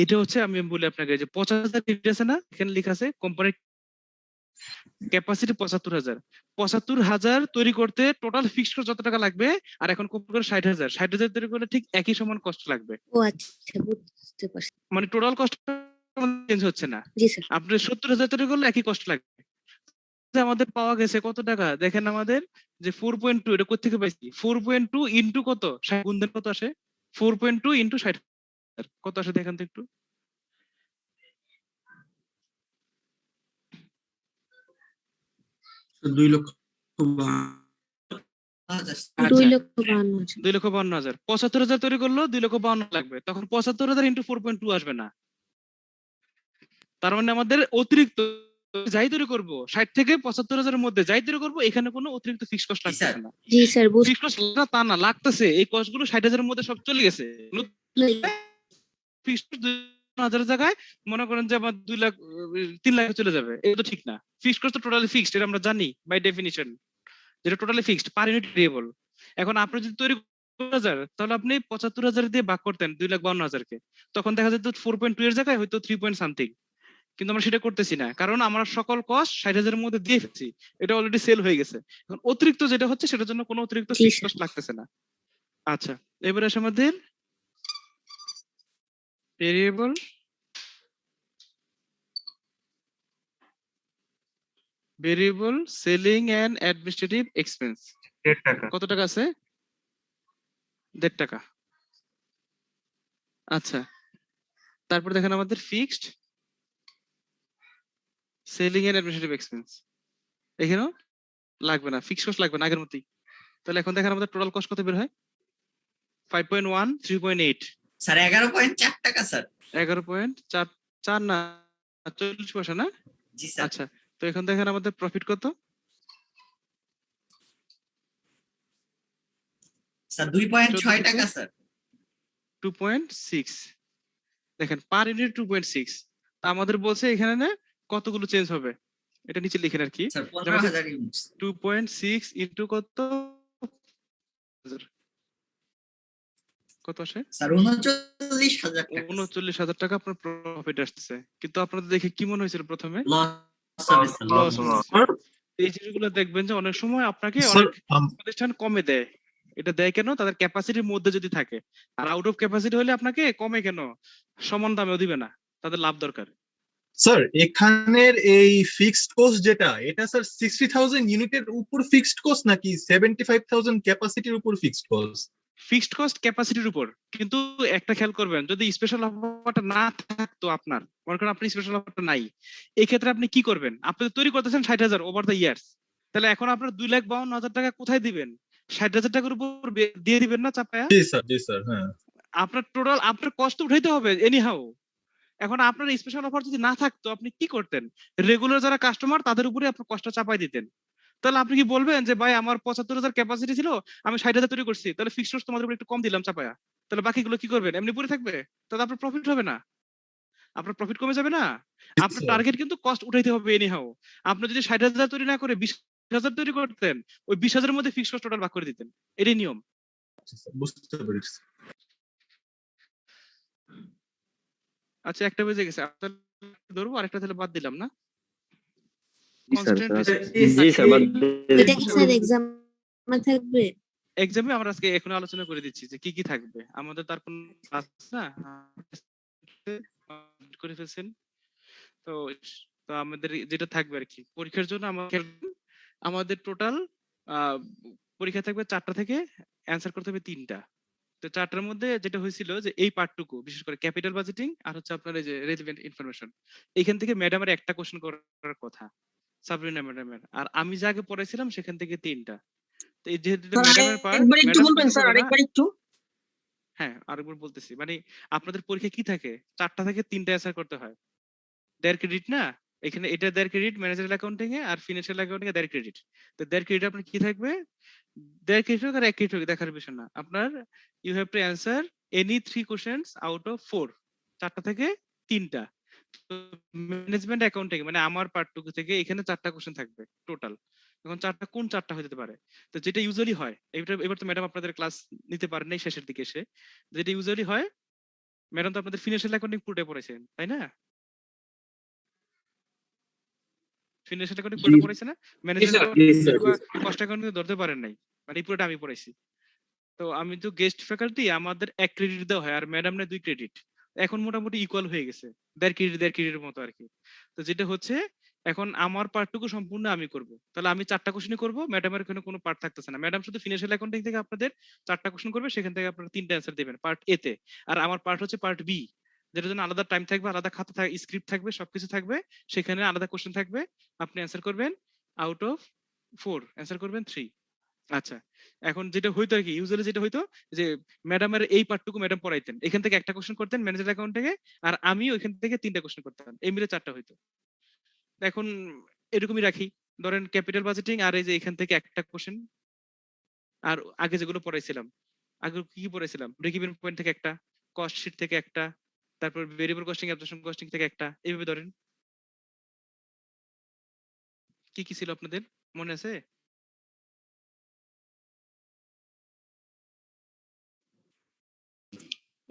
এটা হচ্ছে আমি বলি আপনাকে যে 50,000 আছে না, এখানে লেখা আছে কোম্পানির ক্যাপাসিটি 75,000 তৈরি করতে টোটাল ফিক্সড কস্ট যত টাকা লাগবে, আর এখন কোম্পানি করে 60,000 তৈরি করলে ঠিক একই সমান কস্ট লাগবে।
ও আচ্ছা, বুঝতে পারছি।
মানে টোটাল কস্ট চেঞ্জ হচ্ছে না।
জি স্যার।
আপনি 70,000 তৈরি করলে একই কস্ট লাগবে। আমাদের পাওয়া গেছে কত টাকা দেখেন, আমাদের যে 4.2 এটা কোথা থেকে পাইছি? 4.2 ইনটু কত? 60 গুণ দেন, কত আসে? 4.2 ইনটু 60 কত আসে দেখেন তো একটু।
স্যার
2,52,000। 75,000 তৈরি করলো 2,52,000 লাগবে, তখন 75,000 ইনটু 4.2 আসবে না। তার মানে আমাদের অতিরিক্ত যাই তৈরি করবো 60 থেকে 75,000 এর মধ্যে যাই তৈরি করবো, এখানে কোনো অতিরিক্ত ফিক্সড কস্ট লাগতেছে না।
জি স্যার,
ফিক্সড কস্ট তা না, লাগতেছে। এই কস্ট গুলো 60,000 এর মধ্যে সব চলে গেছে। ফিক্সড 2,000 জায়গায় মনে করেন যে আমার 2 লাখ 3 লাখ চলে যাবে, এটা তো ঠিক না। ফিক্সড কস্ট তো টোটালি ফিক্সড, এটা আমরা জানি বাই ডেফিনিশন, যেটা totally fixed per unit variable. এখন আপনি যদি তৈরি 4,000, তাহলে আপনি 75,000 দিয়ে ভাগ করতেন 2,52,000 কে, তখন দেখা যেত 4.2 এর জায়গায় হয়তো 3 পয়েন্ট সামথিং। কিন্তু আমরা সেটা করতেছি না, কারণ আমরা সকল কস্ট 60,000 এর মধ্যে দিয়ে ফেলছি, এটা অলরেডি সেল হয়ে গেছে। এখন অতিরিক্ত যেটা হচ্ছে সেটার জন্য কোনো অতিরিক্ত ফিক্সড কস্ট লাগতেছে না। আচ্ছা, এবারে আসে আমাদের variable selling and administrative expense.
1.5 টাকা।
কত টাকা আছে? 1.5 টাকা। আচ্ছা, তারপর দেখেন আমাদের fixed selling and administrative expense, এখানেও লাগবে না, ফিক্সড কস্ট লাগবে না আগের মতোই। তাহলে এখন দেখেন আমাদের টোটাল কস্ট কত বের হয়? 5.1 3.8
স্যার 11.4 টাকা স্যার।
11.4 না 40 পয়সা না?
জি স্যার।
আচ্ছা, তো এখন দেখেন আমাদের প্রফিট কত?
স্যার 2.6 টাকা স্যার।
2.6 দেখেন পার ইউনিট 2.6। তা আমাদের বলছে এখানে না কতগুলো চেঞ্জ হবে, এটা নিচে লিখেন আর কি।
Sir 15,000 unit.
2.6 ইনটু কত কত আসে?
স্যার 39,000 টাকা।
39,000 টাকা আপনার প্রফিট আসছে। কিন্তু আপনাদের দেখে কি মনে হয়েছিল প্রথমে?
লস।
এই জিনিসগুলো দেখবেন যে অনেক সময় আপনাকে অনেক প্রতিষ্ঠান কমে দেয়। এটা দেয় কেন? তাদের ক্যাপাসিটির মধ্যে যদি থাকে। আর আউট অফ ক্যাপাসিটি হলে আপনাকে কমে কেন? সমান দামেও দিবে না, তাদের লাভ দরকার।
স্যার এখানের এই ফিক্সড কস্ট যেটা, এটা স্যার 60,000 ইউনিটের উপর ফিক্সড কস্ট নাকি 75,000 ক্যাপাসিটির উপর ফিক্সড কস্ট?
ফিক্সড কস্ট ক্যাপাসিটির উপর। কিন্তু একটা খেয়াল করবেন, যদি স্পেশাল অফারটা না থাকতো, আপনার মনে করেন আপনি স্পেশাল অফারটা নাই, এই ক্ষেত্রে আপনি কি করবেন? আপনি তৈরি করতেছেন 60,000 ওভার দ্য ইয়ার্স, তাহলে এখন আপনার 2,52,000 টাকা কোথায় দিবেন? 60,000 টাকার উপর দিয়ে দিবেন না চাপায়া?
জি স্যার, হ্যাঁ।
আপনার টোটাল আপনার কষ্ট উঠাইতে হবে এনিহাউ। এখন আপনার স্পেশাল অফার যদি না থাকতো আপনি কি করতেন? রেগুলার যারা কাস্টমার তাদের উপরে আপনার কষ্ট চাপাই দিতেন। তাহলে আপনি কি বলবেন যে ভাই আমার 75,000 ক্যাপাসিটি ছিল, আমি 60,000 তৈরি করছি, তাহলে ফিক্সড কস্ট তোমাদের উপর একটু কম দিলাম চাপায়া, তাহলে বাকিগুলো কি করবেন? এমনি পড়ে থাকবে? তাহলে আপনার প্রফিট হবে না, আপনার প্রফিট কমে যাবে না? আপনার টার্গেট কিন্তু কস্ট উঠাইতে হবে এনিহাউ। আপনি যদি 60,000 তৈরি না করে 20,000 20,000 তৈরি করতেন, ওই 20,000 এর মধ্যে ফিক্সড কস্ট টোটাল ভাগ করে দিতেন। এটাই নিয়ম।
আচ্ছা স্যার, বুঝতে পেরেছি।
আচ্ছা, একটা বেজে গেছে, আপনার ধরবো, আরেকটা তাহলে বাদ দিলাম না?
জি স্যার,
কনস্ট্যান্ট
জি স্যার, বাদ
এটা কি স্যার এক্সামে থাকবে?
এক্সামে আমরা আজকে এখন আলোচনা করে দিচ্ছি যে কি কি থাকবে। আমাদের তার কোন ক্লাস না করে ফেলছেন। তো তো আমাদের যেটা থাকবে আর কি পরীক্ষার জন্য আমাদের টোটাল পরীক্ষা থাকবে 4টা থেকে অ্যান্সার করতে হবে 3টা। তো 4টার মধ্যে যেটা হয়েছিল যে এই পার্টটুকু বিশেষ করে ক্যাপিটাল বাজেটিং আর হচ্ছে আপনার এই যে রেলিভেন্ট ইনফরমেশন, এখান থেকে ম্যাডামের একটা কোশ্চেন করার কথা, সাবরিনা ম্যাডামের। আর আমি যা আগে পড়াইছিলাম সেখান থেকে 3টা। তো এই যেহেতু ম্যাডামের পার্ট,
একটু বলবেন স্যার, আরেকবার একটু।
হ্যাঁ, আরেকবার বলতেছি, মানে আপনাদের পরীক্ষা কি থাকে, 4টা থেকে 3টা অ্যান্সার করতে হয়। 1.5 ক্রেডিট না, এখানে এটা 1.5 ক্রেডিট ম্যানেজারাল অ্যাকাউন্টিং এ, আর ফিনান্সিয়াল অ্যাকাউন্টিং এ 1.5 ক্রেডিট। তো 1.5 ক্রেডিট আপনার কি থাকবে, 1.5 ক্রেডিট হোক আর 1 ক্রেডিট হোক দেখার বিষয় না, আপনার you have to answer any 3 questions out of 4, 4টা থেকে 3টা। তো ম্যানেজমেন্ট অ্যাকাউন্টিং মানে আমার পার্টটুকু থেকে এখানে 4টা কোশ্চেন থাকবে টোটাল। এখন 4টা কোন 4টা হতে পারে, তো যেটা ইউজুয়ালি হয়, এবার তো ম্যাডাম আপনাদের ক্লাস নিতে পারেন নাই শেষের দিকে এসে, যেটা ইউজুয়ালি হয়, ম্যাডাম তো আপনাদের ফিনান্সিয়াল অ্যাকাউন্টিং পুরোটা পড়েছেন তাই না? ফিনান্সিয়াল অ্যাকাউন্টিং পুরোটা পড়াইছে না? ম্যানেজমেন্ট কস্ট অ্যাকাউন্টিং ধরতে পারেন নাই, মানে এই পুরোটা আমি পড়াইছি। তো আমি তো গেস্ট ফ্যাকাল্টি, আমাদের 1 ক্রেডিট দেওয়া হয় আর ম্যাডাম না 2 ক্রেডিট। এখন মোটামুটি ইকুয়াল হয়ে গেছে, 1.5 ক্রেডিটের মতো আর কি। তো যেটা হচ্ছে এখন আমার পার্টটুকু সম্পূর্ণ আমি করব, তাহলে আমি 4টা কোশ্চেনই করব, ম্যাডামের এখানে কোনো পার্ট থাকতেছে না। ম্যাডাম শুধু ফিনান্সিয়াল অ্যাকাউন্টিং থেকে আপনাদের 4টা কোশ্চেন করবে, সেখান থেকে আপনারা 3টা অ্যান্সার দিবেন পার্ট এ তে। আর আমার পার্ট হচ্ছে পার্ট বি, যেটার জন্য আলাদা টাইম থাকবে, আলাদা খাতা থাকবে, স্ক্রিপ্ট থাকবে, সবকিছু থাকবে, সেখানে আলাদা কোশ্চেন থাকবে, আপনি অ্যান্সার করবেন আউট অফ 4 অ্যান্সার করবেন 3। আচ্ছা, এখন যেটা হইতো আর কি, ইউজুয়ালি যেটা হইতো যে ম্যাডামের এই পার্টটুকু ম্যাডাম পড়াইতেন, এখান থেকে একটা কোশ্চেন করতেন ম্যানেজার অ্যাকাউন্ট থেকে, আর আমি ওইখান থেকে 3টা কোশ্চেন করতাম, এই মিলে 4টা হইতো। এখন এরকমই রাখি, ধরেন ক্যাপিটাল বাজেটিং আর এই যে এখান থেকে একটা কোশ্চেন, আর আগে যেগুলো পড়াইছিলাম, আগে কি কি পড়াইছিলাম, ব্রেক ইভেন পয়েন্ট থেকে একটা, কস্ট শিট থেকে একটা, তারপর ভেরিয়েবল কস্টিং অ্যাবজর্পশন কস্টিং থেকে একটা, এইভাবে ধরেন। কি কি ছিল আপনাদের মনে আছে?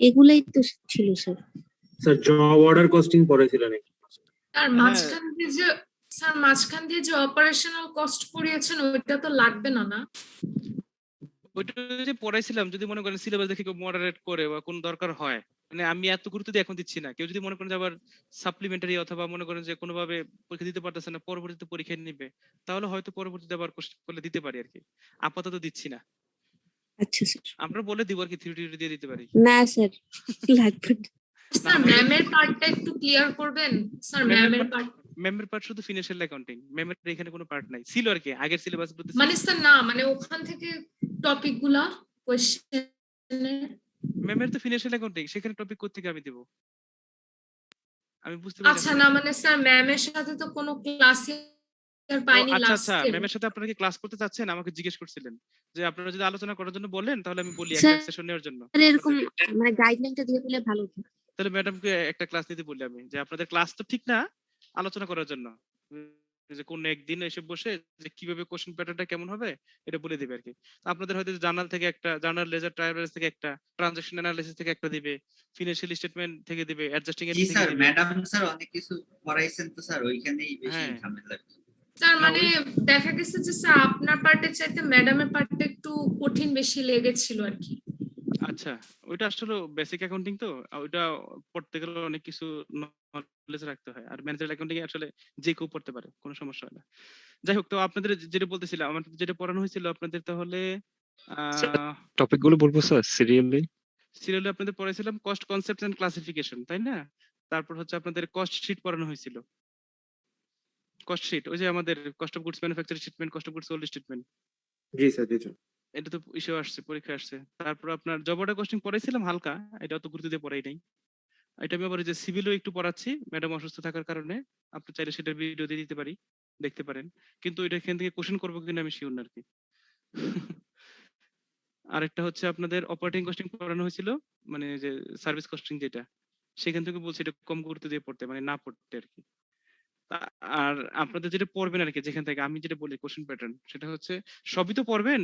এগুলাই তো ছিল sir.
Sir job order costing পড়েছিলেন নাকি?
আর মাঝখান দিয়ে যে অপারেশনাল কস্ট পড়িয়েছেন ওইটা তো লাগবে না না?
ওইটা যে পড়াইছিলাম, যদি মনে করেন সিলেবাস দেখে কেউ মডারেট করে বা কোন দরকার হয়, মানে আমি এত গুরুত্ব দিয়ে এখন দিচ্ছি না, কেউ যদি মনে করেন যে আবার সাপ্লিমেন্টারি অথবা মনে করেন যে কোনোভাবে পরীক্ষা দিতে পারতেছে না, পরবর্তীতে পরীক্ষা নিবে, তাহলে হয়তো পরবর্তীতে আবার কোশ্চেন করলে দিতে পারি আর কি, আপাতত দিচ্ছি না।
আচ্ছা স্যার।
আমরা বলে দিব আর কি, থিওরি দিয়ে দিতে পারি।
না স্যার, লাগবে না।
স্যার ম্যামের পার্টটা একটু ক্লিয়ার করবেন স্যার। ম্যামের পার্ট,
ম্যামের পার্ট শুধু ফিনান্সিয়াল অ্যাকাউন্টিং, ম্যামের এখানে কোনো পার্ট নাই, ছিল আর কি আগের সিলেবাস গুলোতে।
মানে স্যার না, মানে ওখান থেকে টপিক গুলা কোশ্চেনে,
ম্যামের তো ফিনান্সিয়াল অ্যাকাউন্টিং, সেখানে টপিক কোথা থেকে আমি দেব? আমি বুঝতে পারি।
আচ্ছা না, মানে স্যার ম্যামের সাথে তো কোনো ক্লাসে আর পাইনি
আচ্ছা আচ্ছা,
লাস্টে।
ম্যামের সাথে আপনারা কি ক্লাস করতে চাচ্ছেন? আমাকে জিজ্ঞেস করছিলেন যে আপনারা যদি আলোচনা করার জন্য বলেন তাহলে আমি বলি
স্যার,
একটা সেশন নেওয়ার জন্য।
এরকম মানে গাইডলাইনটা দিয়ে দিলে ভালো হতো।
তাহলে ম্যাডামকে একটা ক্লাস নিতে বলি আমি, যে আপনাদের ক্লাস তো ঠিক না, আলোচনা করার জন্য, যে কোন একদিন এসে বসে যে কিভাবে কোশ্চেন প্যাটার্নটা কেমন হবে এটা বলে দিবে আর কি। আপনাদের হয়তো জার্নাল থেকে একটা, জার্নাল লেজার ট্রায়াল ব্যালেন্স থেকে একটা, ট্রানজাকশন অ্যানালিসিস থেকে একটা দিবে, ফিনান্সিয়াল স্টেটমেন্ট থেকে দিবে, অ্যাডজাস্টিং এর
জি
থেকে
স্যার,
দিবে।
ম্যাডাম স্যার অনেক কিছু পড়াইছেন তো স্যার, ওইখানেই বেশি
হ্যাঁ।
ঝামেলা।
স্যার মানে দেখা গেছে যে স্যার আপনার পার্টের চাইতে ম্যাডামের পার্টটা একটু কঠিন বেশি লেগেছিল আর কি।
আচ্ছা, ওইটা আসলে বেসিক অ্যাকাউন্টিং তো, ওইটা পড়তে গেলে অনেক কিছু নলেজ রাখতে হয়, আর ম্যানেজার অ্যাকাউন্টিং এ আসলে যে কেউ পড়তে পারে, কোনো সমস্যা হয় না। যাই হোক, তো আপনাদের যেটা বলতেছিলাম, আমার যেটা পড়ানো হয়েছিল আপনাদের, তাহলে
টপিক গুলো বলবো স্যার সিরিয়ালি।
সিরিয়ালে আপনাদের পড়াইছিলাম কস্ট কনসেপ্ট এন্ড ক্লাসিফিকেশন, তাই না? তারপর হচ্ছে আপনাদের কস্ট শিট পড়ানো হয়েছিল। কস্ট শিট ওই যে আমাদের cost of goods manufacturing statement, cost of goods sold statement.
G sir, G sir.
এটা তো ইস্যু আসছে, পরীক্ষা আসছে। তারপর আপনার জব অর্ডার কস্টিং পড়াইছিলাম হালকা, এটা অত গুরুত্ব দিয়ে পড়াই নাই। এটা আমি আবার যে সিভিলও একটু পড়াচ্ছি, ম্যাডাম অসুস্থ থাকার কারণে, আপনি চাইলে সেটার ভিডিও দিয়ে দিতে পারি, দেখতে পারেন। কিন্তু এটা এখান থেকে কোশ্চেন করবো কিনা আমি শিওর না আর কি। আরেকটা হচ্ছে আপনাদের অপারেটিং কস্টিং পড়ানো হয়েছিল, মানে যে সার্ভিস কস্টিং যেটা, সেখান থেকে বলছি এটা কম গুরুত্ব দিয়ে পড়তে, মানে না পড়তে আর কি। আর আপনাদের যেটা পড়বেন আর কি, যেখান থেকে আমি যেটা বলি কোশ্চেন প্যাটার্ন, সেটা হচ্ছে সবই তো পড়বেন।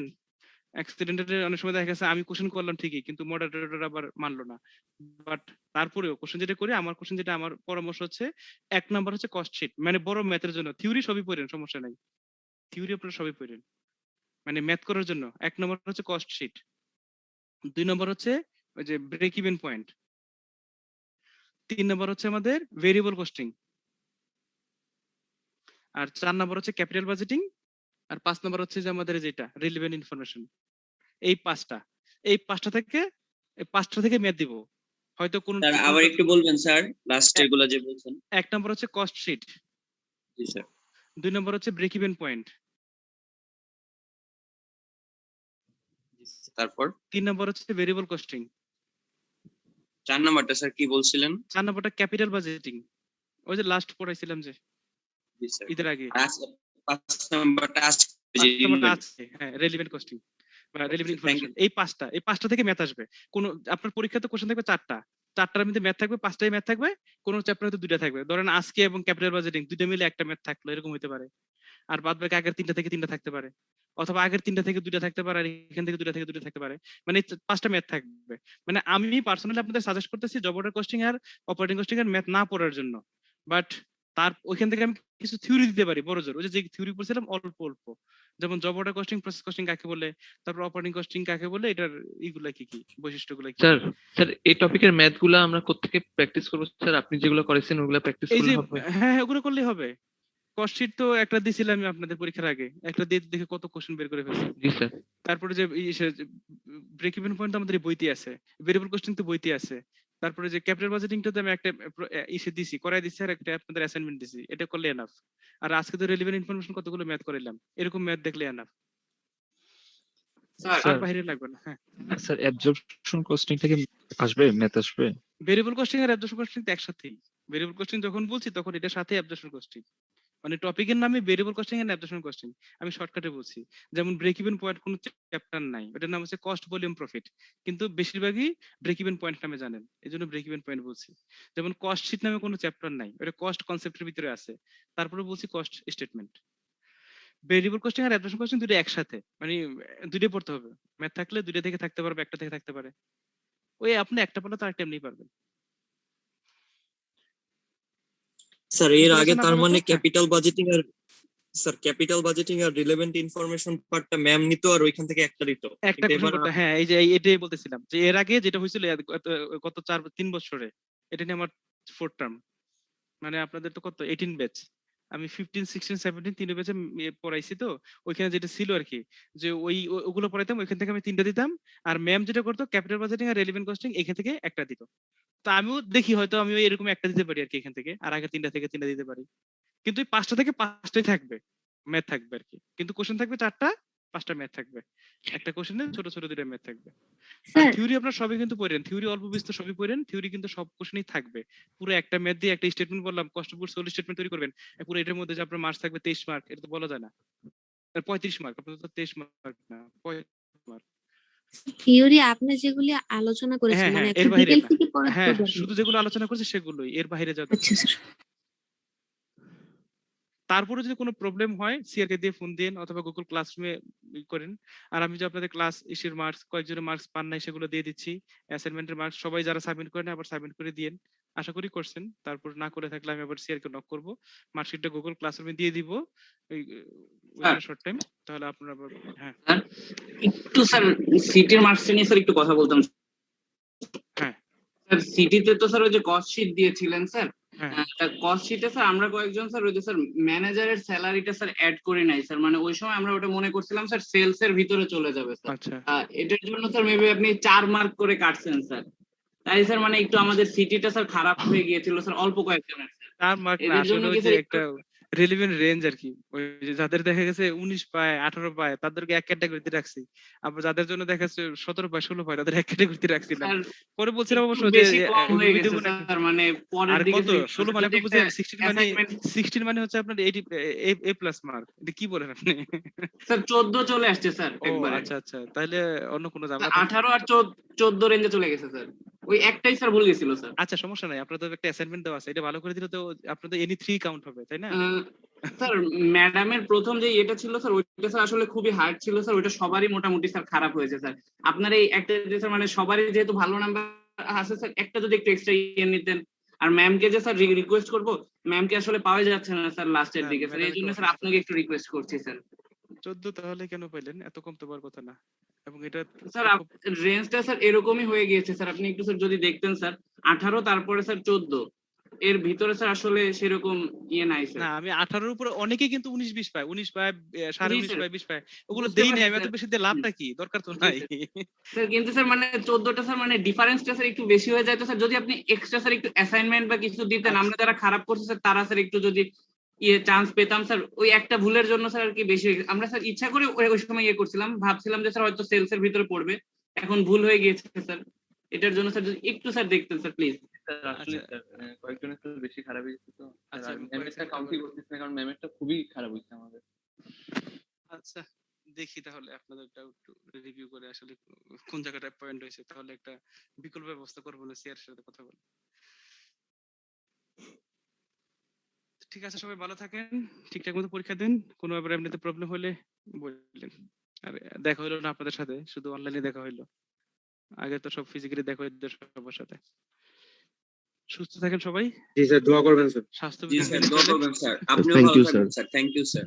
অ্যাক্সিডেন্টালি অনেক সময় দেখা গেছে আমি কোশ্চেন করলাম ঠিকই, কিন্তু মডারেটর আবার মানলো না। বাট তারপরেও কোশ্চেন যেটা করি, আমার কোশ্চেন যেটা, আমার পরামর্শ হচ্ছে 1 নাম্বার হচ্ছে কস্ট শিট, মানে বড় ম্যাথের জন্য। থিওরি সবই পড়েন, সমস্যা নাই, থিওরি আপনারা সবই পড়েন, মানে ম্যাথ করার জন্য 1 নাম্বার হচ্ছে কস্ট শিট, 2 নাম্বার হচ্ছে ওই যে ব্রেক ইভেন পয়েন্ট, 3 নাম্বার হচ্ছে আমাদের ভেরিয়েবল কস্টিং, আর 4 নাম্বার হচ্ছে ক্যাপিটাল বাজেটিং, আর 5 নাম্বার হচ্ছে যে আমাদের যেটা রিলেভেন্ট ইনফরমেশন। এই 5টা থেকে ম্যাথ দিব হয়তো কোন।
স্যার আবার একটু বলবেন স্যার, লাস্ট এগুলো যে বলছেন।
1 নাম্বার হচ্ছে কস্ট শিট,
জি স্যার।
2 নাম্বার হচ্ছে ব্রেক ইভেন পয়েন্ট,
তারপর
3 নাম্বার হচ্ছে ভেরিয়েবল কস্টিং,
4 নাম্বারটা স্যার কি বলছিলেন?
4 নাম্বারটা ক্যাপিটাল বাজেটিং, ওই যে লাস্ট পড়াইছিলাম যে
জি স্যার।
ঈদের আগে।
5 নাম্বারটা আজকে
আছে, হ্যাঁ, রেলেভেন্ট কস্টিং বা রেলেভেন্ট ইনফরমেশন। এই 5টা থেকে ম্যাথ আসবে। কোন আপনার পরীক্ষাতে কোশ্চেন থাকবে 4টার মধ্যে ম্যাথ থাকবে, 5টাই ম্যাথ থাকবে, কোন চ্যাপ্টারে হয়তো 2টা থাকবে। ধরেন আজকে এবং ক্যাপিটাল বাজেটিং 2টা মিলে একটা ম্যাথ থাকলো, এরকম হতে পারে। আর বাদ বাকি আগের 3টা থেকে 3টা থাকতে পারে, অথবা আগের 3টা থেকে 2টা থাকতে পারে, আর এখান থেকে 2টা থেকে 2টা থাকতে পারে। মানে 5টা ম্যাথ থাকবে। মানে আমি পার্সোনালি আপনাদের সাজেস্ট করতেছি জব অর্ডার কস্টিং আর অপারেটিং কস্টিং এর ম্যাথ না পড়ার জন্য। বাট তার ওইখান থেকে আমি কিছু থিওরি দিতে পারি বড় জোর, ওই যে থিওরি পড়ছিলাম অল্প অল্প, যেমন job order costing, process costing কাকে বলে, তারপর অপারেটিং কস্টিং কাকে বলে, এটার ইগুলা কি কি, বৈশিষ্ট্যগুলো কি।
স্যার এই টপিকের ম্যাথ গুলা আমরা কোত্থেকে প্র্যাকটিস করবো স্যার? আপনি যেগুলো করেছেন ওগুলা প্র্যাকটিস
এই যে
করলে হবে?
হ্যাঁ, ওগুলো করলেই হবে। কস্ট শিট তো একটা দিছিলাম আমি আপনাদের পরীক্ষার আগে, একটা দিয়ে দেখে কত কোশ্চেন বের করে ফেলছি।
জি স্যার।
তারপরে যে ব্রেক ইভেন পয়েন্ট আমাদের এই বইতে আছে, ভেরিয়েবল কস্টিং তো বইতে আছে, তারপরে যে ক্যাপিটাল বাজেটিংটা তো আমি একটা দিছি, করাই দিছি, আর একটা আপনাদের অ্যাসাইনমেন্ট দিছি, এটা করলে এনাফ। আর আজকে তো রেলেভেন্ট ইনফরমেশন কতগুলো ম্যাথ করাইলাম, এরকম ম্যাথ দেখলে এনাফ, আর বাইরে লাগবে না। হ্যাঁ
স্যার, অ্যাবজর্পশন কস্টিং থেকে আসবে ম্যাথ আসবে?
ভেরিয়েবল কস্টিং আর অ্যাবজর্পশন কস্টিং তো একসাথেই। ভেরিয়েবল কস্টিং যখন বলছি তখন এটার সাথে অ্যাবজর্পশন কস্টিং, মানে টপিকের নামে variable costing and absorption costing. আমি শর্টকাটে বলছি, যেমন ব্রেক ইভেন পয়েন্ট কোনো চ্যাপ্টার নাই, ওটার নাম হচ্ছে কস্ট ভলিউম প্রফিট, কিন্তু বেশিরভাগই ব্রেক ইভেন পয়েন্ট নামে জানেন, এজন্য ব্রেক ইভেন পয়েন্ট বলছি। যেমন কস্ট শিট নামে কোনো চ্যাপ্টার নাই, ওটা কস্ট কনসেপ্টের ভিতরে আছে, তারপরে বলছি কস্ট স্টেটমেন্ট। ভেরিয়েবল কস্টিং আর অ্যাবজর্পশন কস্টিং দুটো একসাথে, মানে দুটোই পড়তে হবে। ম্যাথ থাকলে দুটো থেকে থাকতে পারবে, একটা থেকে থাকতে পারে, ওই আপনি একটা পড়লে তো আরেকটা এমনি পারবেন।
স্যার এর আগে তার মানে ক্যাপিটাল বাজেটিং আর রিলেভেন্ট ইনফরমেশন পার্টটা ম্যাম নিত, আর ওইখান থেকে একটা দিত।
একটা কোশ্চেন করতে, হ্যাঁ, এই যে এটাই বলতেছিলাম যে এর আগে যেটা হয়েছিল গত 3 বছরে, এটা নিয়ে আমার 4th টার্ম, মানে আপনাদের তো কত 18 ব্যাচ, আমি 15, 16, 17 তিন ব্যাচে পড়াইছি। তো ওইখানে যেটা ছিল আর কি, যে ওগুলো পড়াইতাম, ওইখান থেকে আমি 3টা দিতাম, আর ম্যাম যেটা করতো ক্যাপিটাল বাজেটিং আর রেলেভেন্ট কস্টিং এখান থেকে একটা দিত। তো আমিও দেখি হয়তো আমি এরকম একটা দিতে পারি আর কি এখান থেকে, আর আগে 3টা থেকে 3টা দিতে পারি, কিন্তু 5টা থেকে 5টাই থাকবে ম্যাথ থাকবে আর কি, কিন্তু কোশ্চেন থাকবে 4টা, 5টা ম্যাথ থাকবে, একটা কোশ্চেনে ছোট ছোট 2টা ম্যাথ থাকবে। আর থিওরি আপনারা সবই কিন্তু পড়েন, থিওরি অল্প বিস্তর সবই পড়েন, থিওরি কিন্তু সব কোশ্চেনেই থাকবে। পুরো একটা ম্যাথ দিয়ে একটা স্টেটমেন্ট বললাম, কষ্ট করে 40 স্টেটমেন্ট তৈরি করবেন, পুরো এটার মধ্যে যে আপনার মার্কস থাকবে 23 মার্ক, এটা তো বলা যায় না। 35 মার্ক, আপনাদের তো 23 মার্ক না, 35 মার্ক।
থিওরি আপনি যেগুলি আলোচনা করেছেন,
হ্যাঁ
মানে
হ্যাঁ,
একটু
এর বাইরে
ডিটেইলস
না।
থেকে পড়া
হ্যাঁ,
তো
শুধু যেগুলো আলোচনা করছি সেগুলোই, এর বাইরে যাবে।
আচ্ছা স্যার।
তারপরে যদি কোনো প্রবলেম হয় সিআরকে দিয়ে ফোন দিন, অথবা গুগল ক্লাসরুমে করেন। আর আমি যে আপনাদের ক্লাস ইসের মার্কস, কয়েকজনের মার্কস পান নাই সেগুলো দিয়ে দিচ্ছি, অ্যাসাইনমেন্টের মার্কস সবাই যারা সাবমিট করেন আবার সাবমিট করে দিয়েন, আশা করি করছেন। তারপর না করে থাকলে আমি আবার সিআরকে নক করব, মার্কশিটটা গুগল ক্লাসরুমে দিয়ে দিব ওই শর্ট টাইম, তাহলে আপনারা হ্যাঁ
একটু স্যার সিটির মার্কস নিয়ে স্যার একটু কথা বলতাম।
হ্যাঁ
স্যার সিটিতে তো স্যার ওই যে কস্ট শিট দিয়েছিলেন স্যার, কস্ট শিটে স্যার আমরা কয়েকজন স্যার ওই যে স্যার ম্যানেজারের স্যালারিটা স্যার অ্যাড করে নাই স্যার, মানে ওই সময় আমরা ওটা মনে করছিলাম স্যার সেলস এর ভিতরে চলে যাবে স্যার।
আচ্ছা,
এটার জন্য স্যার মেবি আপনি 4 মার্ক করে কাটছেন স্যার, তাই স্যার মানে একটু আমাদের সিটিটা স্যার খারাপ হয়ে গিয়েছিল স্যার অল্প কয়েকজনের স্যার।
4 মার্ক না, আসলে ওই যে একটা রিলেভেন্ট রেঞ্জ আর কি, ওই যে যাদের দেখা গেছে 19 পায় 18 পায় তাদেরকে এক ক্যাটাগরিতে রাখছি, আবার যাদের জন্য দেখা যাচ্ছে 17 পায় 16 পায় তাদের এক ক্যাটাগরিতে রাখছিলাম। পরে বলছিলাম অবশ্য যে
মানে
আর কত 16 মানে আপনি বুঝেন 16 মানে হচ্ছে আপনার 80 এ প্লাস মার্ক, এটা কি বলেন আপনি
স্যার? 14 চলে আসছে স্যার একবারে।
আচ্ছা আচ্ছা, তাহলে অন্য কোনো জায়গা
18 আর 14 রেঞ্জে চলে গেছে স্যার। ওই একটাই স্যার ভুল গেছিল স্যার।
আচ্ছা সমস্যা নাই, আপনার তো একটা অ্যাসাইনমেন্ট দেওয়া আছে, এটা ভালো করে দিলে তো আপনার তো এনি 3 কাউন্ট হবে তাই না?
স্যার ম্যাডামের প্রথম যে এটা ছিল স্যার ওইটা স্যার আসলে খুবই হার্ড ছিল স্যার, ওইটা সবারই মোটামুটি স্যার খারাপ হয়েছে স্যার। আপনার এই একটা যে স্যার মানে সবারই যেহেতু ভালো নাম্বার আছে স্যার, একটা যদি একটু এক্সট্রা ইয়ে নিতেন। আর ম্যামকে যে স্যার রিকোয়েস্ট করবো, ম্যামকে আসলে পাওয়া যাচ্ছে না স্যার লাস্টের দিকে স্যার, এই জন্য স্যার আপনাকে একটু রিকোয়েস্ট করছি স্যার।
14 তাহলে কেন পাইলেন? এত কম তো পাওয়ার কথা না। এবং এটা
স্যার রেঞ্জটা স্যার এরকমই হয়ে গিয়েছে স্যার, আপনি একটু স্যার যদি দেখতেন স্যার 18 তারপরে স্যার 14 এর ভিতরে স্যার আসলে সেরকম ইয়ে নাই স্যার।
না আমি 18 এর উপরে অনেকেই কিন্তু 19-20 পায়, 19 পায়, 19.5
স্যার।
পায়, 20 পায়, ওগুলো
বুঝতে
দেই নাই আমি,
পারছি
এত
স্যার।
বেশি দিয়ে লাভটা কি? দরকার তো নাই।
স্যার কিন্তু স্যার মানে 14টা স্যার মানে ডিফারেন্সটা স্যার একটু বেশি হয়ে যায় তো স্যার, যদি আপনি এক্সট্রা স্যার একটু অ্যাসাইনমেন্ট বা কিছু দিতেন, আমরা যারা খারাপ করছি স্যার তারা স্যার একটু যদি ইয়ে চান্স পেতাম স্যার, ওই একটা ভুলের জন্য স্যার আর কি বেশি আমরা স্যার ইচ্ছা করে ওই সময় ইয়ে করছিলাম, ভাবছিলাম যে স্যার হয়তো সেলস এর ভিতরে পড়বে, এখন ভুল হয়ে গিয়েছে স্যার, এটার জন্য স্যার যদি একটু স্যার দেখতেন স্যার প্লিজ।
আসলে স্যার কয়েকজনের তো বেশি খারাপ হয়েছে তো।
আচ্ছা,
ম্যামেরটা কাউন্টই করতেছে না, কারণ ম্যামেরটা খুবই খারাপ হয়েছে আমাদের।
আচ্ছা দেখি তাহলে আপনাদেরটা একটু রিভিউ করে আসলে কোন জায়গাটায় পয়েন্ট হয়েছে, তাহলে একটা বিকল্প ব্যবস্থা করবো না, সিআর সাথে কথা বলে। ঠিক আছে, সবাই ভালো থাকেন, ঠিকঠাক মতো পরীক্ষা দেন, কোনো ব্যাপারে এমনিতে প্রবলেম হলে বললেন। আর দেখা হলো না আপনাদের সাথে, শুধু অনলাইনে দেখা হইলো, আগে তো সব ফিজিক্যালি দেখা হইতো সবার সাথে। সুস্থ থাকেন সবাই।
জি স্যার, দোয়া করবেন স্যার।
স্বাস্থ্য
জি
বিধি
স্যার,
মেনে
দোয়া
চলেন।
করবেন স্যার, আপনিও
Thank
ভালো
you,
থাকবেন
sir.
Sir, thank you sir.